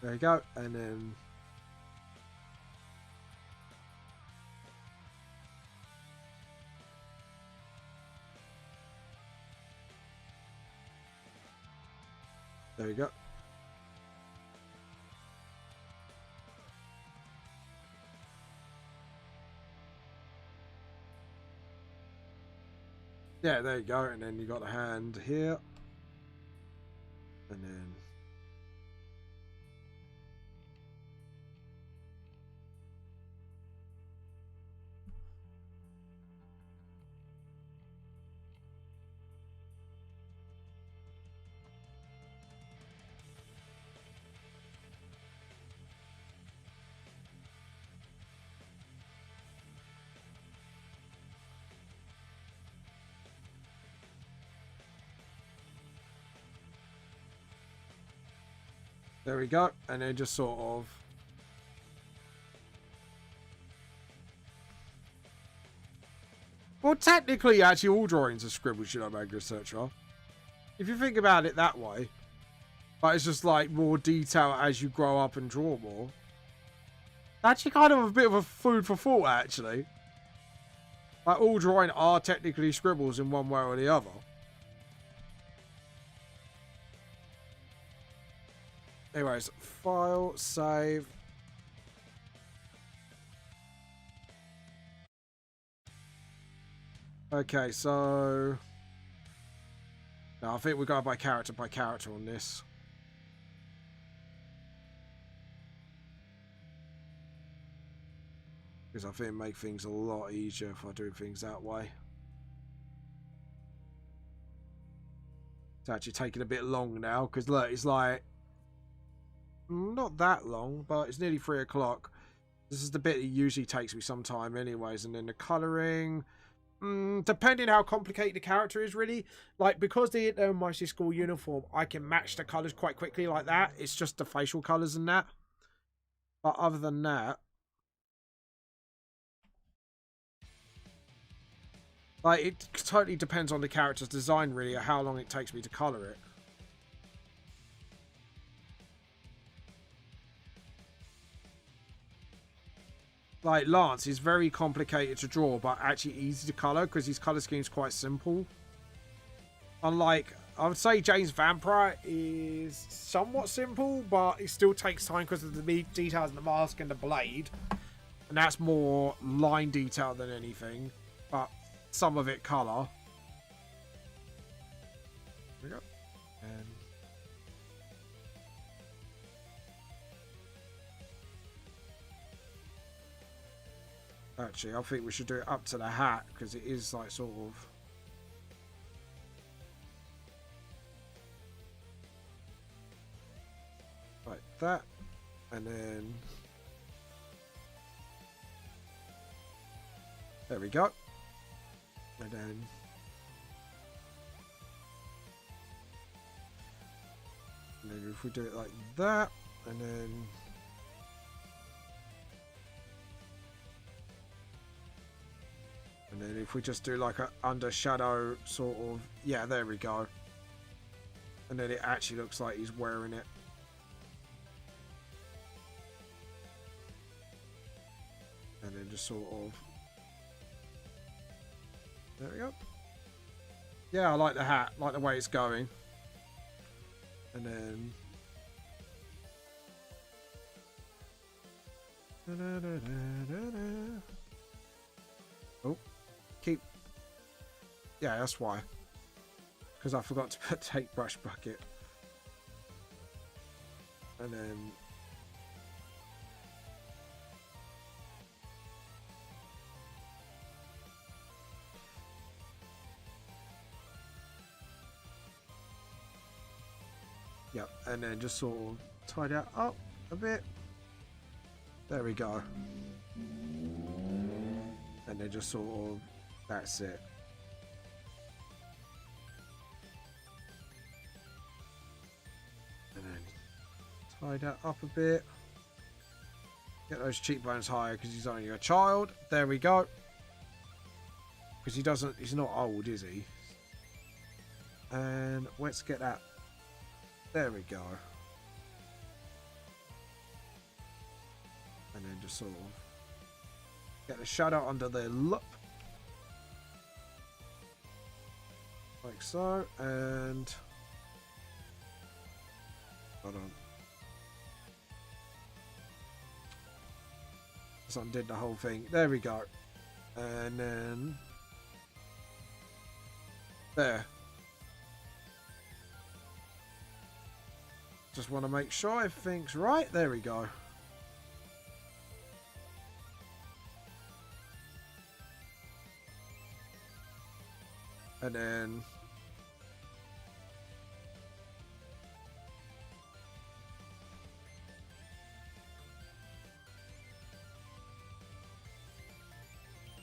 there you go, and then there you go. Yeah, there you go, and then you got the hand here, and then There we go. And then just sort of... Well, technically, actually, all drawings are scribbles, you know, Manga Researcher. If you think about it that way. But it's just like more detail as you grow up and draw more. Actually, kind of a bit of a food for thought, actually. Like, all drawing are technically scribbles in one way or the other. Anyways, file, save. Okay, so... No, I think we go by character on this. Because I think it makes things a lot easier if I do things that way. It's actually taking a bit long now, because look, it's like... Not that long, but it's nearly 3 o'clock. This is the bit that usually takes me some time anyways, and then the colouring... depending how complicated the character is, really. Like, because they're in my school uniform, I can match the colours quite quickly like that. It's just the facial colours and that. But other than that... Like, it totally depends on the character's design, really, or how long it takes me to colour it. Like, Lance is very complicated to draw, but actually easy to colour, because his colour scheme is quite simple. Unlike, I would say James Vamp is somewhat simple, but it still takes time because of the details in the mask and the blade. And that's more line detail than anything, but some of it colour. There we go. And actually, I think we should do it up to the hat, because it is like sort of... like that. And then... there we go. And then... maybe if we do it like that, and then... and then if we just do like a under shadow sort of... yeah, there we go. And then it actually looks like he's wearing it. And then just sort of... there we go. Yeah, I like the hat. Like the way it's going. And then... oh. Keep... yeah, that's why. Because I forgot to put take brush bucket. And then... yep, and then just sort of tie that up a bit. There we go. And then just sort of, that's it. And then tie that up a bit. Get those cheekbones higher because he's only a child. There we go. Because he's not old, is he? And let's get that. There we go. And then just sort of get the shadow under the lip. Like so. And... hold on. Just undid the whole thing. There we go. And then... there. Just want to make sure everything's right. There we go. And then...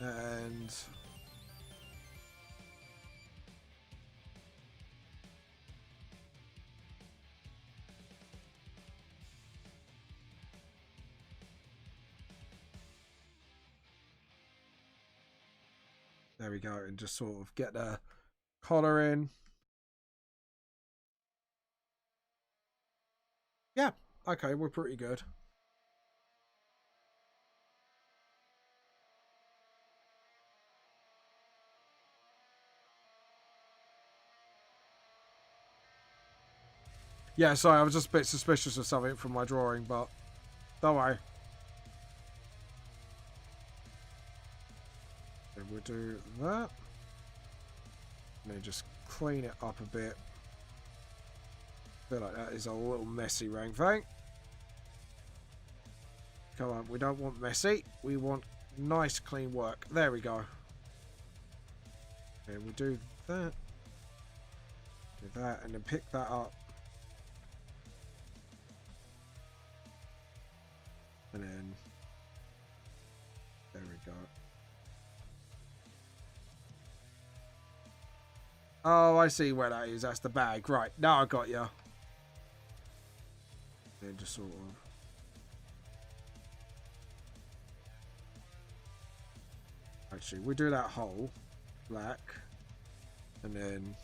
and... There we go. And just sort of get the collar in. Yeah. Okay, we're pretty good. Yeah, sorry, I was just a bit suspicious of something from my drawing, but don't worry. Then we'll do that. And then just clean it up a bit. I feel like that is a little messy, Rang Fang. Come on, we don't want messy. We want nice, clean work. There we go. Okay, we'll do that. Do that, and then pick that up. And then... There we go. Oh, I see where that is. That's the bag. Right, now I got you. Then just sort of... Actually, we do that hole. Black. And then...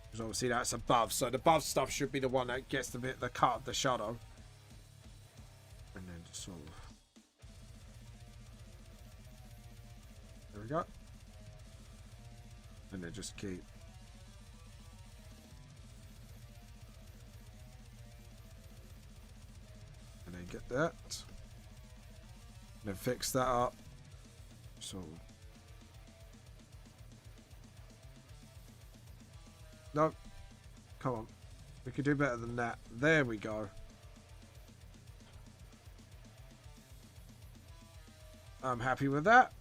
Because obviously that's above. So the above stuff should be the one that gets the bit, the cut of the shadow. And then just sort of... There we go. And then just keep... And then get that. And then fix that up. So... No. Come on. We could do better than that. There we go. I'm happy with that.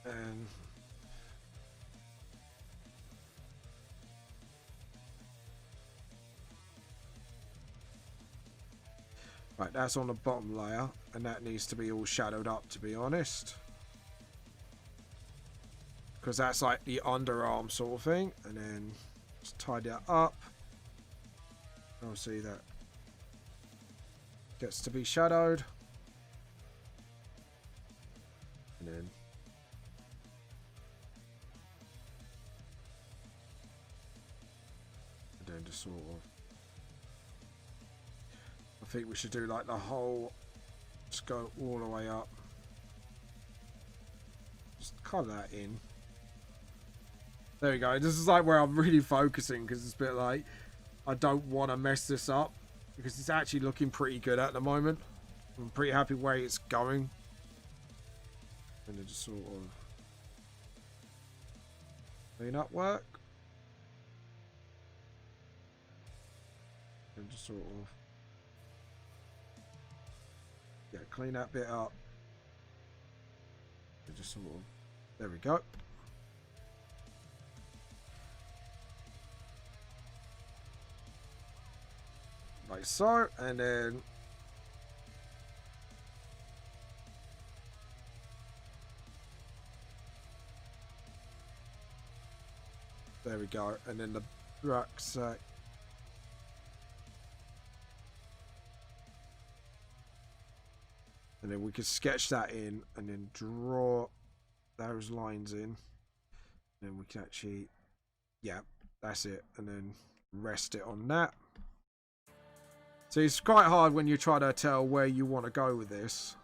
And... Right, that's on the bottom layer. And that needs to be all shadowed up, to be honest. Because that's like the underarm sort of thing. And then just tidy that up. I'll see that gets to be shadowed. And then just sort of, I think we should do like the whole, just go all the way up. Just colour that in. There we go. This is like where I'm really focusing because it's a bit like I don't want to mess this up because it's actually looking pretty good at the moment. I'm pretty happy where it's going. And then just sort of clean up work. And just sort of, yeah, clean that bit up. And just sort of, there we go. Like so, and then there we go, and then the rucksack. And then we could sketch that in and then draw those lines in. And then we can actually, yeah, that's it. And then rest it on that. So it's quite hard when you try to tell where you want to go with this.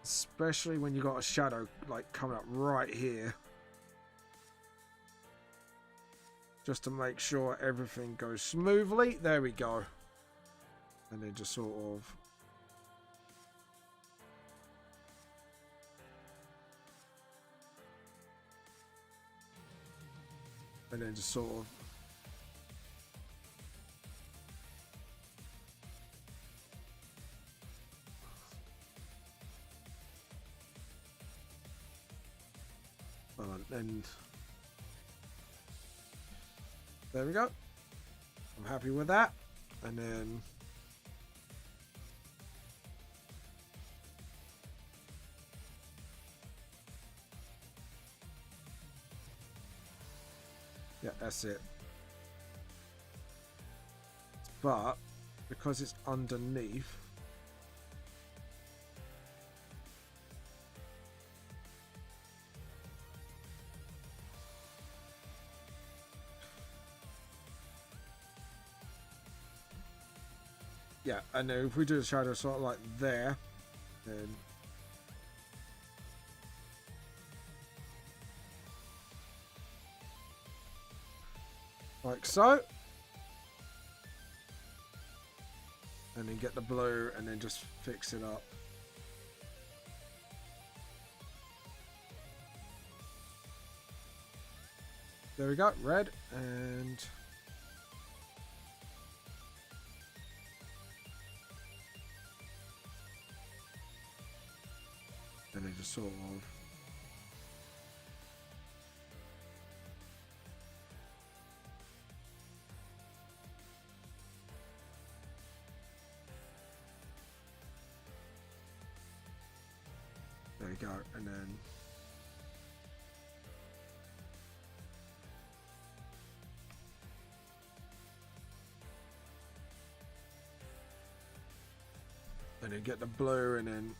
Especially when you got a shadow like coming up right here. Just to make sure everything goes smoothly. There we go. And then just sort of and there we go. I'm happy with that. And then yeah, that's it. But because it's underneath. Yeah, and then if we do the shadow sort of like there, then like so. And then get the blue and then just fix it up. There we go, red, and then just sort of there you go, and then get the blue, and then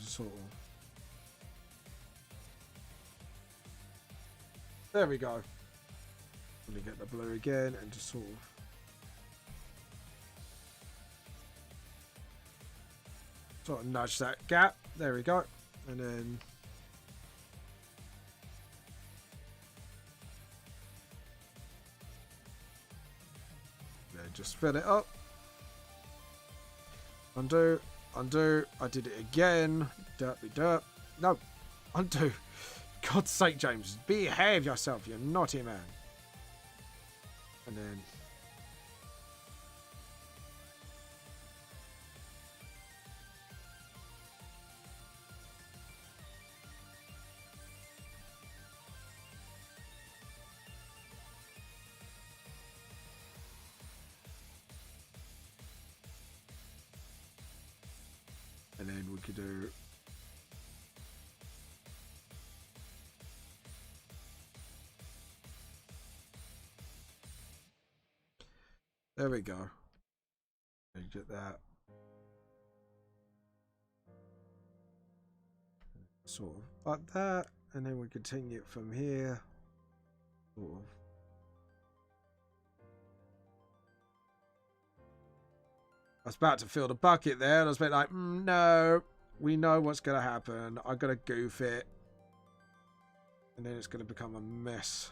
just sort of there we go. And then get the blue again and just sort of nudge that gap. There we go. And then just fill it up. Undo, undo. I did it again. Dirty dirt. No, undo. God's sake, James, behave yourself, you naughty man. And then we could do there we go. And get that sort of like that, and then we continue it from here. Sort of. I was about to fill the bucket there, and I was a bit like, no, we know what's going to happen. I've got to goof it. And then it's going to become a mess.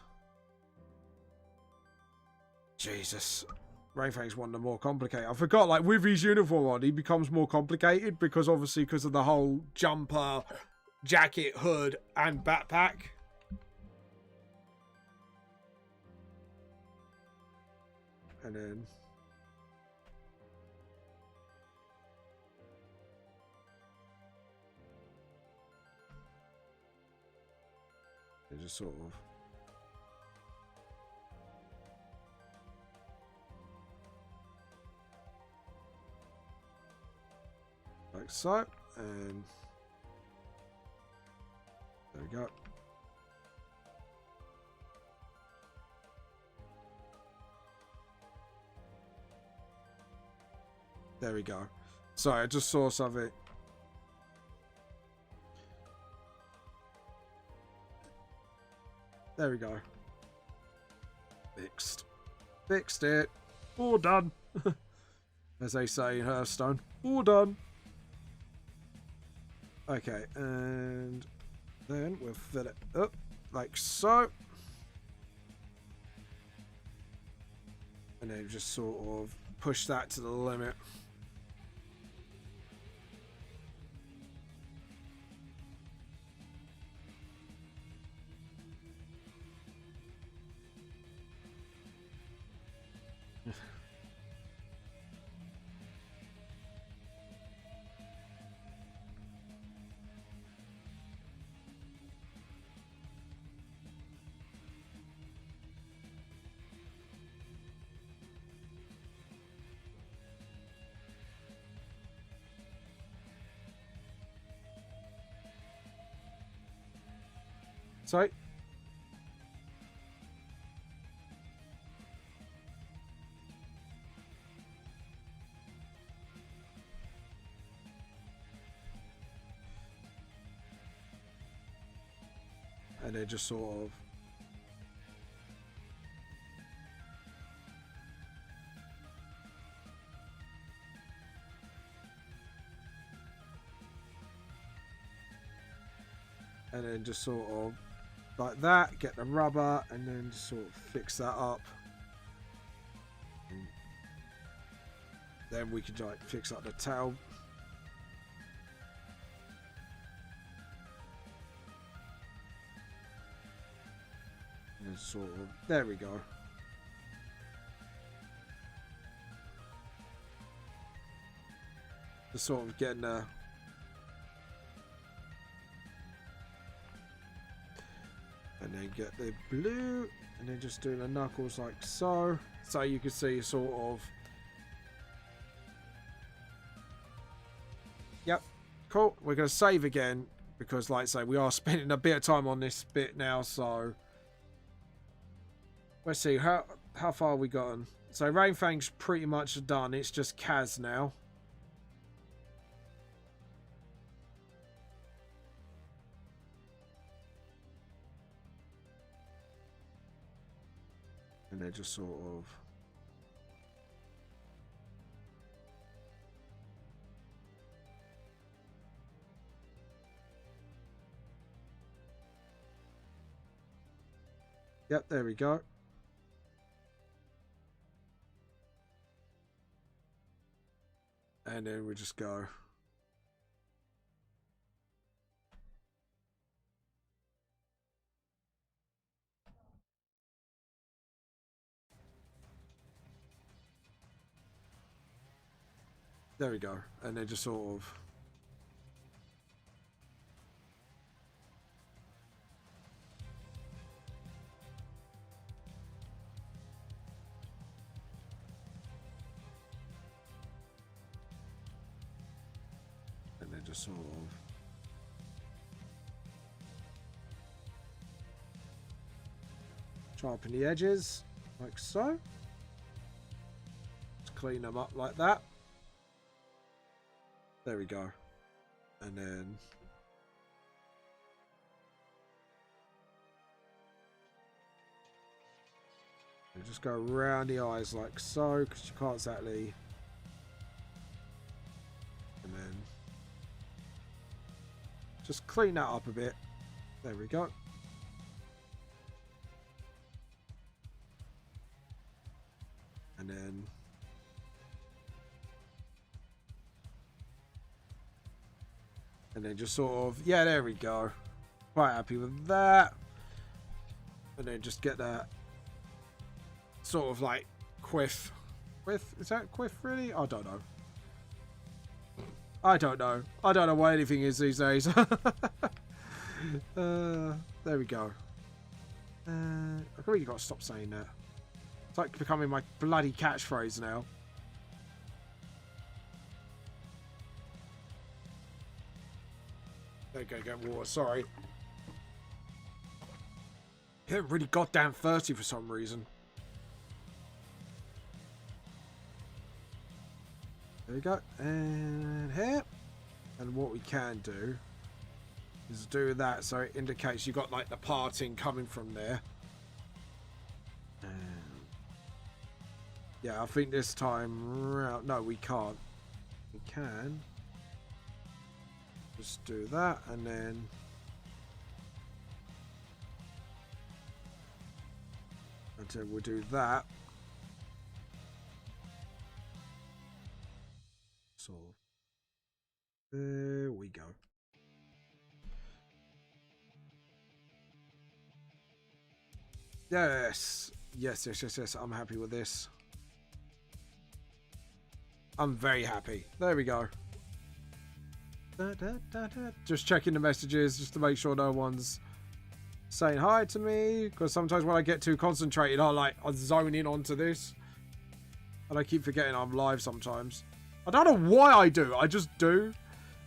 Jesus. Rainfang's one of the more complicated. I forgot, like, with his uniform on, he becomes more complicated because, obviously, because of the whole jumper, jacket, hood, and backpack. And then it just sort of like so, and there we go. There we go. Sorry, I just saw something. There we go. Fixed. Fixed it. All done. As they say in Hearthstone. All done. Okay, and then we'll fill it up like so. And then just sort of push that to the limit. So And then just sort of... And then just sort of like that, get the rubber, and then just sort of fix that up. And then we can like fix up the tail. And sort of, there we go. Just sort of getting the... And then get the blue, and then just doing the knuckles like so. So you can see sort of... Yep, cool. We're going to save again, because like I say, we are spending a bit of time on this bit now, so... Let's see, how far have we gotten? So Rainfang's pretty much done, it's just Kaz now. And they're just sort of... Yep, there we go. And then we just go. There we go. And then just sort of... And then just sort of... Sharpen the edges, like so. Just clean them up like that. There we go. And then... You just go around the eyes like so, because you can't exactly... And then... Just clean that up a bit. There we go. And then... And then just sort of, yeah, there we go. Quite happy with that. And then just get that sort of like quiff. Quiff? Is that quiff really? I don't know. I don't know. I don't know what anything is these days. There we go. I've really got to stop saying that. It's like becoming my bloody catchphrase now. Okay, get water, sorry. Getting really goddamn thirsty for some reason. There we go. And here. And what we can do is do that so it indicates you've got like the parting coming from there. Yeah, I think this time round... No, we can't. We can. Just do that and then... Until we'll do that. So... There we go. Yes! Yes, yes, yes, yes. I'm happy with this. I'm very happy. There we go. Just checking the messages just to make sure no one's saying hi to me, because sometimes when I get too concentrated I zone in onto this and I keep forgetting I'm live sometimes. I don't know why I do. I just do.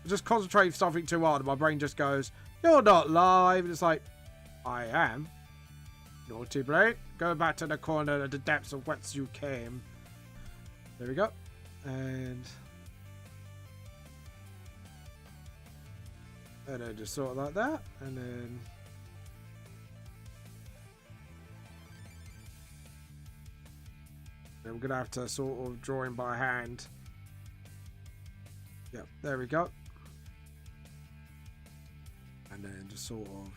I just concentrate something too hard and my brain just goes, you're not live, and it's like, I am. Naughty brain, go back to the corner of the depths of whence you came. There we go. And then just sort of like that, and then Then we're going to have to sort of draw in by hand. Yep, there we go. And then just sort of...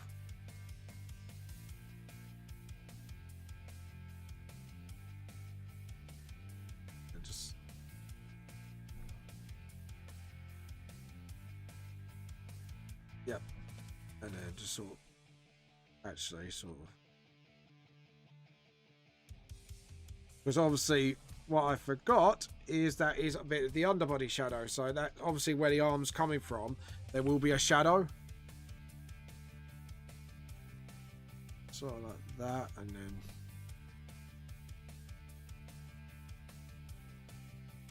and just... yep. And then just sort of... actually, sort of... because obviously what I forgot is that is a bit of the underbody shadow, so that obviously where the arm's coming from there will be a shadow, sort of like that, and then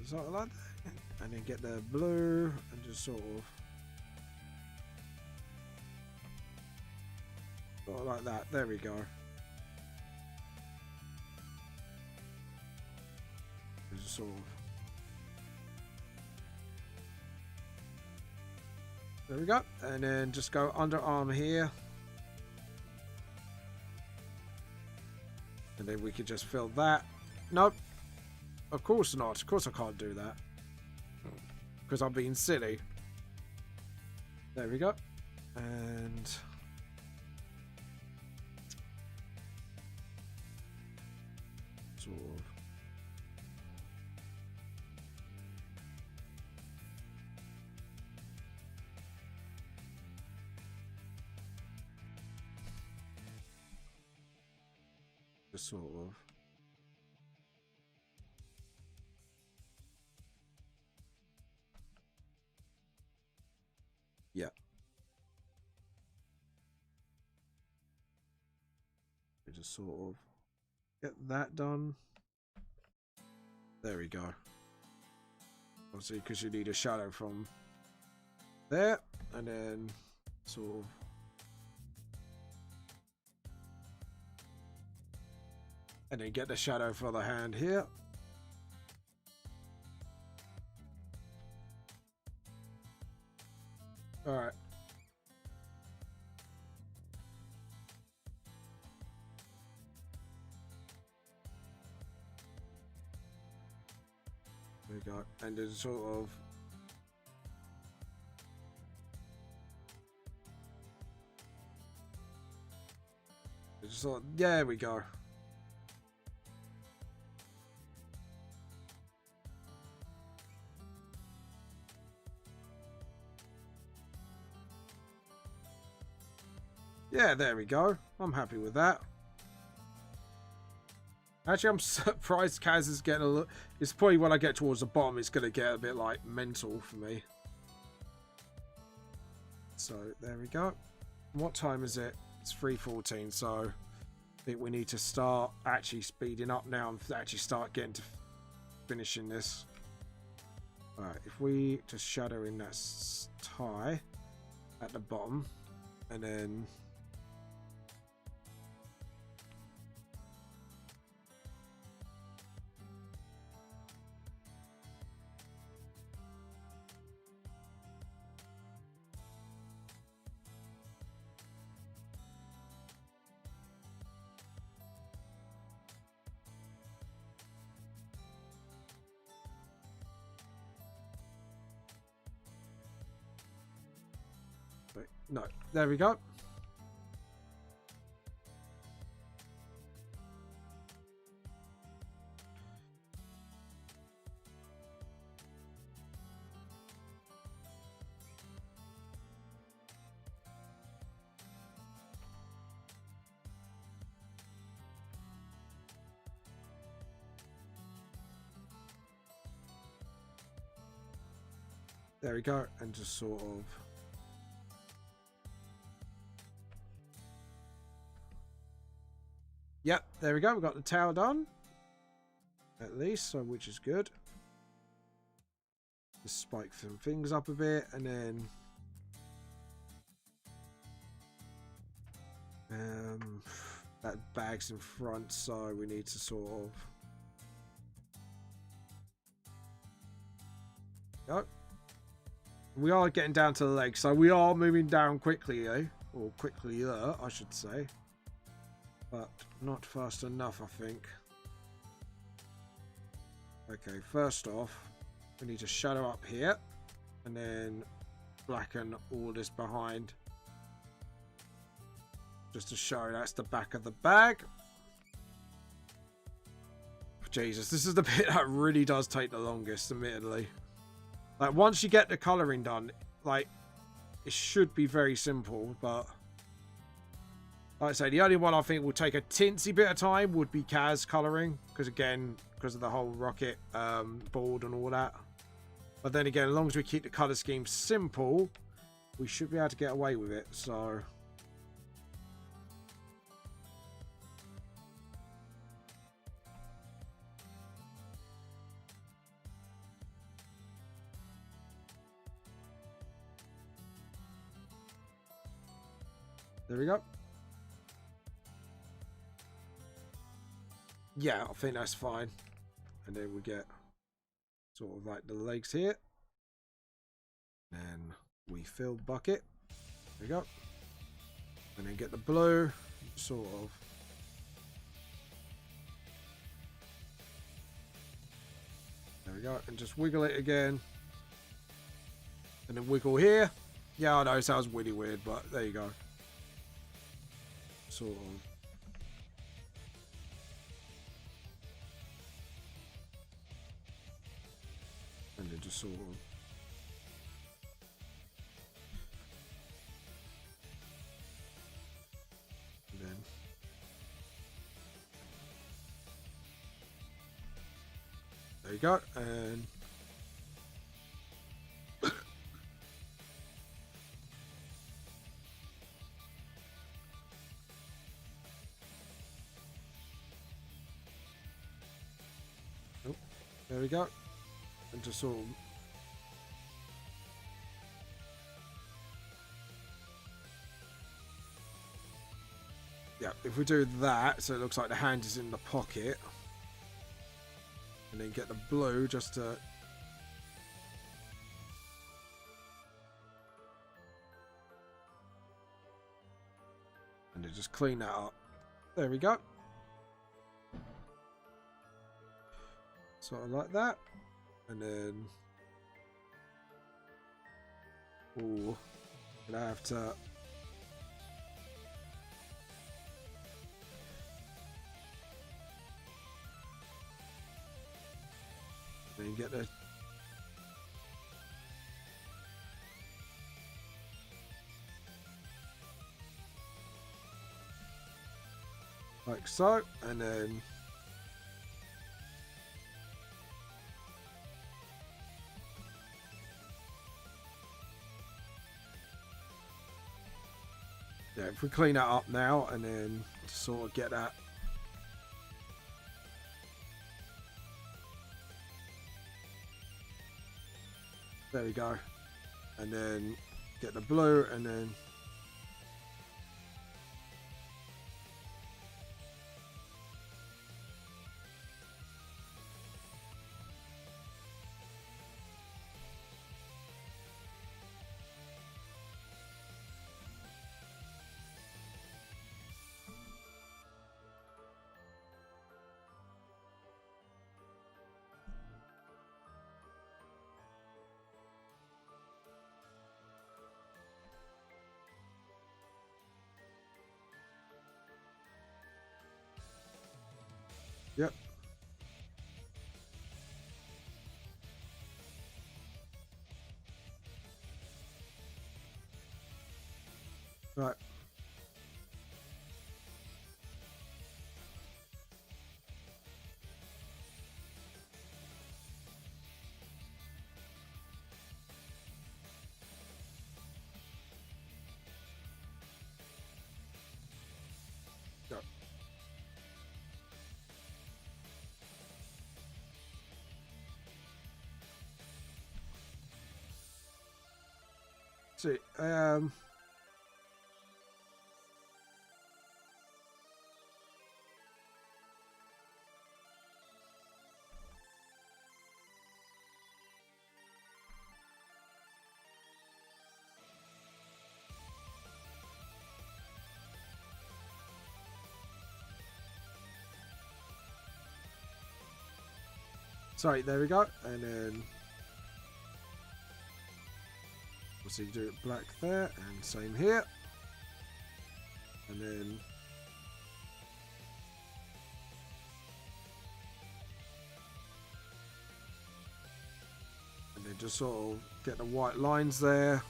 sort of like that, and then get the blue and just sort of like that. There we go. Just sort of... there we go. And then just go underarm here. And then we could just fill that. Nope. Of course not. Of course I can't do that. Because I'm being silly. There we go. And... sort of... just sort of... yeah. We just sort of get that done. There we go. Obviously, because you need a shadow from there, and then sort of... and then get the shadow for the hand here. Alright. There we go. And then sort of... just sort of... there we go. Yeah, there we go. I'm happy with that. Actually, I'm surprised Kaz is getting a look. It's probably when I get towards the bottom, it's going to get a bit like mental for me. So there we go. What time is it? It's 3:14. So I think we need to start actually speeding up now and actually start getting to finishing this. Alright, if we just shadow in that tie at the bottom, and then... no, there we go. There we go, and just sort of... yep, there we go. We've got the tail done. At least, so which is good. Just spike some things up a bit, and then... that bag's in front, so we need to sort of... go. We are getting down to the legs, so we are moving down quickly, eh? Or quickly, I should say. But not fast enough, I think. Okay, first off, we need to shadow up here and then blacken all this behind. Just to show that's the back of the bag. Jesus, this is the bit that really does take the longest, admittedly. Like, once you get the colouring done, like, it should be very simple, but like I say, the only one I think will take a tinsy bit of time would be Kaz colouring, because again, because of the whole rocket board and all that. But then again, as long as we keep the colour scheme simple, we should be able to get away with it, so... There we go. Yeah, I think that's fine. And then we get sort of like the legs here. And we fill bucket. There we go. And then get the blue, sort of. There we go. And just wiggle it again. And then wiggle here. Yeah, I know it sounds really weird, but there you go. Sort of. And then just sort of. And then. There you go. And. There we go. And just sort of... Yeah, if we do that, so it looks like the hand is in the pocket. And then get the blue just to... And then just clean that up. There we go. Sort of like that. And then... Ooh. Gonna have to... Then get the... Like so. And then... Yeah, if we clean that up now and then sort of get that. There we go. And then get the blue and then. Yep. Right. Yep. See, Sorry, there we go. And then obviously do it black there, and same here. And then just sort of get the white lines there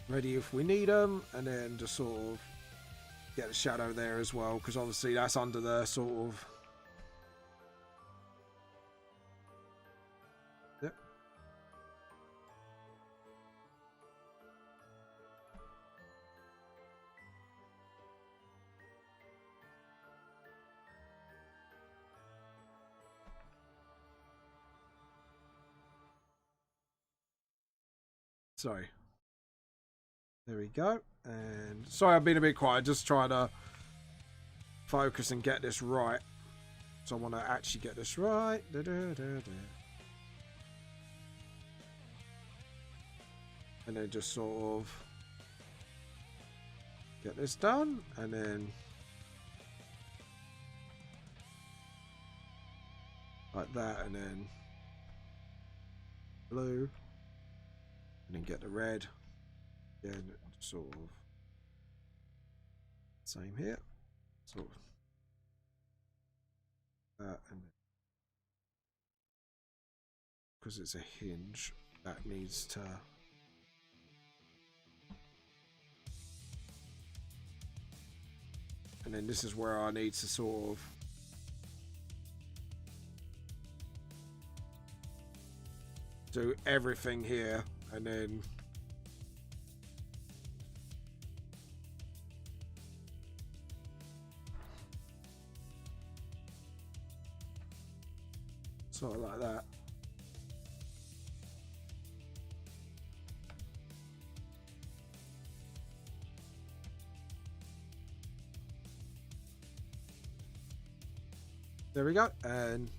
ready if we need them, and then just sort of get the shadow there as well, because obviously that's under the sort of yep. Sorry. There we go. And sorry, I've been a bit quiet. Just trying to focus and get this right. So I want to actually get this right. Da, da, da, da. And then just sort of get this done. And then like that. And then blue. And then get the red. Again, sort of same here. Sort of that, and because it's a hinge, that needs to and then this is where I need to sort of do everything here, and then sort of like that. There we go. And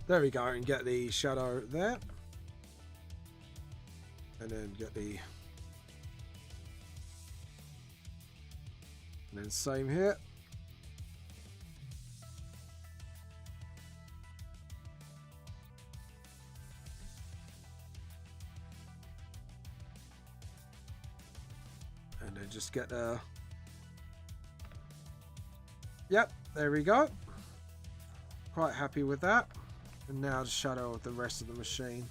there we go, and get the shadow there. And then get the... And then same here. And then just get the... Yep, there we go. Quite happy with that. And now the shadow of the rest of the machine.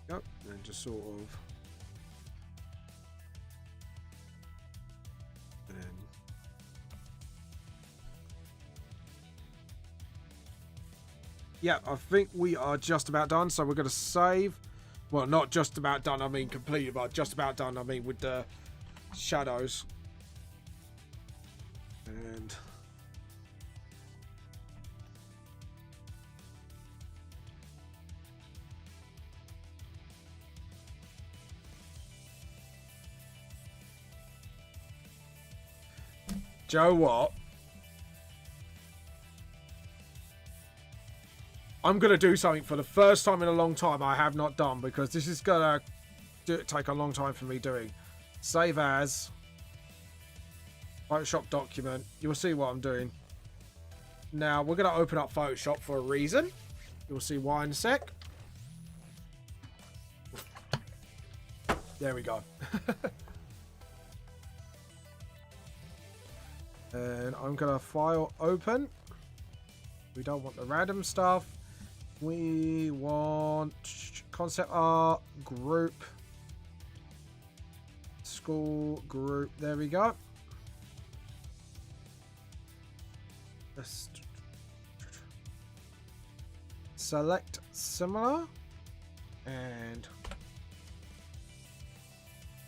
Yep, and just sort of. And then. Yeah, I think we are just about done. So we're going to save. Well, not just about done, I mean completed, but just about done, I mean with the shadows. And Joe, what? I'm going to do something for the first time in a long time I have not done, because this is going to take a long time for me doing. Save as. Photoshop document. You'll see what I'm doing. Now, we're going to open up Photoshop for a reason. You'll see why in a sec. There we go. And I'm going to file open. We don't want the random stuff. We want concept art, group, school, group. There we go. Let's select similar and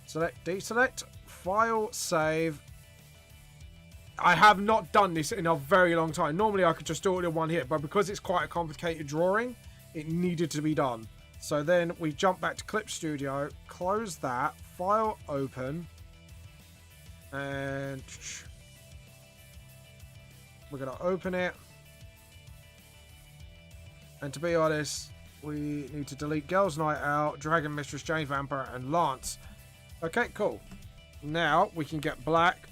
select, deselect, file, save. I have not done this in a very long time. Normally I could just do it in one hit, but because it's quite a complicated drawing, it needed to be done. So then we jump back to Clip Studio, close that, file open, and we're going to open it. And to be honest, we need to delete Girls Night Out, Dragon Mistress, Jane Vampire, and Lance. Okay, cool. Now we can get black,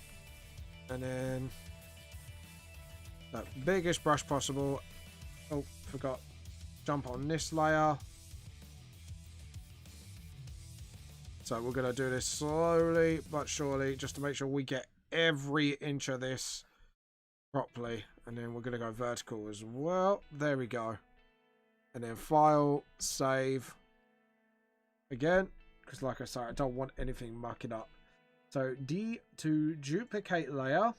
and then that biggest brush possible. Oh, forgot. Jump on this layer. So we're going to do this slowly but surely, just to make sure we get every inch of this properly. And then we're going to go vertical as well. There we go. And then file, save. Again, because like I said, I don't want anything mucking up. So D to duplicate layer.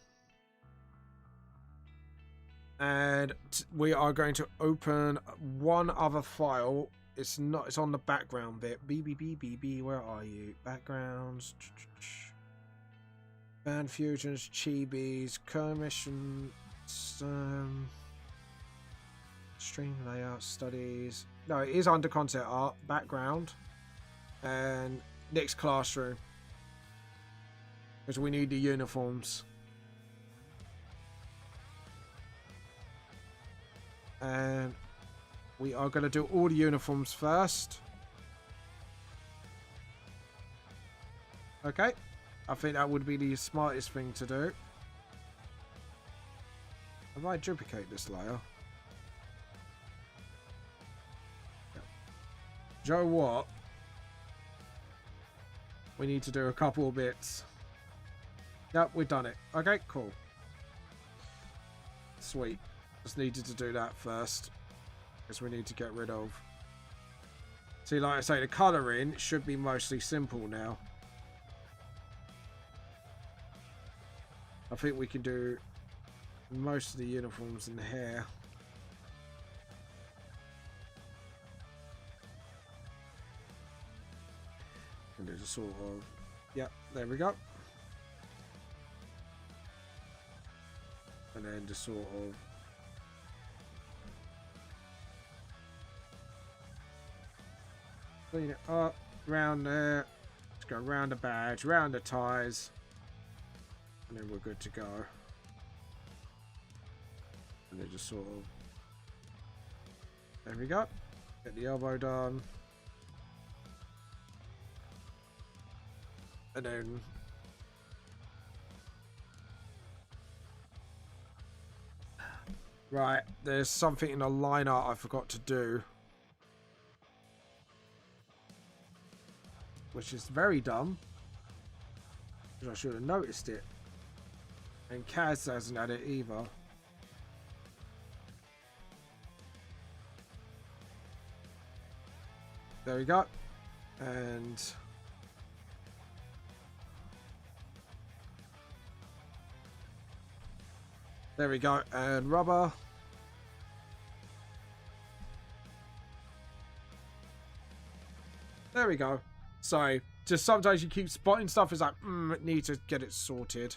And we are going to open one other file. It's on the background bit. BBBBB, where are you? Backgrounds. Band fusions, chibis, commission, stream layout, studies. No, it is under concept art, background, and next classroom. Because we need the uniforms. And we are going to do all the uniforms first. Okay. I think that would be the smartest thing to do. I might duplicate this layer. Yep. Joe, what? We need to do a couple of bits. Yep, we've done it. Okay, cool. Sweet. Just needed to do that first. Because we need to get rid of. See, like I say, the colouring should be mostly simple now. I think we can do most of the uniforms in the hair. And there's a sort of... Yep, there we go. And then just sort of... clean it up, round there. Let's go round the badge, round the ties. And then we're good to go. And then just sort of... There we go. Get the elbow done. And then... Right, there's something in the line art I forgot to do. Which is very dumb. I should have noticed it. And Kaz hasn't had it either. There we go. And... there we go. And rubber. There we go. So, just sometimes you keep spotting stuff. It's like, need to get it sorted.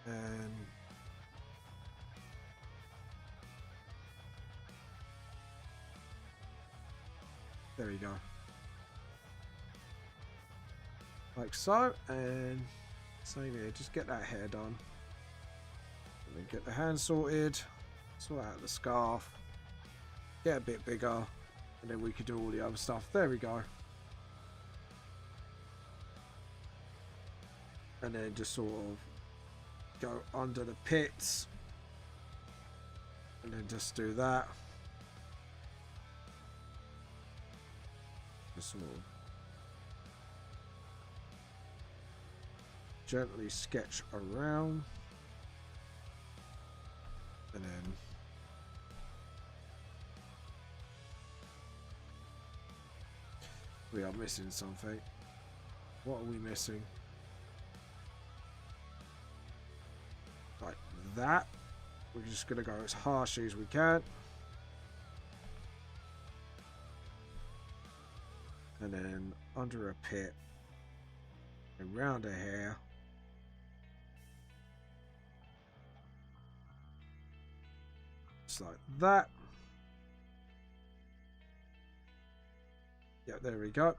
And... there we go. Like so. And same here. Just get that hair done. And then get the hand sorted. Sort out the scarf. Get a bit bigger. And then we could do all the other stuff. There we go. And then just sort of go under the pits. And then just do that. Just sort of gently sketch around. And then we are missing something. What are we missing? Like that. We're just going to go as harsh as we can. And then under a pit. Around a hair. Just like that. Yeah, there we go.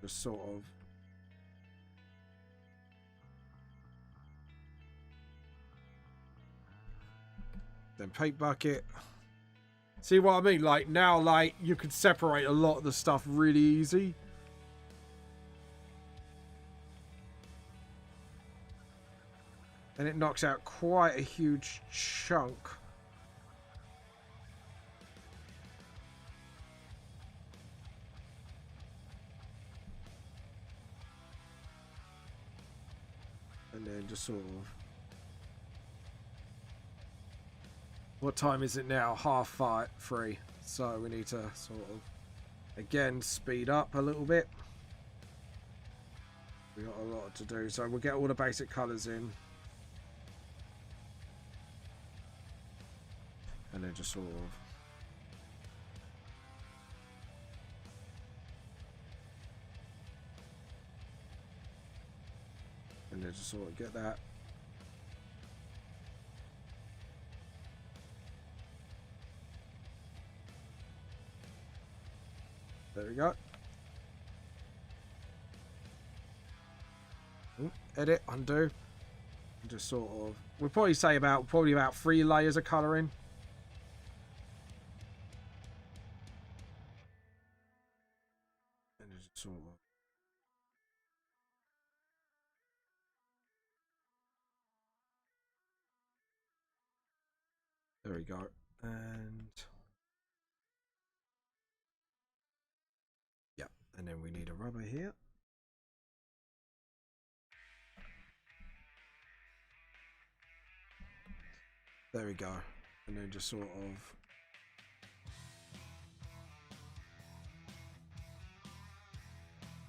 Just sort of. Then paint bucket. See what I mean? Like now, like you could separate a lot of the stuff really easy. And it knocks out quite a huge chunk. And then just sort of... What time is it now? 3:30. So we need to sort of, again, speed up a little bit. We got a lot to do. So we'll get all the basic colours in. And then just sort of... And then just sort of get that. There we go. Edit, undo. And just sort of... We'll probably say probably about 3 layers of colouring. And just sort of... There we go. And... Yeah. And then we need a rubber here. There we go. And then just sort of...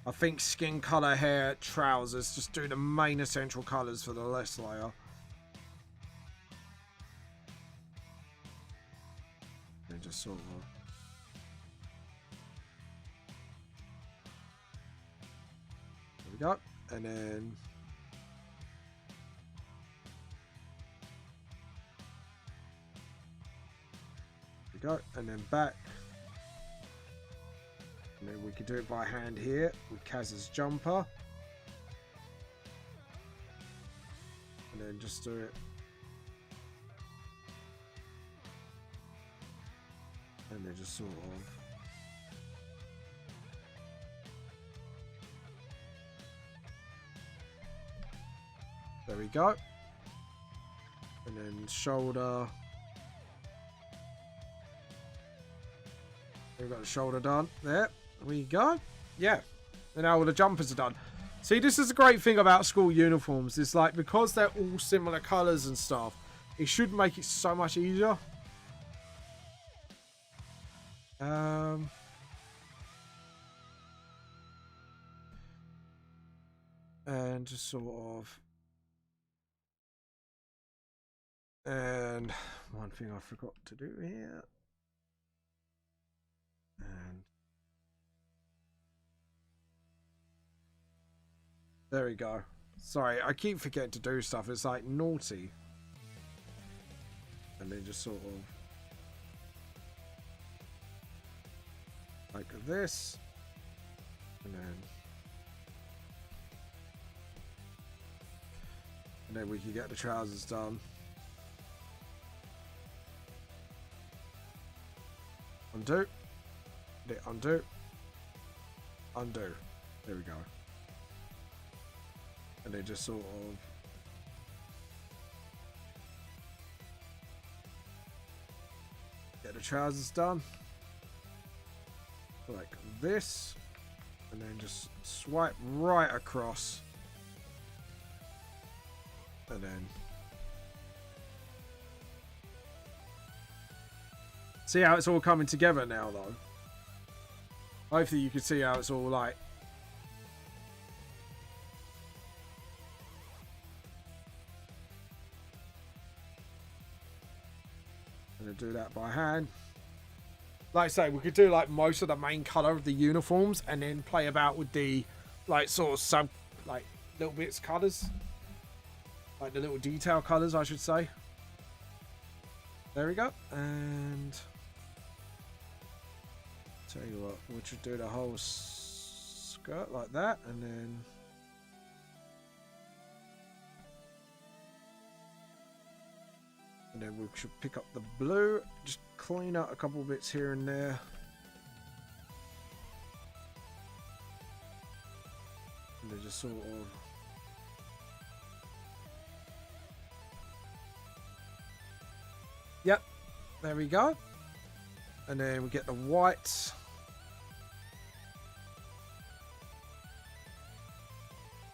I think skin colour, hair, trousers. Just do the main essential colours for the last layer. And just sort of... There we go. And then... There we go. And then back. And then we could do it by hand here with Kaz's jumper. And then just do it. And then just sort of... There we go. And then shoulder. We've got the shoulder done. There we go. Yeah. And now all the jumpers are done. See, this is a great thing about school uniforms. It's like, because they're all similar colours and stuff, it should make it so much easier. And just sort of... And one thing I forgot to do here. And there we go. Sorry, I keep forgetting to do stuff. It's like naughty. And then just sort of like this. And then we can get the trousers done. Undo. Undo. Undo. There we go. And then just sort of... Get the trousers done. Like this. And then just swipe right across. And then... See how it's all coming together now, though? Hopefully you can see how it's all like... I'm going to do that by hand. Like I say, we could do like most of the main colour of the uniforms and then play about with the like sort of sub, like little bits colours. Like the little detail colours, I should say. There we go. And... Tell you what, we'll just do the whole skirt like that, and then we should pick up the blue, just clean out a couple bits here and there. And then just sort of yep, there we go. And then we get the white.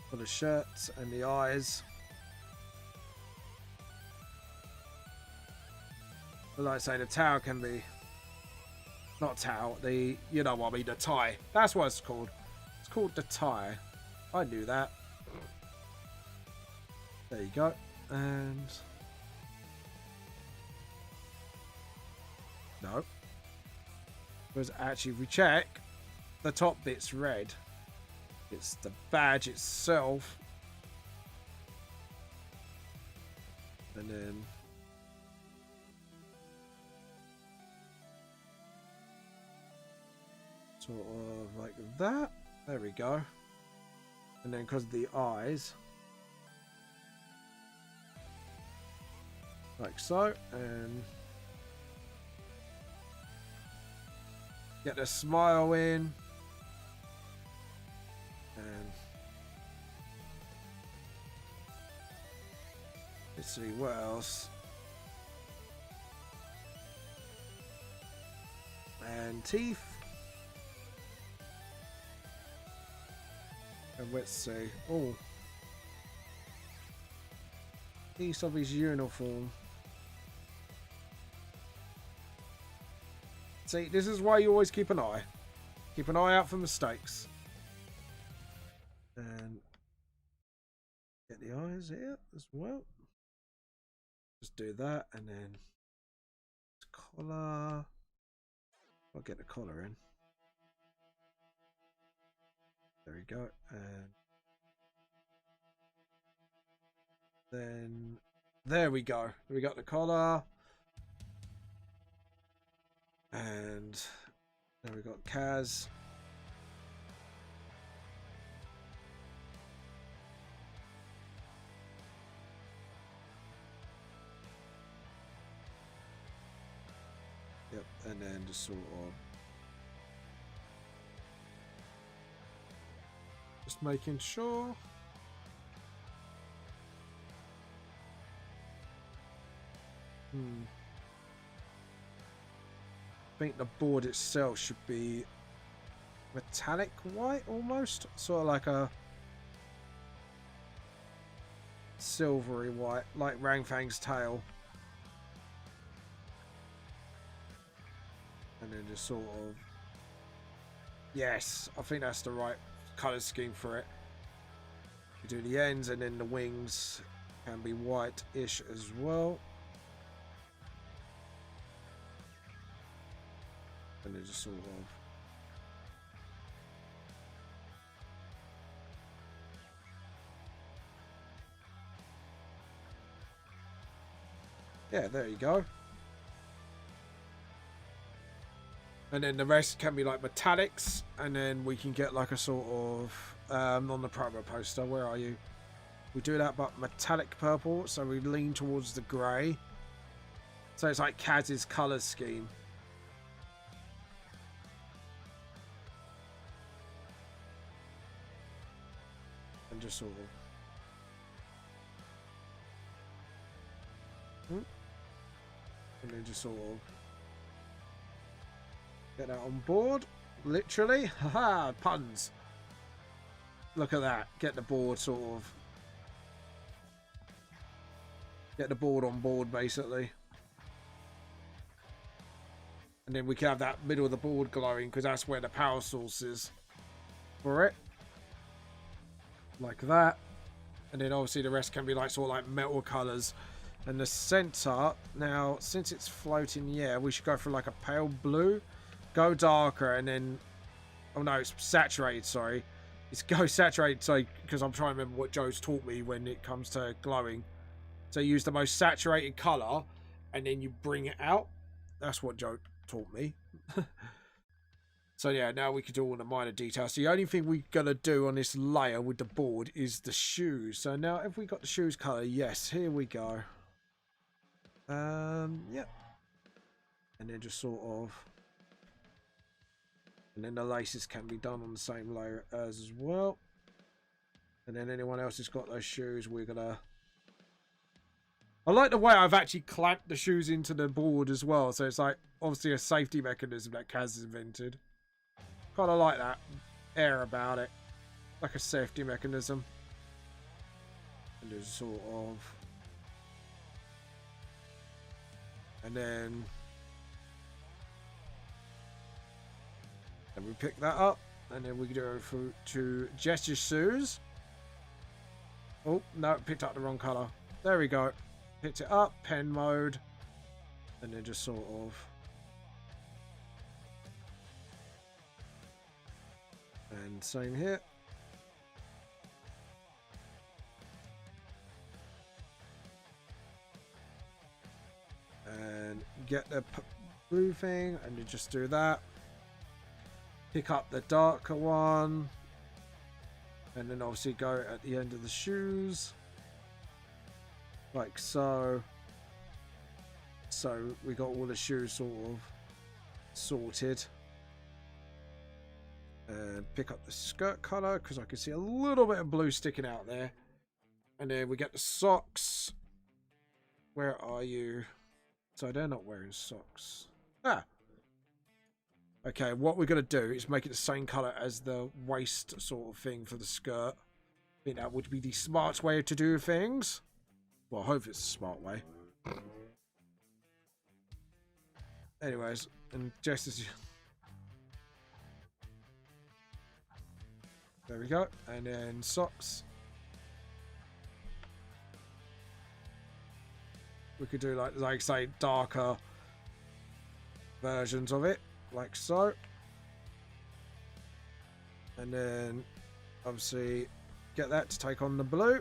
For the shirts and the eyes. But like I say, the towel can be... Not towel, the... You know what I mean, the tie. That's what it's called. It's called the tie. I knew that. There you go. And... No. Because actually, if we check, the top bit's red. It's the badge itself. And then... Sort of like that. There we go. And then because of the eyes. Like so. And... Get the smile in. And let's see what else. And teeth. And let's see. Oh, piece of his uniform. See, this is why you always keep an eye. Keep an eye out for mistakes. And get the eyes here as well. Just do that, and then collar. I'll get the collar in. There we go. And then there we go. We got the collar. And then we got Kaz. Yep, and then just sort of just making sure. I think the board itself should be metallic white almost, sort of like a silvery white, like Rangfang's tail. And then just sort of, yes, I think that's the right colour scheme for it. You do the ends, and then the wings can be white-ish as well. And then just sort of yeah, there you go. And then the rest can be like metallics, and then we can get like a sort of on the promo poster, where are you? We do that but metallic purple, so we lean towards the grey. So it's like Kaz's colour scheme. And just sort of and then just sort of get that on board, literally. Haha, puns. Look at that. Get the board sort of. Get the board on board, basically. And then we can have that middle of the board glowing, because that's where the power source is for it. Like that. And then obviously the rest can be like sort of like metal colours. And the centre, now, since it's floating in the air, we should go for like a pale blue. Go darker, and then... Oh no, it's saturated, sorry. It's go saturated, so because I'm trying to remember what Joe's taught me when it comes to glowing. So you use the most saturated colour, and then you bring it out. That's what Joe taught me. So yeah, now we can do all the minor details. The only thing we're going to do on this layer with the board is the shoes. So now if we got the shoes colour, yes, here we go. Yep. And then just sort of... And then the laces can be done on the same layer as well. And then anyone else who's got those shoes, we're going to... I like the way I've actually clamped the shoes into the board as well. So it's like, obviously a safety mechanism that Kaz has invented. Kind of like that air about it. Like a safety mechanism. And there's sort of... And then we pick that up. And then we can go through to gesture shoes. Oh, no, picked up the wrong colour. There we go. Picked it up, pen mode. And then just sort of... And same here. And get the blue thing, and you just do that. Pick up the darker one. And then obviously go at the end of the shoes. Like so. So we got all the shoes sort of sorted. And pick up the skirt colour because I can see a little bit of blue sticking out there. And then we get the socks. Where are you? So they're not wearing socks. Ah. Okay, what we're going to do is make it the same colour as the waist sort of thing for the skirt. I think that would be the smart way to do things. Well, I hope it's a smart way. Anyways, and just as you... There we go. And then socks. We could do like say darker versions of it, like so. And then obviously get that to take on the blue.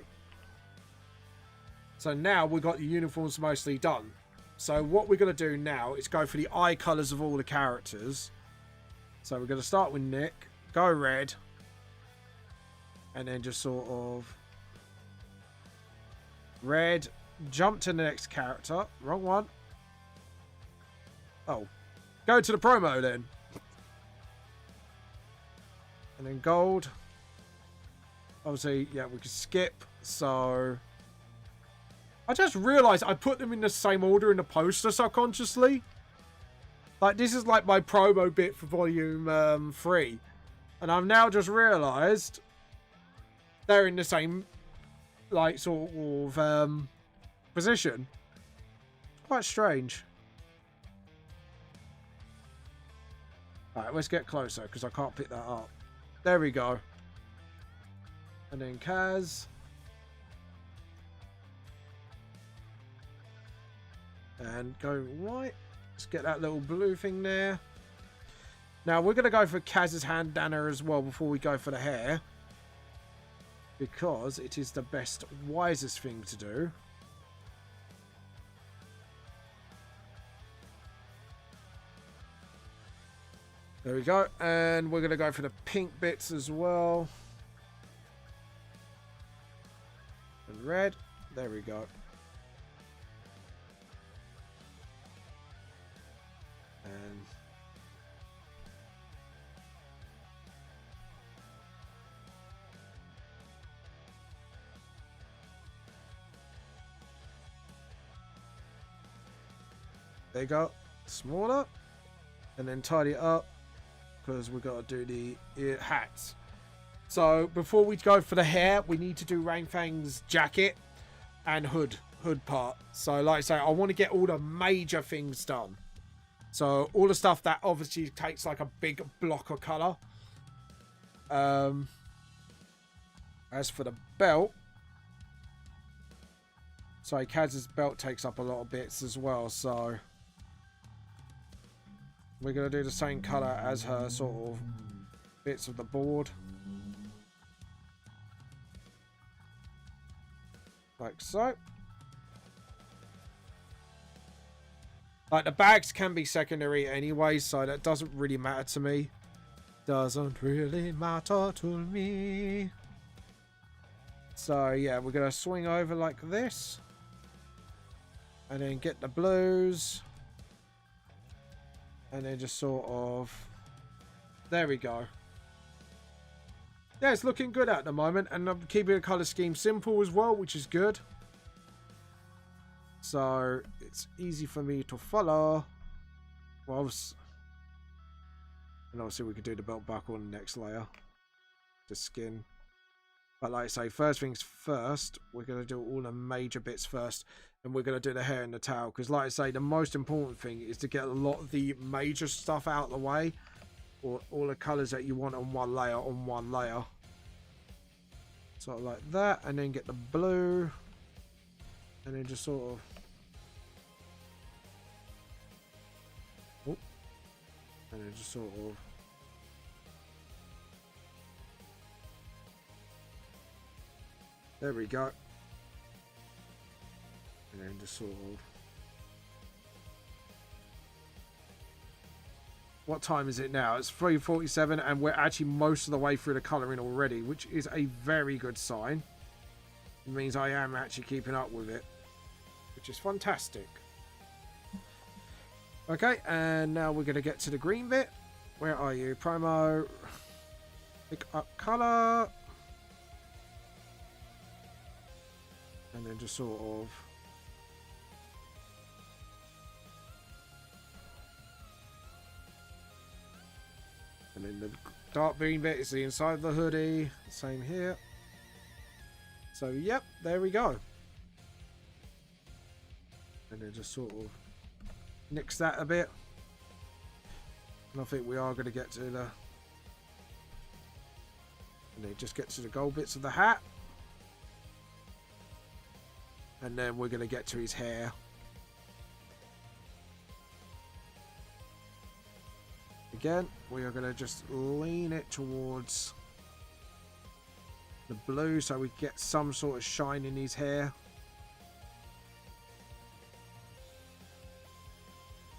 So now we've got the uniforms mostly done. So what we're going to do now is go for the eye colours of all the characters. So we're going to start with Nick, go red, and then just sort of red. Jump to the next character. Wrong one. Oh. Go to the promo then. And then gold. Obviously, yeah, we can skip. So... I just realised I put them in the same order in the poster subconsciously. Like, this is like my promo bit for volume 3. And I've now just realised they're in the same, like, sort of... position. Quite strange. Alright, let's get closer because I can't pick that up. There we go. And then Kaz. And go right. Let's get that little blue thing there. Now we're going to go for Kaz's bandana as well before we go for the hair. Because it is the best, wisest thing to do. There we go. And we're going to go for the pink bits as well. And red. There we go. And there you go. Smaller. And then tidy it up. Because we've got to do the hats. So before we go for the hair, we need to do Rainfang's jacket and hood part. So like I say, I want to get all the major things done. So all the stuff that obviously takes like a big block of colour. As for the belt, so Kaz's belt takes up a lot of bits as well. So we're going to do the same colour as her sort of bits of the board. Like so. Like the bags can be secondary anyway, so that doesn't really matter to me. Doesn't really matter to me. So yeah, we're going to swing over like this. And then get the blues. And then just sort of... There we go. Yeah, it's looking good at the moment. And I'm keeping the colour scheme simple as well, which is good. So it's easy for me to follow. Well, and obviously we could do the belt buckle on the next layer. The skin. But like I say, first things first, we're going to do all the major bits first. And we're going to do the hair and the tail. Because like I say, the most important thing is to get a lot of the major stuff out of the way. Or all the colours that you want on one layer. Sort of like that. And then get the blue. And then just sort of... Oh. And then just sort of... There we go. And then just sort of... What time is it now? It's 3:47 and we're actually most of the way through the colouring already, which is a very good sign. It means I am actually keeping up with it, which is fantastic. Okay, and now we're going to get to the green bit. Where are you? Promo. Pick up colour. And then just sort of... And then the dark green bit is the inside of the hoodie. Same here. So, yep, there we go. And then just sort of nix that a bit. And I think we are going to get to the... And then just get to the gold bits of the hat. And then we're going to get to his hair. Again, we are going to just lean it towards the blue so we get some sort of shine in his hair.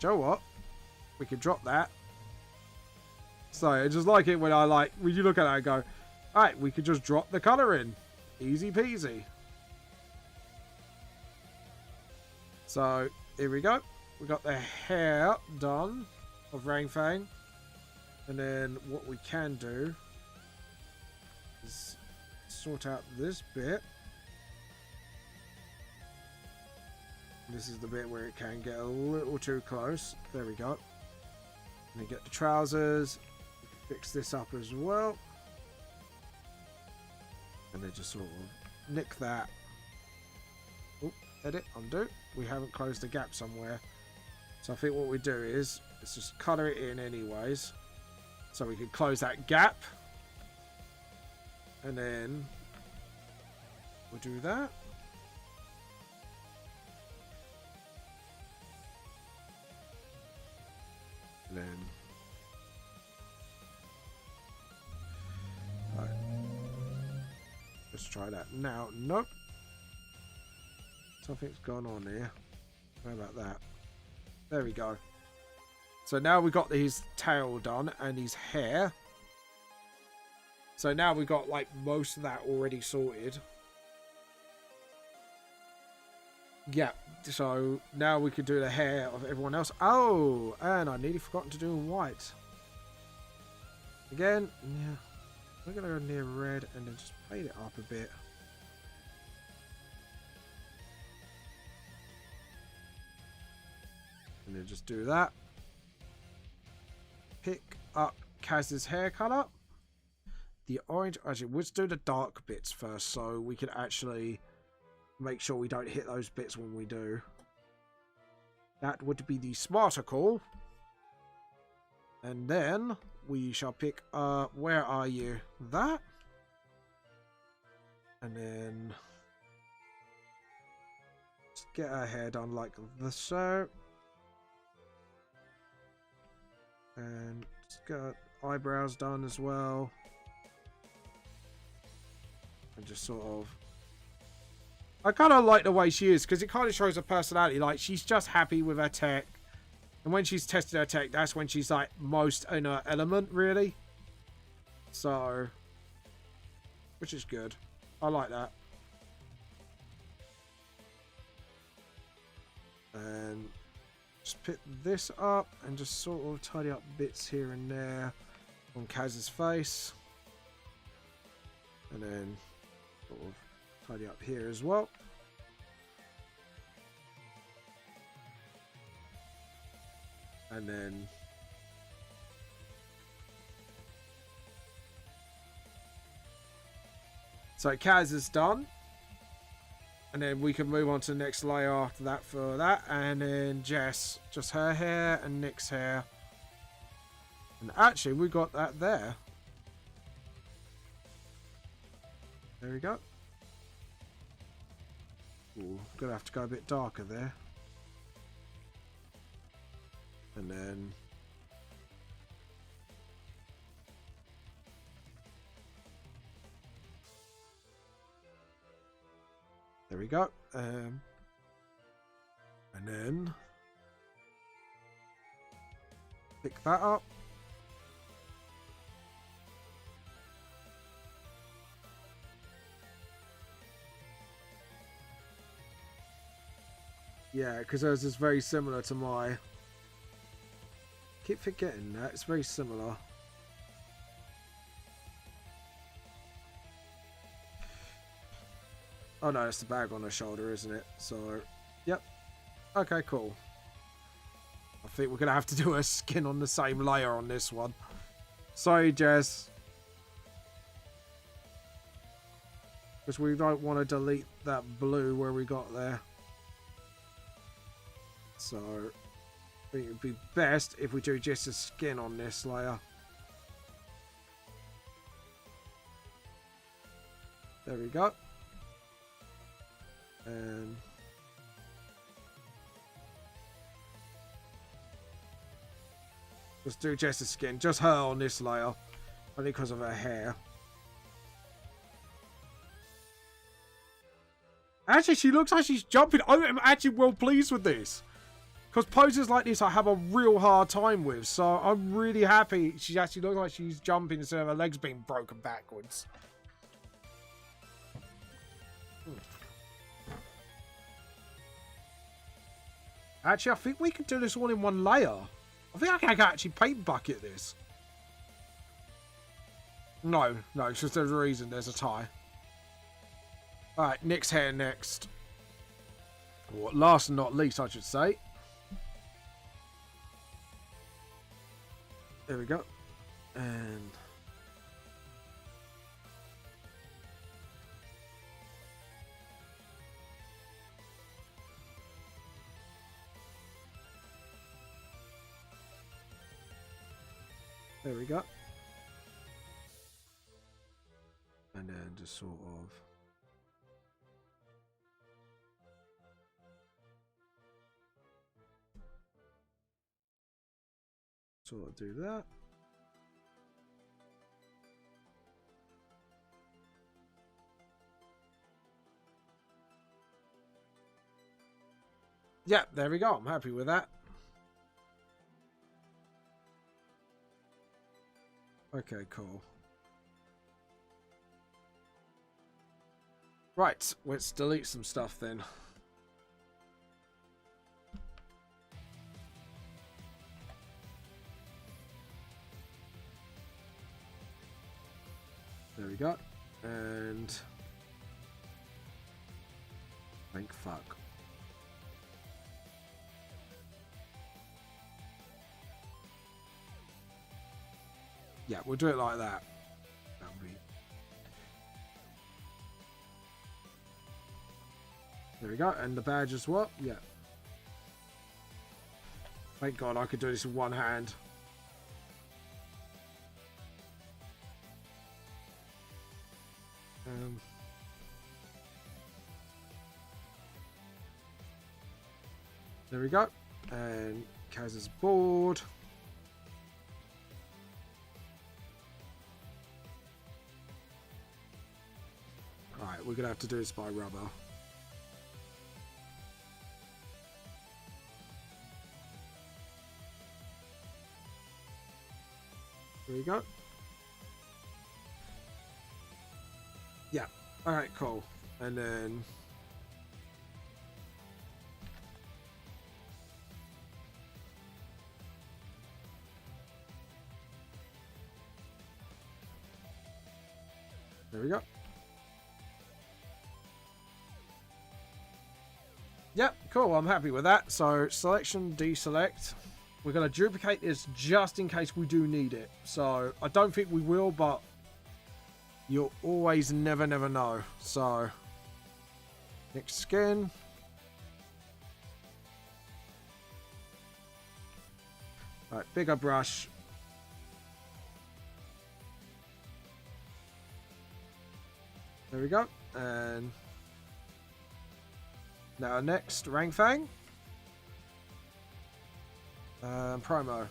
Do you know what? We can drop that. So I just like it when when you look at it and go, alright, we could just drop the colour in. Easy peasy. So here we go. We got the hair done of Rang Fang. And then what we can do is sort out this bit. This is the bit where it can get a little too close. There we go. And then get the trousers. Fix this up as well. And then just sort of nick that. Oh, edit, undo. We haven't closed the gap somewhere. So I think what we do is, let's just colour it in anyways. So we can close that gap. And then we'll do that. And then right. Let's try that now. Nope. Something's gone on here. How about that? There we go. So now we've got his tail done and his hair. So now we've got like most of that already sorted. Yeah, so now we could do the hair of everyone else. Oh, and I nearly forgotten to do white. Again, yeah. We're going to go near red and then just fade it up a bit. And then just do that. Pick up Kaz's hair colour. The orange, actually, let's do the dark bits first so we can actually make sure we don't hit those bits when we do. That would be the smarter call. And then we shall pick, where are you? That. And then just get our hair done like this, so. And just got eyebrows done as well. And just sort of... I kind of like the way she is, because it kind of shows her personality. Like, she's just happy with her tech. And when she's tested her tech, that's when she's, like, most in her element, really. So, which is good. I like that. And just pick this up and just sort of tidy up bits here and there on Kaz's face. And then sort of tidy up here as well. And then so Kaz is done. And then we can move on to the next layer after that for that. And then Jess, just her hair and Nick's hair. And actually, we got that there. There we go. Ooh, gonna have to go a bit darker there. And then there we go. And then pick that up. Yeah, because hers is very similar to my. Keep forgetting that it's very similar. Oh no, it's the bag on her shoulder, isn't it? So, yep. Okay, cool. I think we're going to have to do her skin on the same layer on this one. Sorry, Jess. Because we don't want to delete that blue where we got there. So, I think it would be best if we do just a skin on this layer. There we go. And just do Jess's skin, just her on this layer, only because of her hair. Actually, she looks like she's jumping. I'm actually well pleased with this. Because poses like this I have a real hard time with. So I'm really happy she actually looks like she's jumping instead of her legs being broken backwards. Actually, I think we can do this all in one layer. I think I can actually paint bucket this. No, it's just there's a reason. There's a tie. Alright, Nick's hair next. Or last and not least, I should say. There we go. And there we go. And then just sort of do that. Yeah, there we go. I'm happy with that. Okay, cool. Right, let's delete some stuff then. There we go. And thank fuck. Yeah, we'll do it like that. That'll be... There we go. And the badge as well. Yeah. Thank God I could do this with one hand. There we go. And Kaz's board. Alright, we're going to have to do this by rubber. There we go. Yeah. All right, cool. And then there we go. Yep, cool. I'm happy with that. So selection, deselect. We're going to duplicate this just in case we do need it. So I don't think we will, but you'll always never know. So next skin. Right, bigger brush. There we go. And now next, Rang Fang. Promo.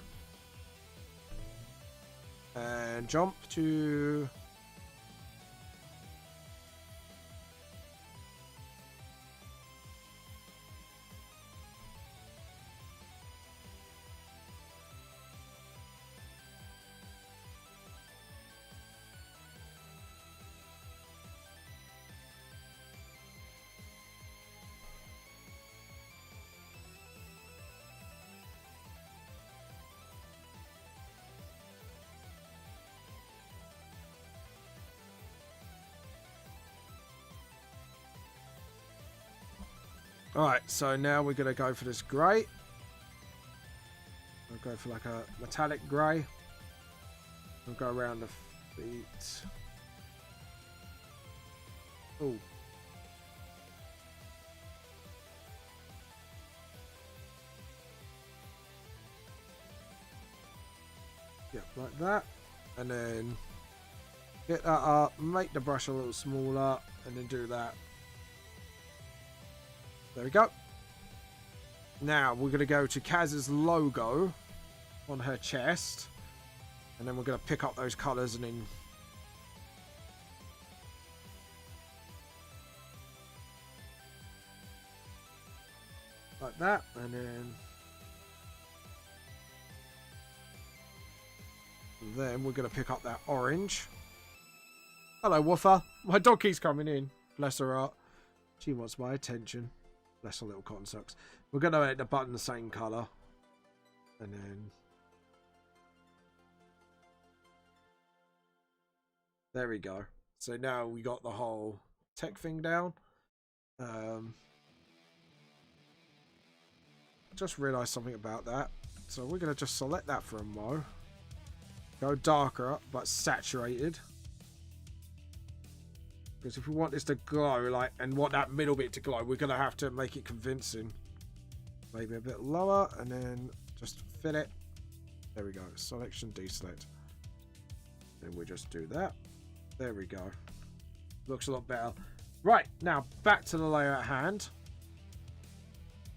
And jump to... Alright, so now we're going to go for this grey. We'll go for like a metallic grey. We'll go around the feet. Oh. Yep, like that. And then get that up, make the brush a little smaller, and then do that. There we go. Now we're going to go to Kaz's logo on her chest. And then we're going to pick up those colours and then... like that. And then we're going to pick up that orange. Hello, Woofer. My dog keeps coming in. Bless her heart. She wants my attention. Bless her little cotton socks. We're going to make the button the same colour. And then... there we go. So now we got the whole tech thing down. Just realised something about that. So we're going to just select that for a mo. Go darker, but saturated. Because if we want this to glow, like, and want that middle bit to glow, we're going to have to make it convincing. Maybe a bit lower, and then just fit it. There we go. Selection, deselect. Then we just do that. There we go. Looks a lot better. Right, now back to the layer at hand.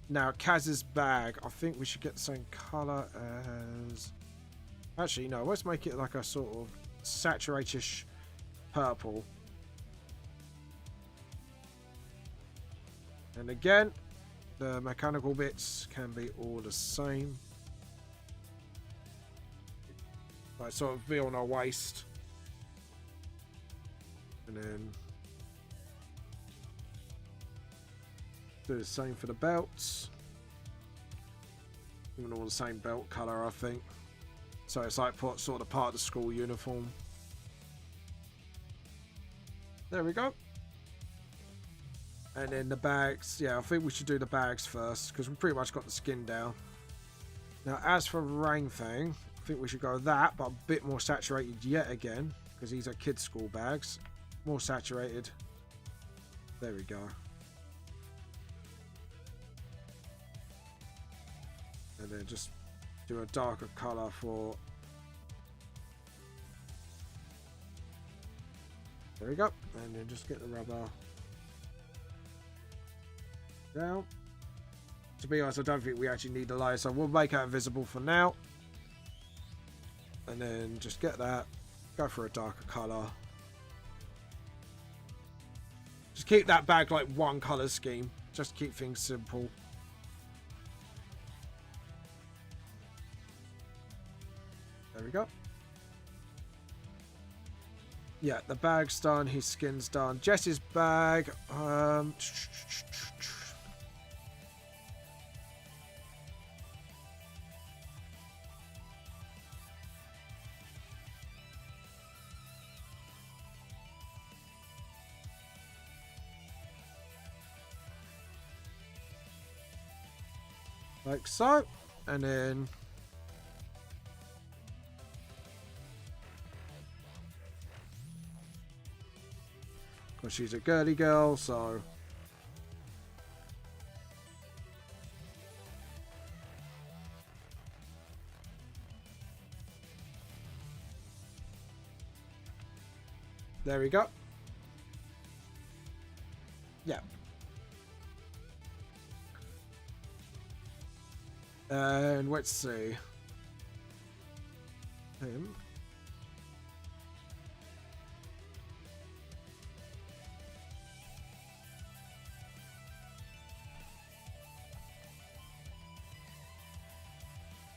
Now, Kaz's bag. I think we should get the same colour as... actually, no. Let's make it like a sort of saturated-ish purple. And again, the mechanical bits can be all the same. Like, sort of be on our waist. And then do the same for the belts. Even all the same belt colour, I think. So it's like sort of part of the school uniform. There we go. And then the bags. Yeah, I think we should do the bags first, because we pretty much got the skin down. Now, as for Rang Fang, I think we should go that, but a bit more saturated yet again, because these are kids' school bags. More saturated. There we go. And then just do a darker colour for... there we go. And then just get the rubber down. To be honest, I don't think we actually need the layer, so we'll make that invisible for now. And then just get that. Go for a darker colour. Just keep that bag like one colour scheme. Just keep things simple. There we go. Yeah, the bag's done. His skin's done. Jess's bag. Like so. And then... Because she's a girly girl, so... There we go. Yeah. And let's see. Him.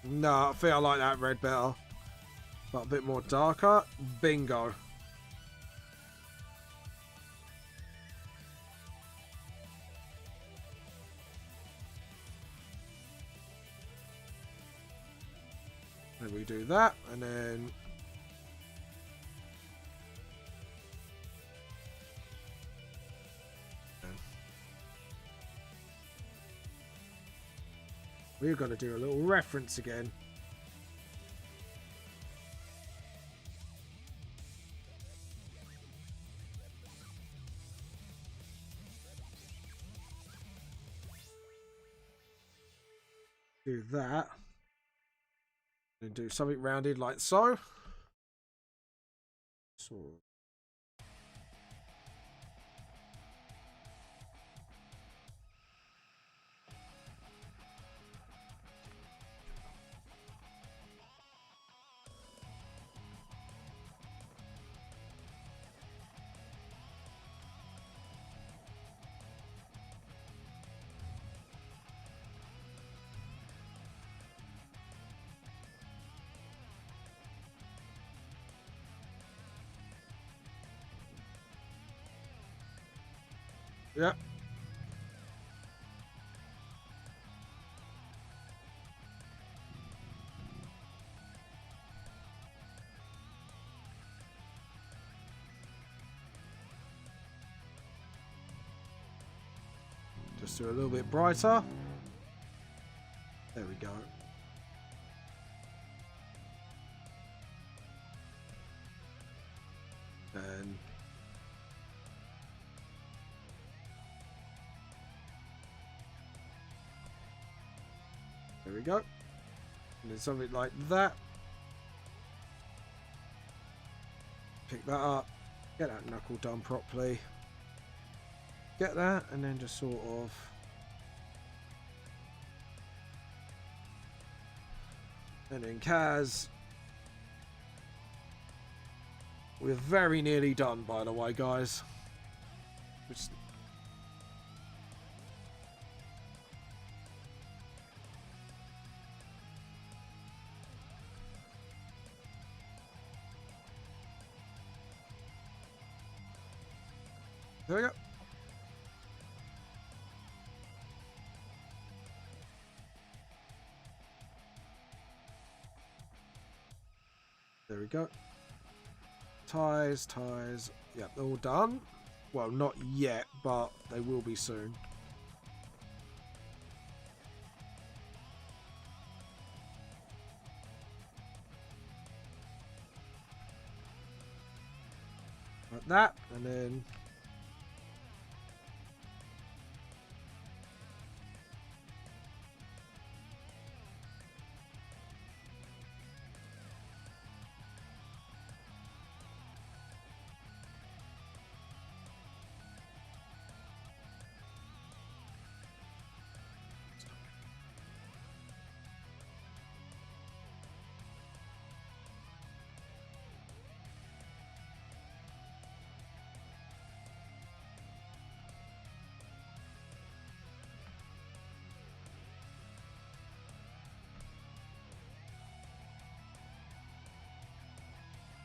No, I think I like that red better. But a bit more darker. Bingo. And we do that, and then... We're going to do a little reference again. Do that. And do something rounded like so. So. Yeah. Just do a little bit brighter. There we go. And there we go. And then something like that. Pick that up. Get that knuckle done properly. Get that, and then just sort of... And then Kaz. We're very nearly done, by the way, guys. Which... There we go. There we go. Ties, ties. Yep, they're all done. Well, not yet, but they will be soon. Like that, and then...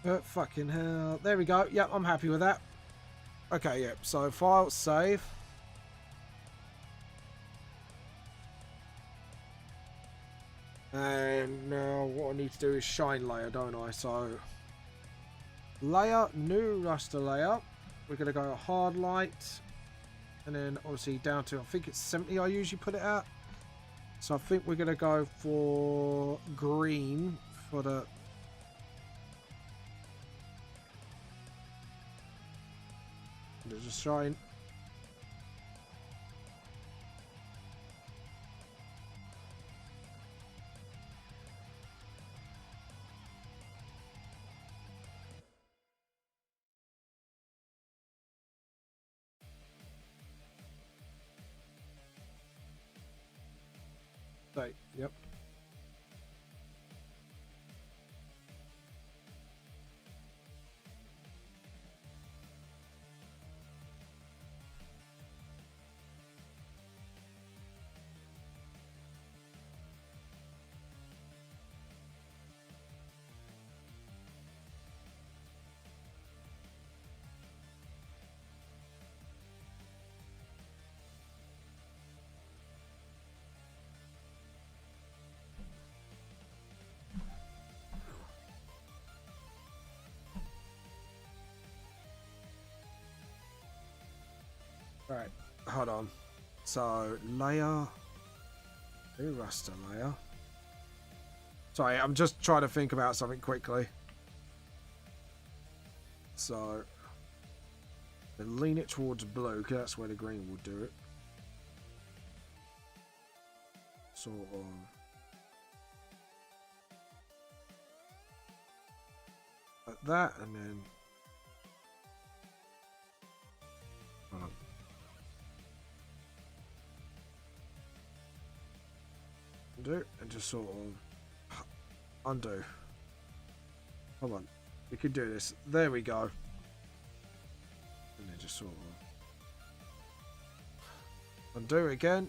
Fucking hell. There we go. Yep, I'm happy with that. Okay, yep. So file, save. And now what I need to do is shine layer, don't I? So layer, new raster layer. We're going to go hard light. And then obviously down to, I think it's 70 I usually put it at. So I think we're going to go for green for the... There's a shine. Right, yep. Right, hold on. So, layer. New raster layer. Sorry, I'm just trying to think about something quickly. So, lean it towards blue, because that's where the green will do it. Sort of. Like that, and then... Hold on. Undo, and just sort of undo. Come on, we can do this. There we go. And then just sort of undo again.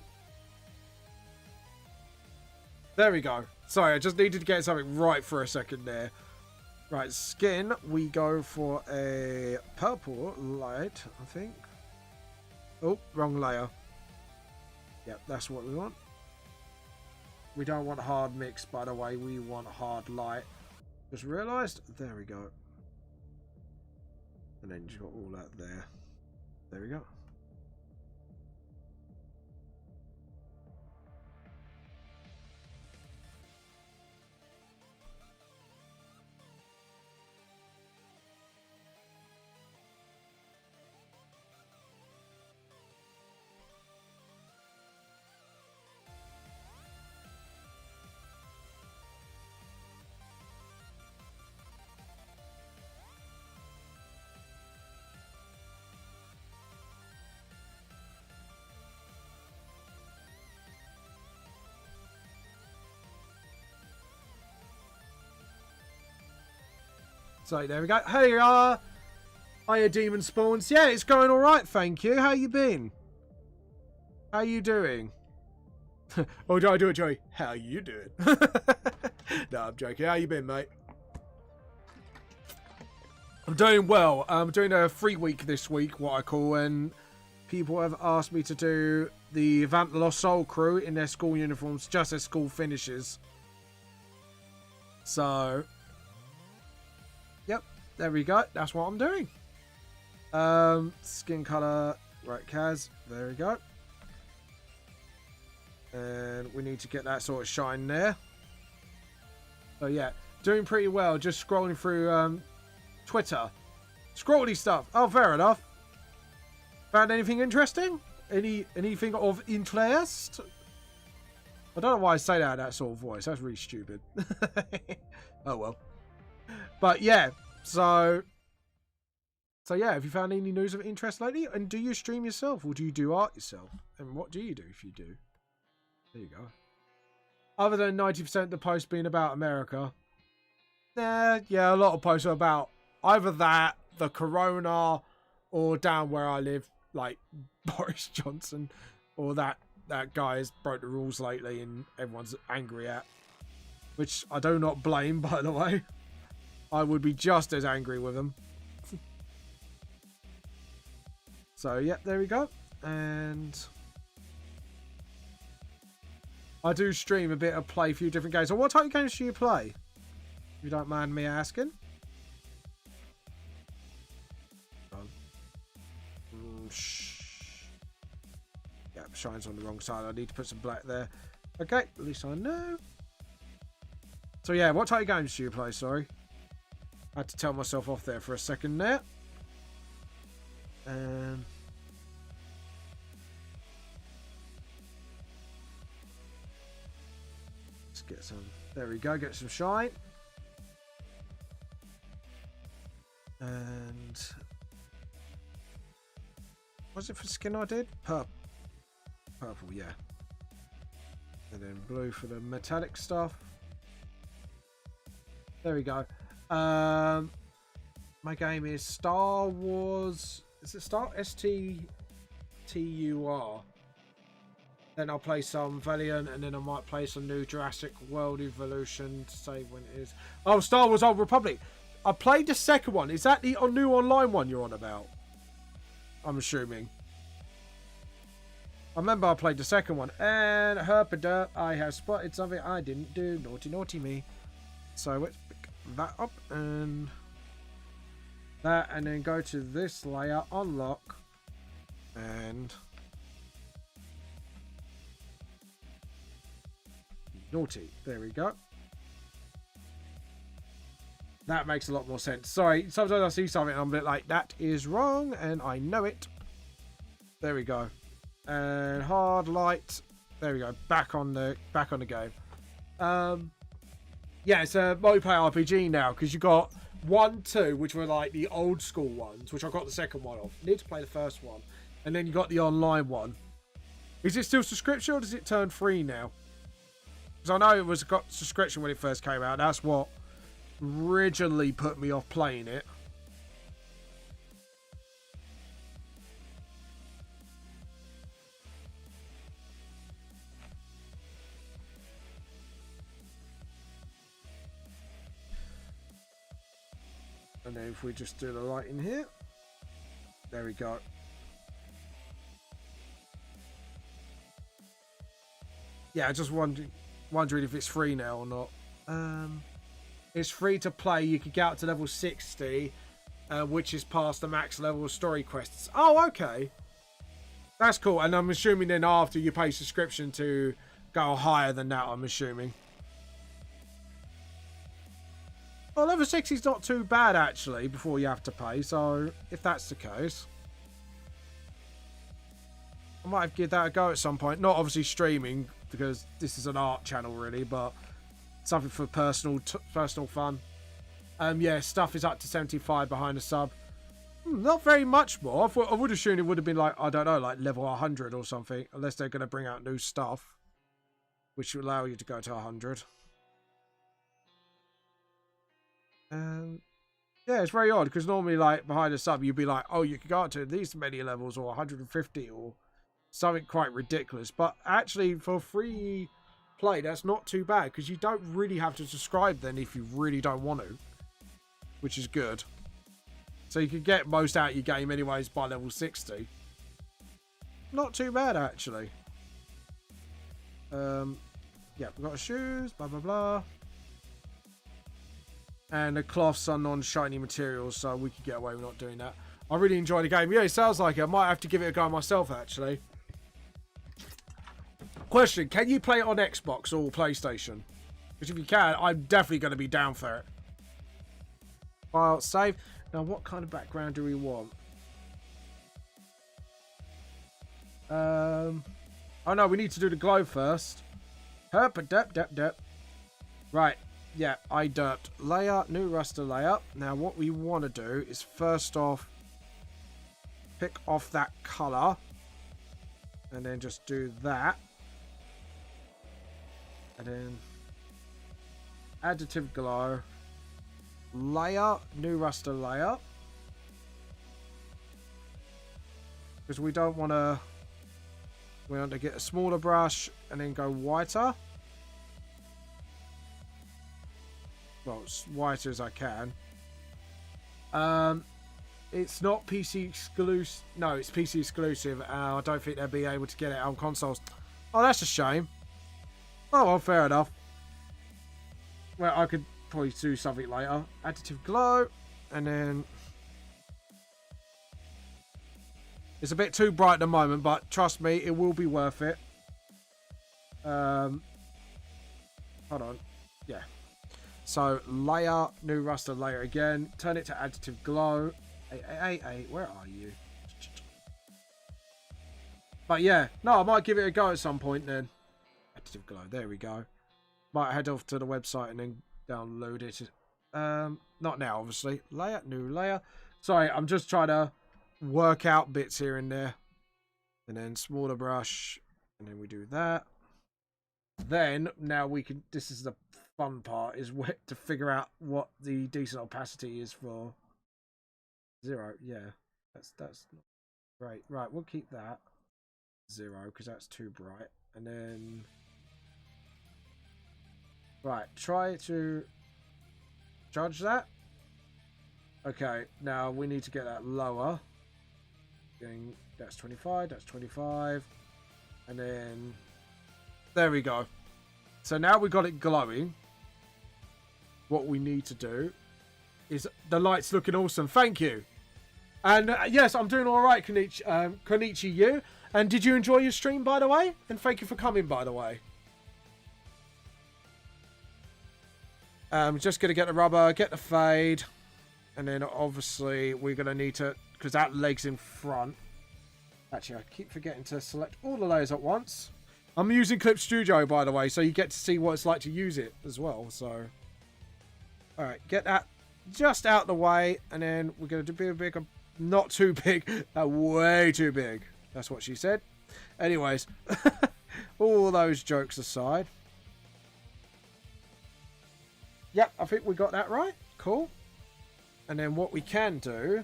There we go. Sorry, I just needed to get something right for a second there. Right, skin, we go for a purple light, I think. Oh, wrong layer. Yep, that's what we want. We don't want hard mix, by the way. We want hard light. Just realised. There we go. And then you've got all that there. There we go. So there we go. Hey, hiya, Demon Spawns. Yeah, it's going all right, thank you. How you been? How you doing? Oh, do I do it, Joey? How you doing? No, I'm joking. How you been, mate? I'm doing well. I'm doing a free week this week, what I call, and people have asked me to do the Vamp Lost Soul crew in their school uniforms, just as school finishes. So... Yep, there we go. That's what I'm doing. Skin color, right, Kaz. There we go. And we need to get that sort of shine there. So yeah, doing pretty well. Just scrolling through Twitter. Scrolly stuff. Oh, fair enough. Found anything interesting? Anything of interest? I don't know why I say that sort of voice. That's really stupid. Oh well. But yeah, so yeah, have you found any news of interest lately? And do you stream yourself or do you do art yourself? And what do you do if you do? There you go. Other than 90% of the posts being about America. Yeah, a lot of posts are about either that, the corona, or down where I live, like Boris Johnson, or that guy has broke the rules lately and everyone's angry at. Which I do not blame, by the way. I would be just as angry with them. So, yep, there we go. And I do stream a bit of play a few different games. So what type of games do you play? If you don't mind me asking. Yeah, shine's on the wrong side. I need to put some black there. Okay, at least I know. So yeah, what type of games do you play? Sorry. I had to tell myself off there for a second there. Let's get some. There we go. Get some shine. And was it for skin I did? Purple, yeah. And then blue for the metallic stuff. There we go. My game is Star Wars. Is it Star STTUR? Then I'll play some Valiant, and then I might play some new Jurassic World Evolution to say when it is. Oh, Star Wars Old Republic. I played the second one. Is that the new online one you're on about? I'm assuming. I remember I played the second one. And herpaderp, I have spotted something I didn't do. Naughty, naughty me. So let's pick that up and that, and then go to this layer, unlock, and naughty. There we go. That makes a lot more sense. Sorry, sometimes I see something and I'm a bit like, that is wrong, and I know it. There we go. And hard light. There we go. Back on the game. Yeah, it's a multiplayer RPG now, because you got 1, 2, which were like the old school ones, which I got the second one of. Need to play the first one, and then you got the online one. Is it still subscription, or does it turn free now? Because I know it was got subscription when it first came out. That's what originally put me off playing it. And then if we just do the light in here, there we go. Yeah, I just wondering if it's free now or not. It's free to play. You could get up to level 60, which is past the max level of story quests. Oh, okay. That's cool. And I'm assuming then after you pay subscription to go higher than that, I'm assuming. Well, level 60 is not too bad, actually, before you have to pay. So, if that's the case, I might have to give that a go at some point. Not obviously streaming, because this is an art channel, really, but something for personal fun. Yeah, stuff is up to 75 behind the sub. Not very much more. I would assume it would have been like, I don't know, like level 100 or something, unless they're going to bring out new stuff, which will allow you to go to 100. Yeah, it's very odd, because normally, like, behind the sub, you'd be like, oh, you could go up to these many levels, or 150, or something quite ridiculous. But actually, for free play, that's not too bad, because you don't really have to subscribe then if you really don't want to, which is good. So you can get most out of your game anyways by level 60. Not too bad, actually. Yeah, we've got shoes, blah, blah, blah. And the cloths are non-shiny materials, so we could get away with not doing that. I really enjoy the game. Yeah, it sounds like it. I might have to give it a go myself, actually. Question, can you play it on Xbox or PlayStation? Because if you can, I'm definitely going to be down for it. File, save. Now, what kind of background do we want? Oh no, we need to do the glow first. Right. Yeah, I derped. Layer, new raster layer. Now, what we want to do is first off, pick off that colour. And then just do that. And then additive glow. Layer, new raster layer. Because we don't want to... We want to get a smaller brush and then go whiter. Well, white as I can. It's not PC exclusive. No, it's PC exclusive. I don't think they'll be able to get it on consoles. Oh, that's a shame. Oh, well, fair enough. Well, I could probably do something later. Additive glow. And then... It's a bit too bright at the moment, but trust me, it will be worth it. Hold on. Yeah. So, layer, new raster layer again. Turn it to additive glow. Hey, where are you? But yeah, no, I might give it a go at some point then. Additive glow, there we go. Might head off to the website and then download it. Not now, obviously. Layer, new layer. Sorry, I'm just trying to work out bits here and there. And then smaller brush. And then we do that. Then, now we can... This is the fun part, is to figure out what the decent opacity is for... 0, yeah. That's not great. Right, we'll keep that 0 because that's too bright. And then right, try to judge that. Okay, now we need to get that lower. That's 25, that's 25. And then there we go. So now we've got it glowing. What we need to do is the light's looking awesome. Thank you. And yes, I'm doing all right, Konichi you. And did you enjoy your stream, by the way? And thank you for coming, by the way. Just going to get the rubber, get the fade. And then obviously we're going to need to, because that leg's in front. Actually, I keep forgetting to select all the layers at once. I'm using Clip Studio, by the way, so you get to see what it's like to use it as well. So, all right, get that just out the way. And then we're going to do a bigger... Not too big. Way too big. That's what she said. Anyways. All those jokes aside. Yep, I think we got that right. Cool. And then what we can do...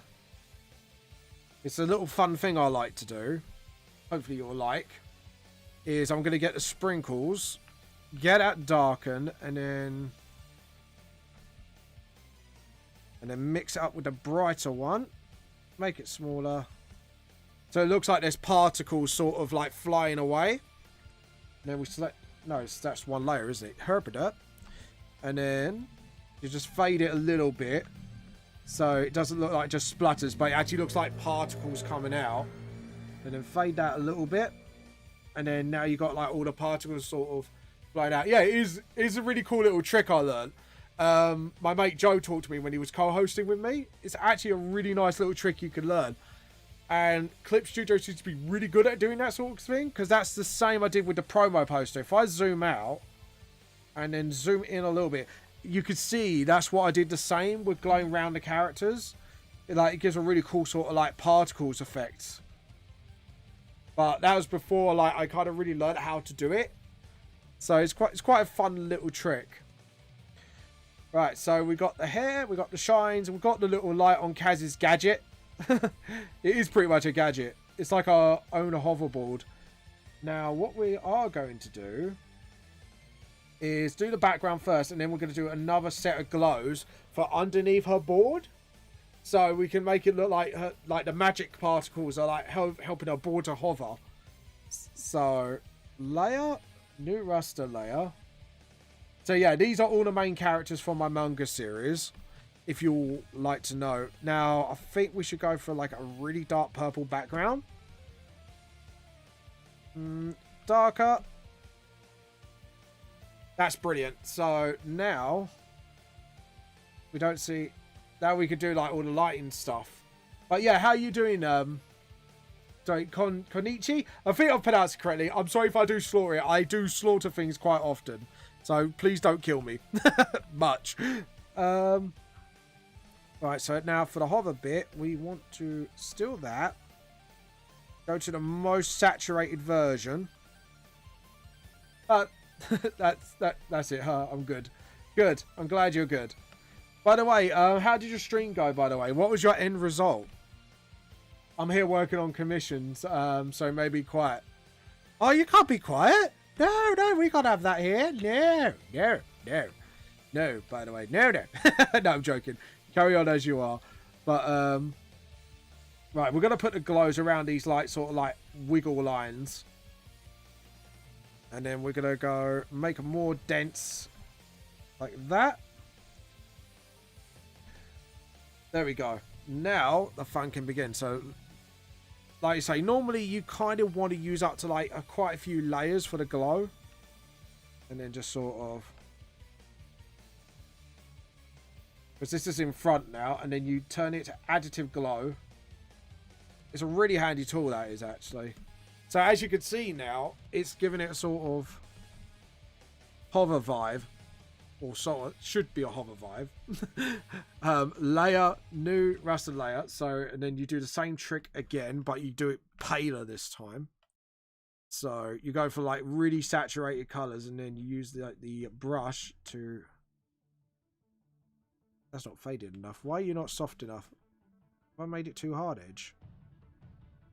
It's a little fun thing I like to do. Hopefully you'll like. Is I'm going to get the sprinkles. Get that darken. And then mix it up with the brighter one. Make it smaller. So it looks like there's particles sort of like flying away. And then we select... No, that's one layer, isn't it? Herpidut. And then you just fade it a little bit. So it doesn't look like it just splutters, but it actually looks like particles coming out. And then fade that a little bit. And then now you got like all the particles sort of flying out. Yeah, it is a really cool little trick I learned. My mate Joe talked to me when he was co-hosting with me. It's actually a really nice little trick you can learn. And Clip Studio seems to be really good at doing that sort of thing, because that's the same I did with the promo poster. If I zoom out and then zoom in a little bit, you could see that's what I did the same with glowing around the characters. It gives a really cool sort of like particles effect. But that was before like I kind of really learned how to do it. So it's quite a fun little trick. Right, so we got the hair, we got the shines, we got the little light on Kaz's gadget. It is pretty much a gadget. It's like our own hoverboard. Now, what we are going to do is do the background first, and then we're going to do another set of glows for underneath her board. So we can make it look like the magic particles are like helping her board to hover. So, layer, new raster layer. So yeah, these are all the main characters from my manga series, if you'll like to know. Now, I think we should go for like a really dark purple background. Darker. That's brilliant. So now, we don't see... Now we could do like all the lighting stuff. But yeah, how are you doing? Sorry, Konichi? I think I've pronounced it correctly. I'm sorry if I do slaughter it. I do slaughter things quite often. So please don't kill me. Much. Right, so now for the hover bit, we want to steal that. Go to the most saturated version. That's it, huh? I'm good. Good. I'm glad you're good. By the way, how did your stream go, by the way? What was your end result? I'm here working on commissions, so maybe quiet. Oh, you can't be quiet? No, we can't have that here. No. No, by the way. No, no. No, I'm joking. Carry on as you are. But, right, we're going to put the glows around these, like, sort of, like, wiggle lines. And then we're going to go make them more dense. Like that. There we go. Now, the fun can begin. So, like you say, normally you kind of want to use up to, like, quite a few layers for the glow. And then just sort of... because this is in front now, and then you turn it to additive glow. It's a really handy tool, that is, actually. So as you can see now, it's giving it a sort of hover vibe, or sort of should be a hover vibe. Layer, new raster layer. So, and then you do the same trick again, but you do it paler this time. So you go for like really saturated colors, and then you use the brush to... that's not faded enough. Why are you not soft enough? Have I made it too hard edge?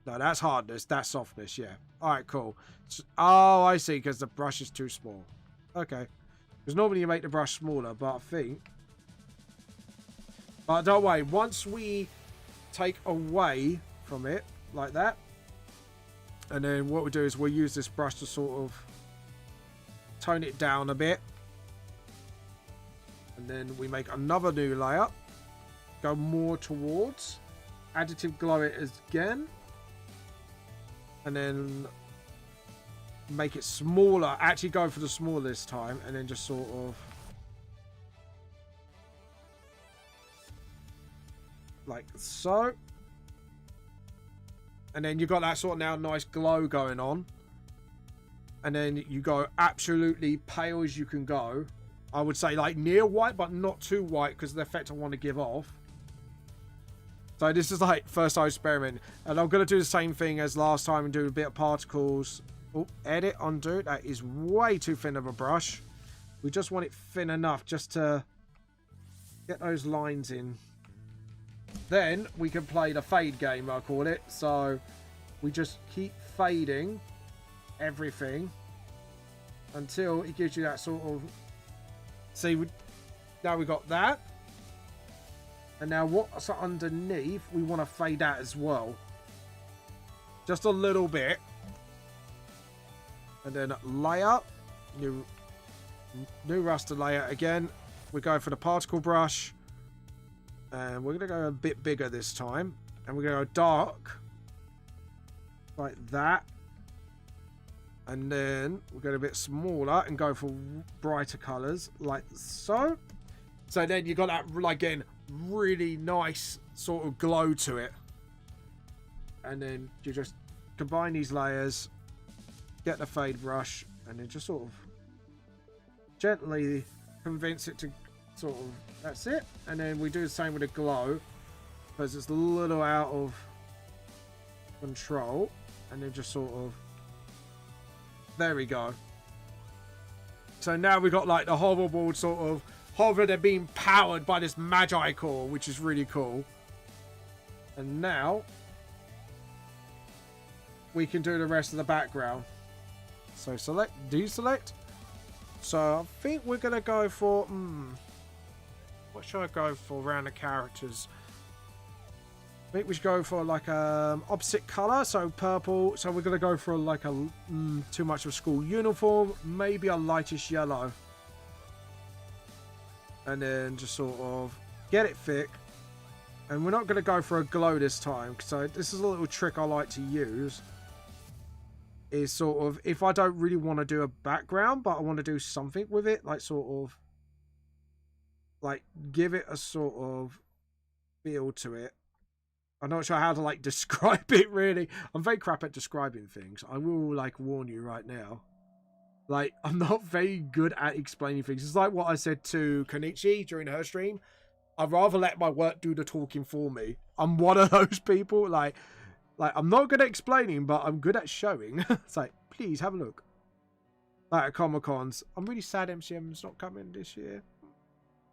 No, that's hardness. That's softness, yeah. Alright, cool. Oh, I see, because the brush is too small. Okay. Because normally you make the brush smaller, but I think... but don't worry. Once we take away from it, like that, and then what we do is we'll use this brush to sort of tone it down a bit. And then we make another new layer. Go more towards. Additive glow it again. And then make it smaller. Actually go for the smaller this time. And then just sort of... like so. And then you've got that sort of now nice glow going on. And then you go absolutely pale as you can go. I would say like near white, but not too white because of the effect I want to give off. So this is like first time experiment. And I'm going to do the same thing as last time and do a bit of particles. Oh, edit, undo. That is way too thin of a brush. We just want it thin enough just to get those lines in. Then we can play the fade game, I call it. So we just keep fading everything until it gives you that sort of... see, now we got that. And now what's underneath, we want to fade out as well. Just a little bit. And then layer. New raster layer again. We go for the particle brush. And we're going to go a bit bigger this time. And we're going to go dark. Like that. And then we'll go a bit smaller and go for brighter colours, like so. So then you got that, again, really nice sort of glow to it. And then you just combine these layers, get the fade brush, and then just sort of gently convince it to sort of, that's it. And then we do the same with the glow, because it's a little out of control. And then just sort of, there we go. So now we've got like the hoverboard sort of hover. They're being powered by this Magi core, which is really cool. And now we can do the rest of the background. So select, deselect. So I think we're going to go for... what should I go for around the characters? I think we should go for like a opposite color, so purple. So we're gonna go for like a too much of a school uniform, maybe a lightish yellow, and then just sort of get it thick. And we're not gonna go for a glow this time. So this is a little trick I like to use. Is sort of if I don't really want to do a background, but I want to do something with it, like sort of like give it a sort of feel to it. I'm not sure how to like describe it really. I'm very crap at describing things. I will like warn you right now. Like I'm not very good at explaining things. It's like what I said to Konichi during her stream. I'd rather let my work do the talking for me. I'm one of those people. Like I'm not good at explaining, but I'm good at showing. It's like, please have a look. Like at Comic-Cons. I'm really sad MCM's not coming this year.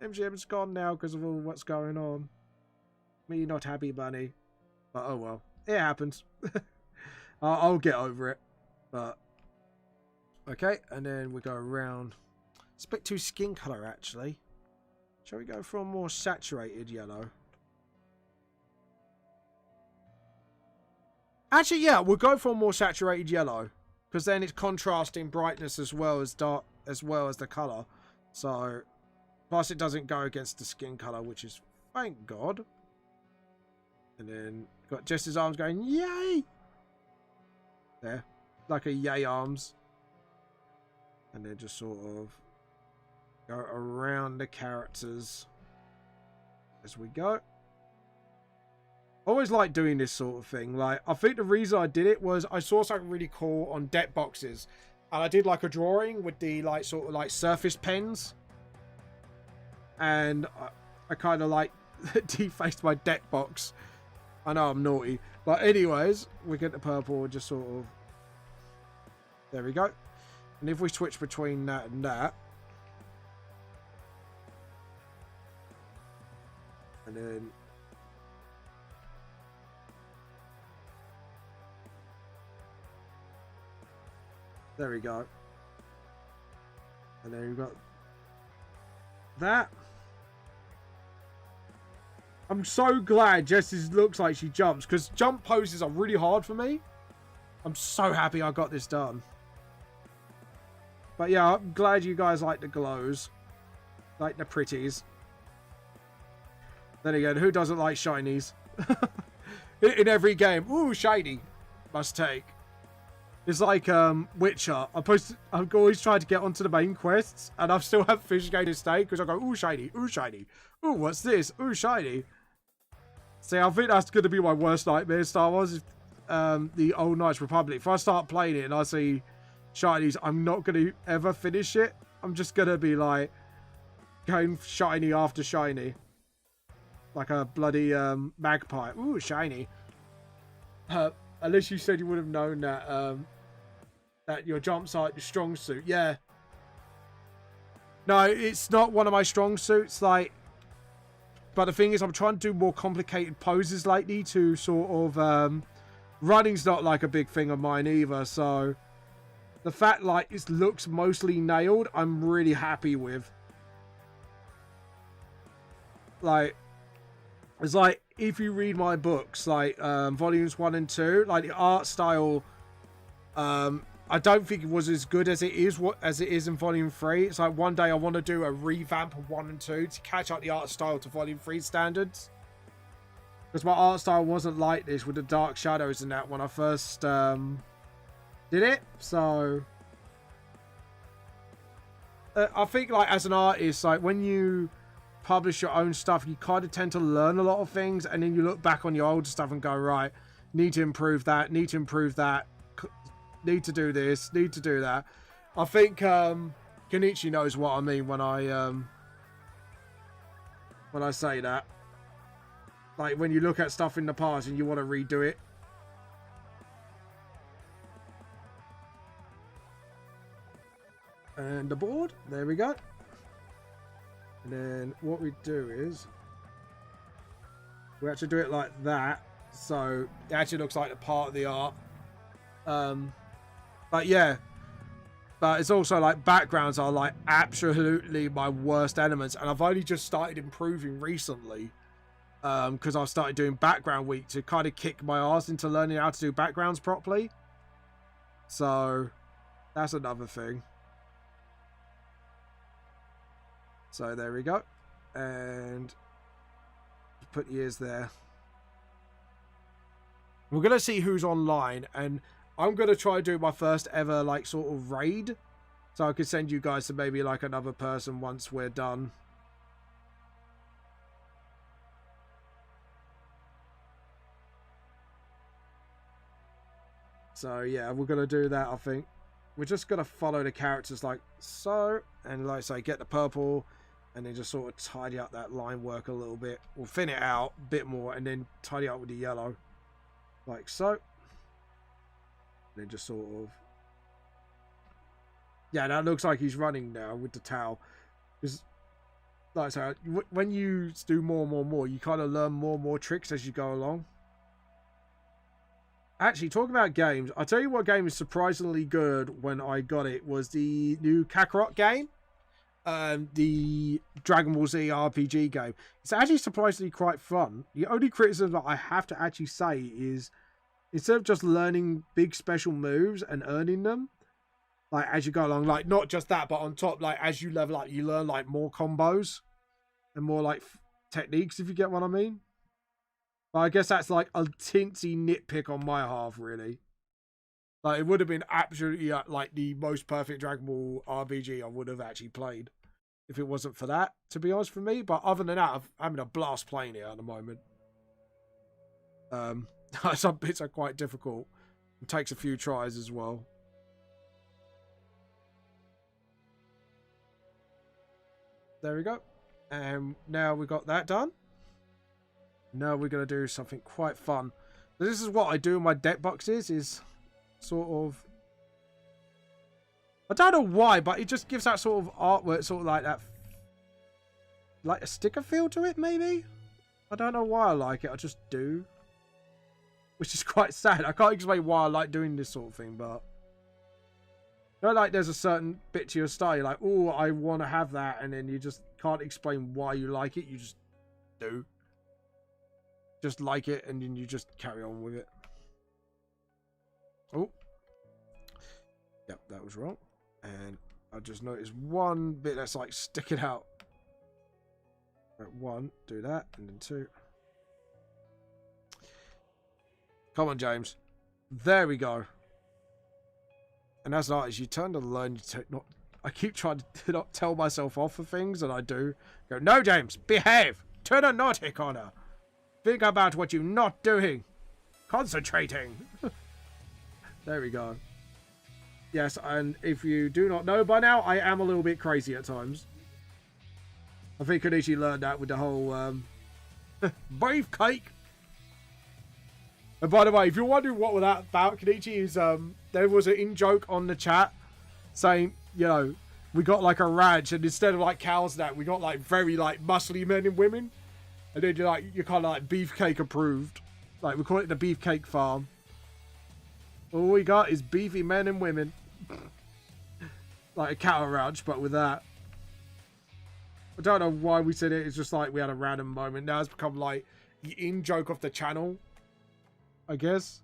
MCM's gone now because of all what's going on. Me not happy, bunny. But oh well, it happens. I'll get over it. But okay, and then we go around. It's a bit too skin color actually. Shall we go for a more saturated yellow? Actually, yeah, we'll go for a more saturated yellow. Because then it's contrasting brightness as well as dark, as well as the colour. So, plus it doesn't go against the skin colour, which is, thank God. And then got Jess's arms going, yay! There. Like a yay arms. And then just sort of go around the characters as we go. I always like doing this sort of thing. Like, I think the reason I did it was I saw something really cool on deck boxes. And I did like a drawing with the like sort of like surface pens. And I kind of like defaced my deck box. I know I'm naughty. But anyways, we get the purple and just sort of... There we go. And if we switch between that and that... And then... There we go. And then we've got... that. I'm so glad Jessie looks like she jumps, because jump poses are really hard for me. I'm so happy I got this done. But yeah, I'm glad you guys like the glows. Like the pretties. Then again, who doesn't like shinies? In every game. Ooh, shiny. Must take. It's like Witcher. I've always tried to get onto the main quests, and I've still have fish gated stay because I go, ooh, shiny, ooh, shiny. Ooh, what's this? Ooh, shiny. See, I think that's going to be my worst nightmare, Star Wars. The Old Knights Republic. If I start playing it and I see shinies, I'm not going to ever finish it. I'm just going to be like going shiny after shiny. Like a bloody magpie. Ooh, shiny. Unless you said you would have known that that your jumps are your strong suit. Yeah. No, it's not one of my strong suits. Like, but the thing is, I'm trying to do more complicated poses lately to sort of... running's not like a big thing of mine either, so... The fact, like, it looks mostly nailed, I'm really happy with. Like... It's like, if you read my books, like, volumes 1 and 2, like, the art style... I don't think it was as good as it is in Volume 3. It's like one day I want to do a revamp of 1 and 2 to catch up the art style to Volume 3 standards. Because my art style wasn't like this with the dark shadows and that when I first did it. So I think, like, as an artist, like, when you publish your own stuff, you kind of tend to learn a lot of things, and then you look back on your old stuff and go, right, need to improve that, need to improve that. Need to do this, need to do that. I think Kenichi knows what I mean when I say that. Like, when you look at stuff in the past and you want to redo it. And the board, there we go. And then what we do is we actually do it like that, so it actually looks like a part of the art. But yeah, but it's also like backgrounds are like absolutely my worst elements, and I've only just started improving recently because I've started doing background week to kind of kick my ass into learning how to do backgrounds properly. So that's another thing. So there we go, and put the ears there. We're gonna see who's online, and I'm going to try to do my first ever, like, sort of raid. So I could send you guys to maybe, like, another person once we're done. So, yeah, we're going to do that, I think. We're just going to follow the characters like so. And, like I say, get the purple. And then just sort of tidy up that line work a little bit. We'll thin it out a bit more. And then tidy up with the yellow. Like so. And then just sort of... Yeah, that looks like he's running now with the towel. Because, like I said, when you do more and more, you kind of learn more and more tricks as you go along. Actually, talking about games, I'll tell you what game is surprisingly good when I got it was the new Kakarot game. the Dragon Ball Z RPG game. It's actually surprisingly quite fun. The only criticism that I have to actually say is instead of just learning big special moves and earning them, like as you go along, like not just that, but on top, like as you level up, you learn like more combos and more like techniques, if you get what I mean. But I guess that's like a teensy nitpick on my half, really. Like, it would have been absolutely, like, the most perfect Dragon Ball RPG I would have actually played if it wasn't for that, to be honest, for me. But other than that, I'm having a blast playing it at the moment. Some bits are quite difficult. It takes a few tries as well. There we go. And now we got that done. Now we're going to do something quite fun. This is what I do in my deck boxes, is sort of, I don't know why, but it just gives that sort of artwork, sort of like that, like a sticker feel to it, maybe? I don't know why I like it, I just do. Which is quite sad. I can't explain why I like doing this sort of thing, but you know, like there's a certain bit to your style, you're like, oh, I want to have that, and then you just can't explain why you like it, you just do. Just like it, and then you just carry on with it. Oh. Yep, that was wrong. And I just noticed one bit that's like sticking out. Right, one, do that, and then two. Come on, James. There we go. And as an artist, you turn to learn to not. I keep trying to not tell myself off for things, and I do. Go, no, James, behave. Turn a naughty corner. Think about what you're not doing. Concentrating. There we go. Yes, and if you do not know by now, I am a little bit crazy at times. I think Kenichi learned that with the whole beefcake. And by the way, if you're wondering what was that about, Kenichi, is there was an in-joke on the chat saying, you know, we got like a ranch, and instead of like cows and that, we got like very like muscly men and women. And then you're kind of like beefcake approved. Like, we call it the beefcake farm. All we got is beefy men and women. Like a cattle ranch, but with that. I don't know why we said it. It's just like we had a random moment. Now it's become like the in-joke of the channel, I guess.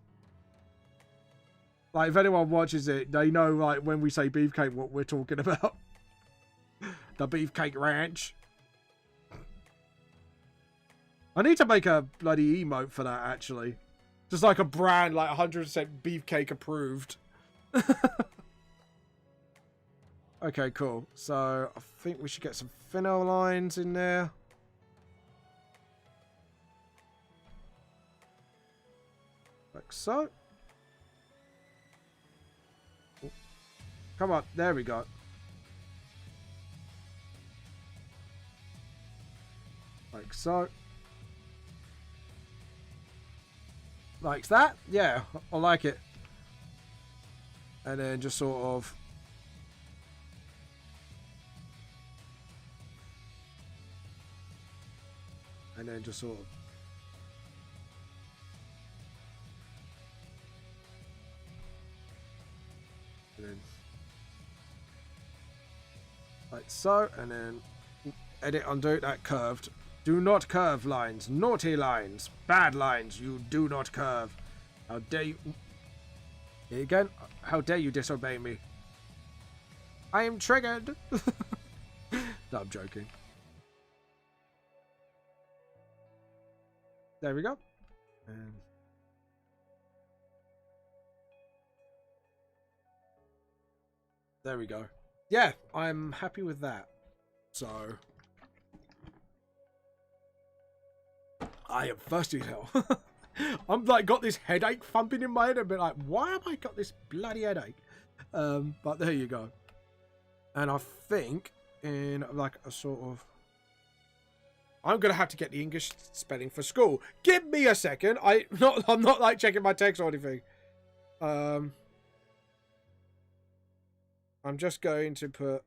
Like, if anyone watches it, they know, like, when we say beefcake, what we're talking about. The beefcake ranch. I need to make a bloody emote for that, actually. Just like a brand, like 100% beefcake approved. Okay, cool. So, I think we should get some finno lines in there. Like so. Come on, there we go. Like so. Like that? Yeah, I like it. And then just sort of... And then just sort of... And then... Like so, and then... Edit, undo, that curved. Do not curve lines. Naughty lines. Bad lines. You do not curve. How dare you... Here again. How dare you disobey me? I am triggered. No, I'm joking. There we go. And... There we go. Yeah, I'm happy with that. So... I am thirsty as hell. I'm like got this headache thumping in my head. I'm like, why have I got this bloody headache? But there you go. And I think in like a sort of... I'm gonna have to get the English spelling for school. Give me a second. I'm not like checking my text or anything. I'm just going to put...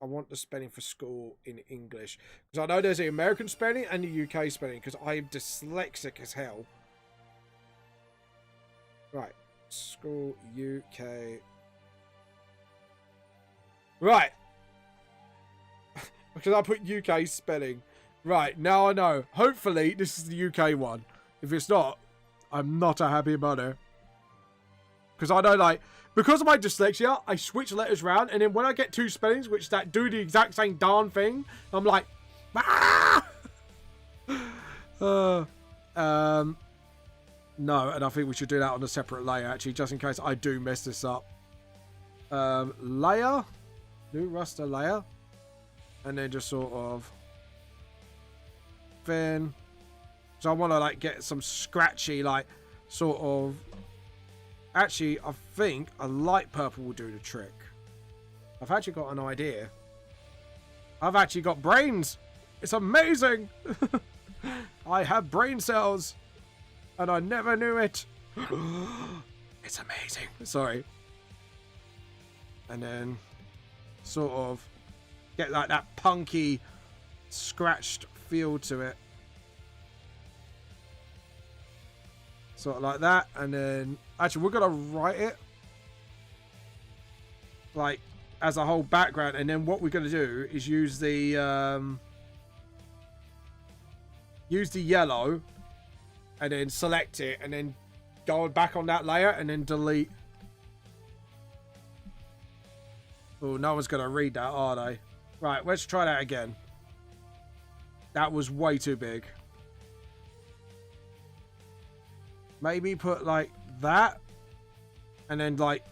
I want the spelling for school in English. Because I know there's the American spelling and the UK spelling. Because I am dyslexic as hell. Right. School, UK. Right. Because I put UK spelling. Right, now I know. Hopefully, this is the UK one. If it's not, I'm not a happy bunny. Because I know, like, because of my dyslexia, I switch letters around, and then when I get two spellings, which that do the exact same darn thing, I'm like, ah! No, and I think we should do that on a separate layer, actually, just in case I do mess this up. Layer. New raster layer. And then just sort of thin. So I want to, like, get some scratchy, like, sort of... Actually, I think a light purple will do the trick. I've actually got an idea. I've actually got brains. It's amazing. I have brain cells. And I never knew it. It's amazing. Sorry. And then sort of get like that punky, scratched feel to it. Sort of like that. And then actually we're going to write it like as a whole background. And then what we're going to do is use the yellow and then select it and then go back on that layer and then delete. Oh, no one's going to read that, are they? Right, let's try that again. That was way too big. Maybe put like that and then like...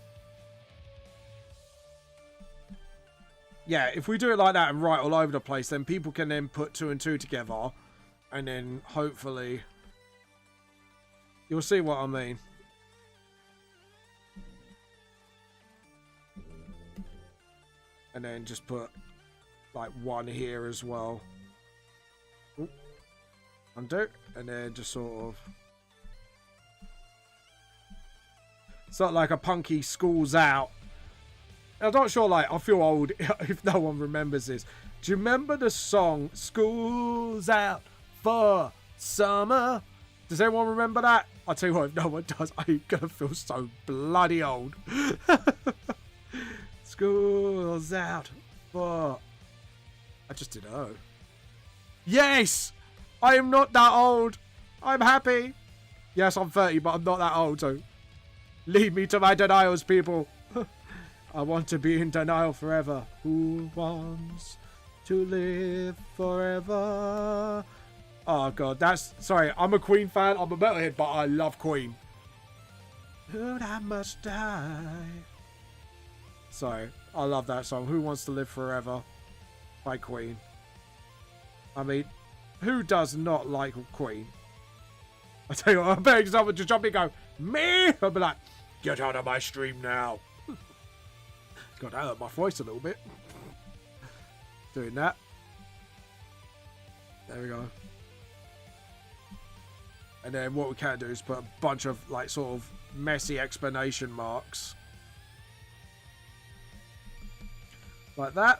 Yeah, if we do it like that and write all over the place, then people can then put 2 and 2 together and then hopefully... You'll see what I mean. And then just put like 1 here as well. Ooh. Undo. And then just sort of... Sort of like a punky schools out. I'm not sure, like, I feel old if no one remembers this. Do you remember the song School's Out for Summer? Does anyone remember that? I'll tell you what, if no one does, I'm gonna feel so bloody old. School's out for... I just didn't know. Yes! I am not that old. I'm happy. Yes, I'm 30, but I'm not that old, so... Lead me to my denials, people. I want to be in denial forever. Who wants to live forever? Oh, God, that's... Sorry, I'm a Queen fan. I'm a metalhead, but I love Queen. But I must die. Sorry, I love that song. Who Wants to Live Forever? By Queen. I mean, who does not like Queen? I tell you what, I bet someone just jump in and go, me? I'll be like, get out of my stream now. God, that hurt my voice a little bit. Doing that. There we go. And then what we can do is put a bunch of, like, sort of messy explanation marks. Like that.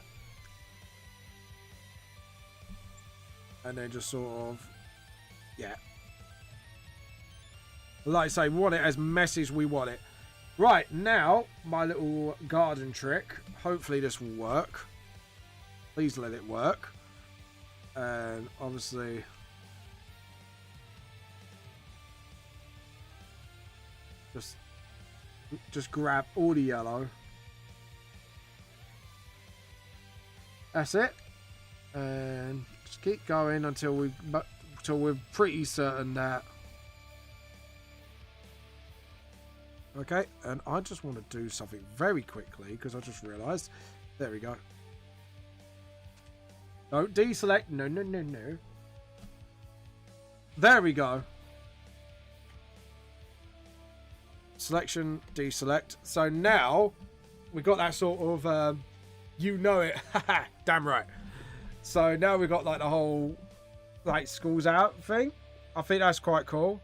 And then just sort of... Yeah. Like I say, we want it as messy as we want it. Right, now, my little garden trick. Hopefully this will work. Please let it work. And obviously... Just grab all the yellow. That's it. And just keep going until we're pretty certain that... Okay, and I just want to do something very quickly because I just realised. There we go. Don't deselect. No, no, no, no. There we go. Selection, deselect. So now we got that sort of, you know it. Damn right. So now we've got like the whole like schools out thing. I think that's quite cool.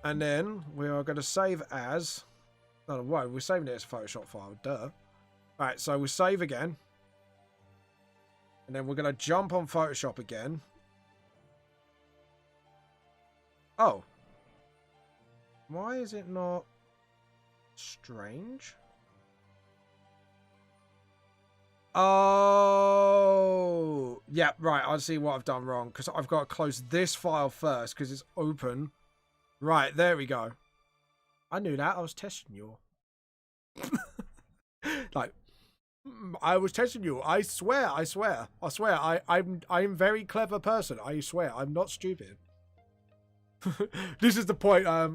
And then we are going to save as... No, whoa, we're saving it as a Photoshop file. Duh. Alright, so we save again. And then we're going to jump on Photoshop again. Oh. Why is it not... Strange? Oh, Yeah, right. I see what I've done wrong because I've got to close this file first because it's open. Right, there we go. I knew that. I was testing you. Like, I was testing you. I swear. I'm a very clever person. I swear. I'm not stupid. This is the point. I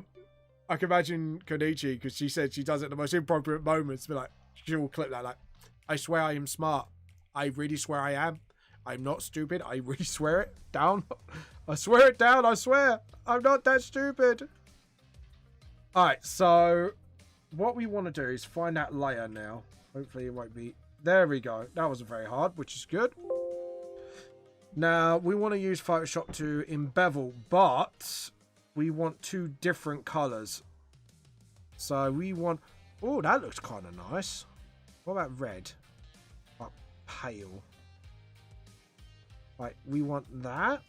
can imagine Konichi because she said she does it at the most inappropriate moments. Be like, she'll clip that. Like, I swear I am smart. I really swear I am. I'm not stupid. I really swear it down. I swear it down. I swear. I'm not that stupid. Alright, so what we want to do is find that layer now. Hopefully it won't be... There we go. That wasn't very hard, which is good. Now, we want to use Photoshop to embevel, but we want two different colours. So we want... Oh, that looks kind of nice. What about red? Like pale. Like, we want that.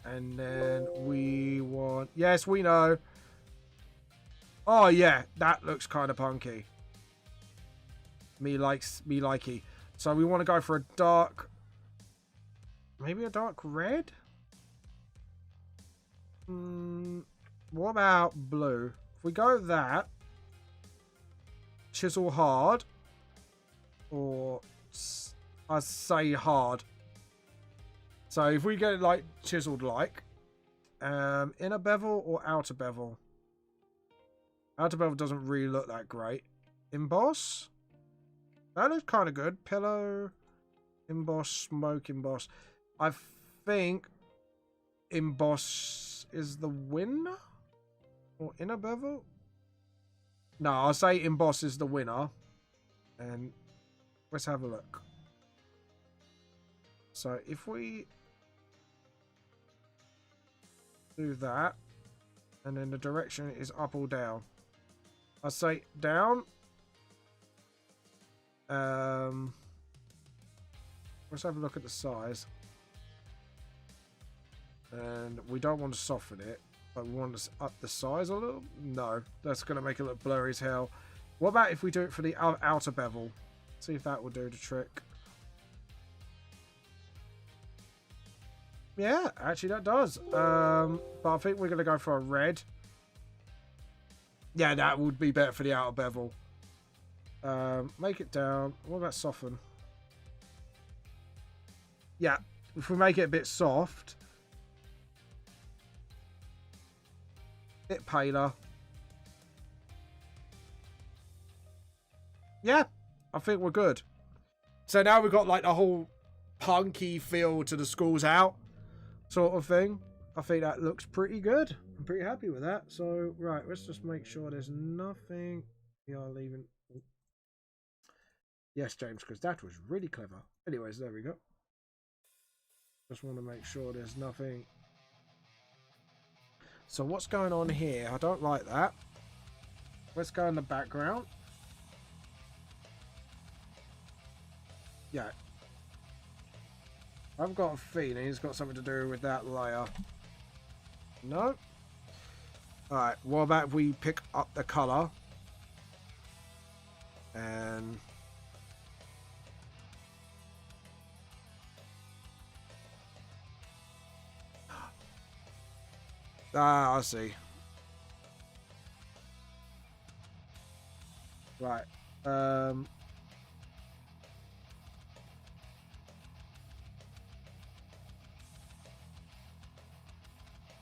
And then we want... Yes, we know. Oh, yeah. That looks kind of punky. Me likey. So we want to go for a dark... Maybe a dark red? What about blue? If we go that... Chisel hard. Or... I say hard. So if we get it like chiseled like, inner bevel or outer bevel? Outer bevel doesn't really look that great. Emboss? That looks kind of good. Pillow, emboss, smoke, emboss. I think emboss is the winner? Or inner bevel? No, I'll say emboss is the winner. And let's have a look. So if we... do that, and then the direction is up or down. I say down. Let's have a look at the size. And we don't want to soften it, but we want to up the size a little. No, that's going to make it look blurry as hell. What about if we do it for the outer bevel? See if that will do the trick. Yeah, actually that does. But I think we're going to go for a red. Yeah, that would be better for the outer bevel. Make it down. What about soften? Yeah, if we make it a bit soft. Bit paler. Yeah, I think we're good. So now we've got like the whole punky feel to the school's out. Sort of thing. I think that looks pretty good. I'm pretty happy with that. So, right, let's just make sure there's nothing. We are leaving. Yes, James, because that was really clever. Anyways, there we go. Just want to make sure there's nothing. So, what's going on here? I don't like that. Let's go in the background. Yeah. I've got a feeling it's got something to do with that layer. No? Alright, what about if we pick up the colour? And... ah, I see. Right.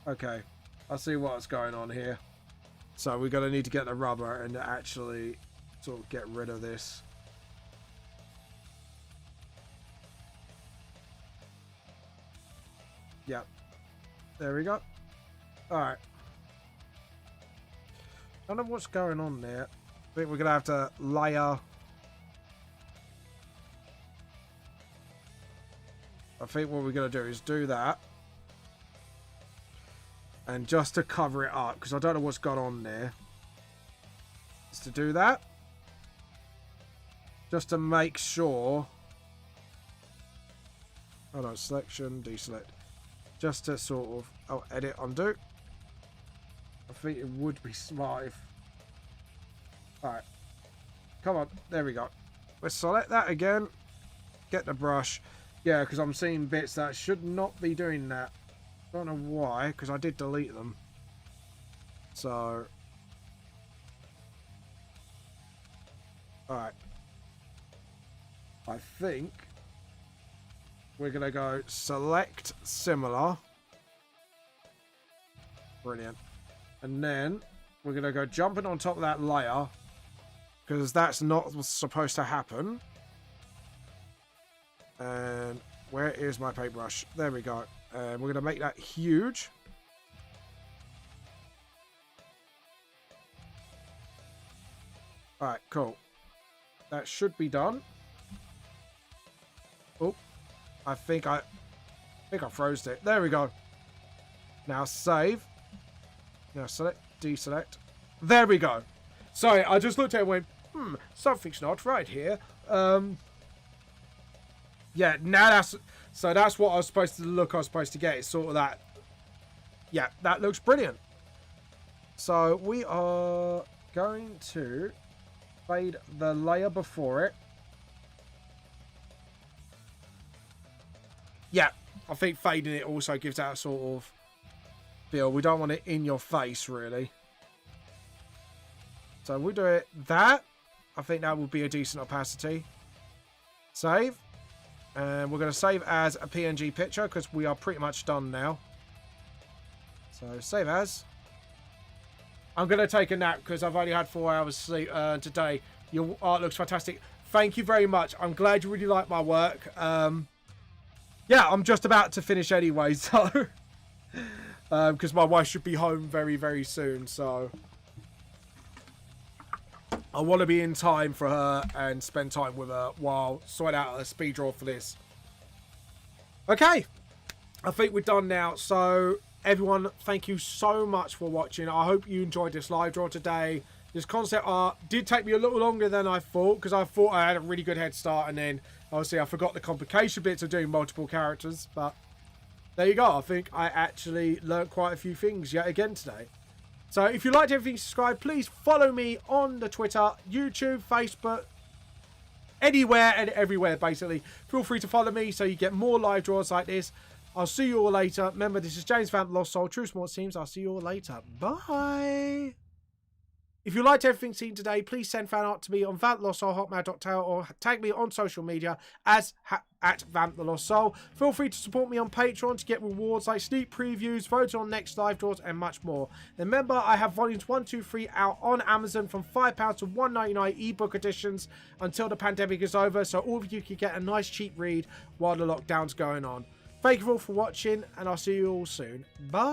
Okay, I see what's going on here. So we're going to need to get the rubber and actually sort of get rid of this. Yep. There we go. Alright. I don't know what's going on there. I think we're going to have to layer. I think what we're going to do is do that. And just to cover it up, because I don't know what's gone on there, is to do that. Just to make sure. Hold on, selection, deselect. Just to sort of, oh, edit, undo. I think it would be smart if... Alright. Come on, there we go. Let's select that again. Get the brush. Yeah, because I'm seeing bits that should not be doing that. Don't know why, because I did delete them. So... Alright. I think... we're going to go select similar. Brilliant. And then we're going to go jumping on top of that layer. Because that's not what's supposed to happen. And where is my paintbrush? There we go. And we're going to make that huge. Alright, cool. That should be done. Oh, I think I froze it. There we go. Now save. Now select, deselect. There we go. Sorry, I just looked at it and went, something's not right here. Yeah, now that's what I was supposed to get. It's sort of that. Yeah, that looks brilliant. So we are going to fade the layer before it. Yeah, I think fading it also gives that sort of feel. We don't want it in your face, really. So we'll do it that. I think that will be a decent opacity. Save. And we're going to save as a PNG picture because we are pretty much done now. So save as. I'm going to take a nap because I've only had 4 hours sleep today. Your art looks fantastic. Thank you very much. I'm glad you really like my work. Yeah, I'm just about to finish anyway. So because my wife should be home very, very soon. So I want to be in time for her and spend time with her while sorting out a speed draw for this. Okay, I think we're done now. So everyone, thank you so much for watching. I hope you enjoyed this live draw today. This concept art did take me a little longer than I thought because I thought I had a really good head start, and then obviously I forgot the complication bits of doing multiple characters. But there you go. I think I actually learned quite a few things yet again today. So if you liked everything, subscribe. Please follow me on the Twitter, YouTube, Facebook, anywhere and everywhere, basically. Feel free to follow me so you get more live draws like this. I'll see you all later. Remember, this is James Vamp, Lost Soul, True Sports Teams. I'll see you all later. Bye. If you liked everything seen today, please send fan art to me on vampthelostsoul@hotmail.com or tag me on social media as at vampthelostsoul. Feel free to support me on Patreon to get rewards like sneak previews, votes on next live draws, and much more. Remember, I have volumes 1, 2, 3 out on Amazon from £5 to £1.99 ebook editions until the pandemic is over, so all of you can get a nice cheap read while the lockdown's going on. Thank you all for watching, and I'll see you all soon. Bye.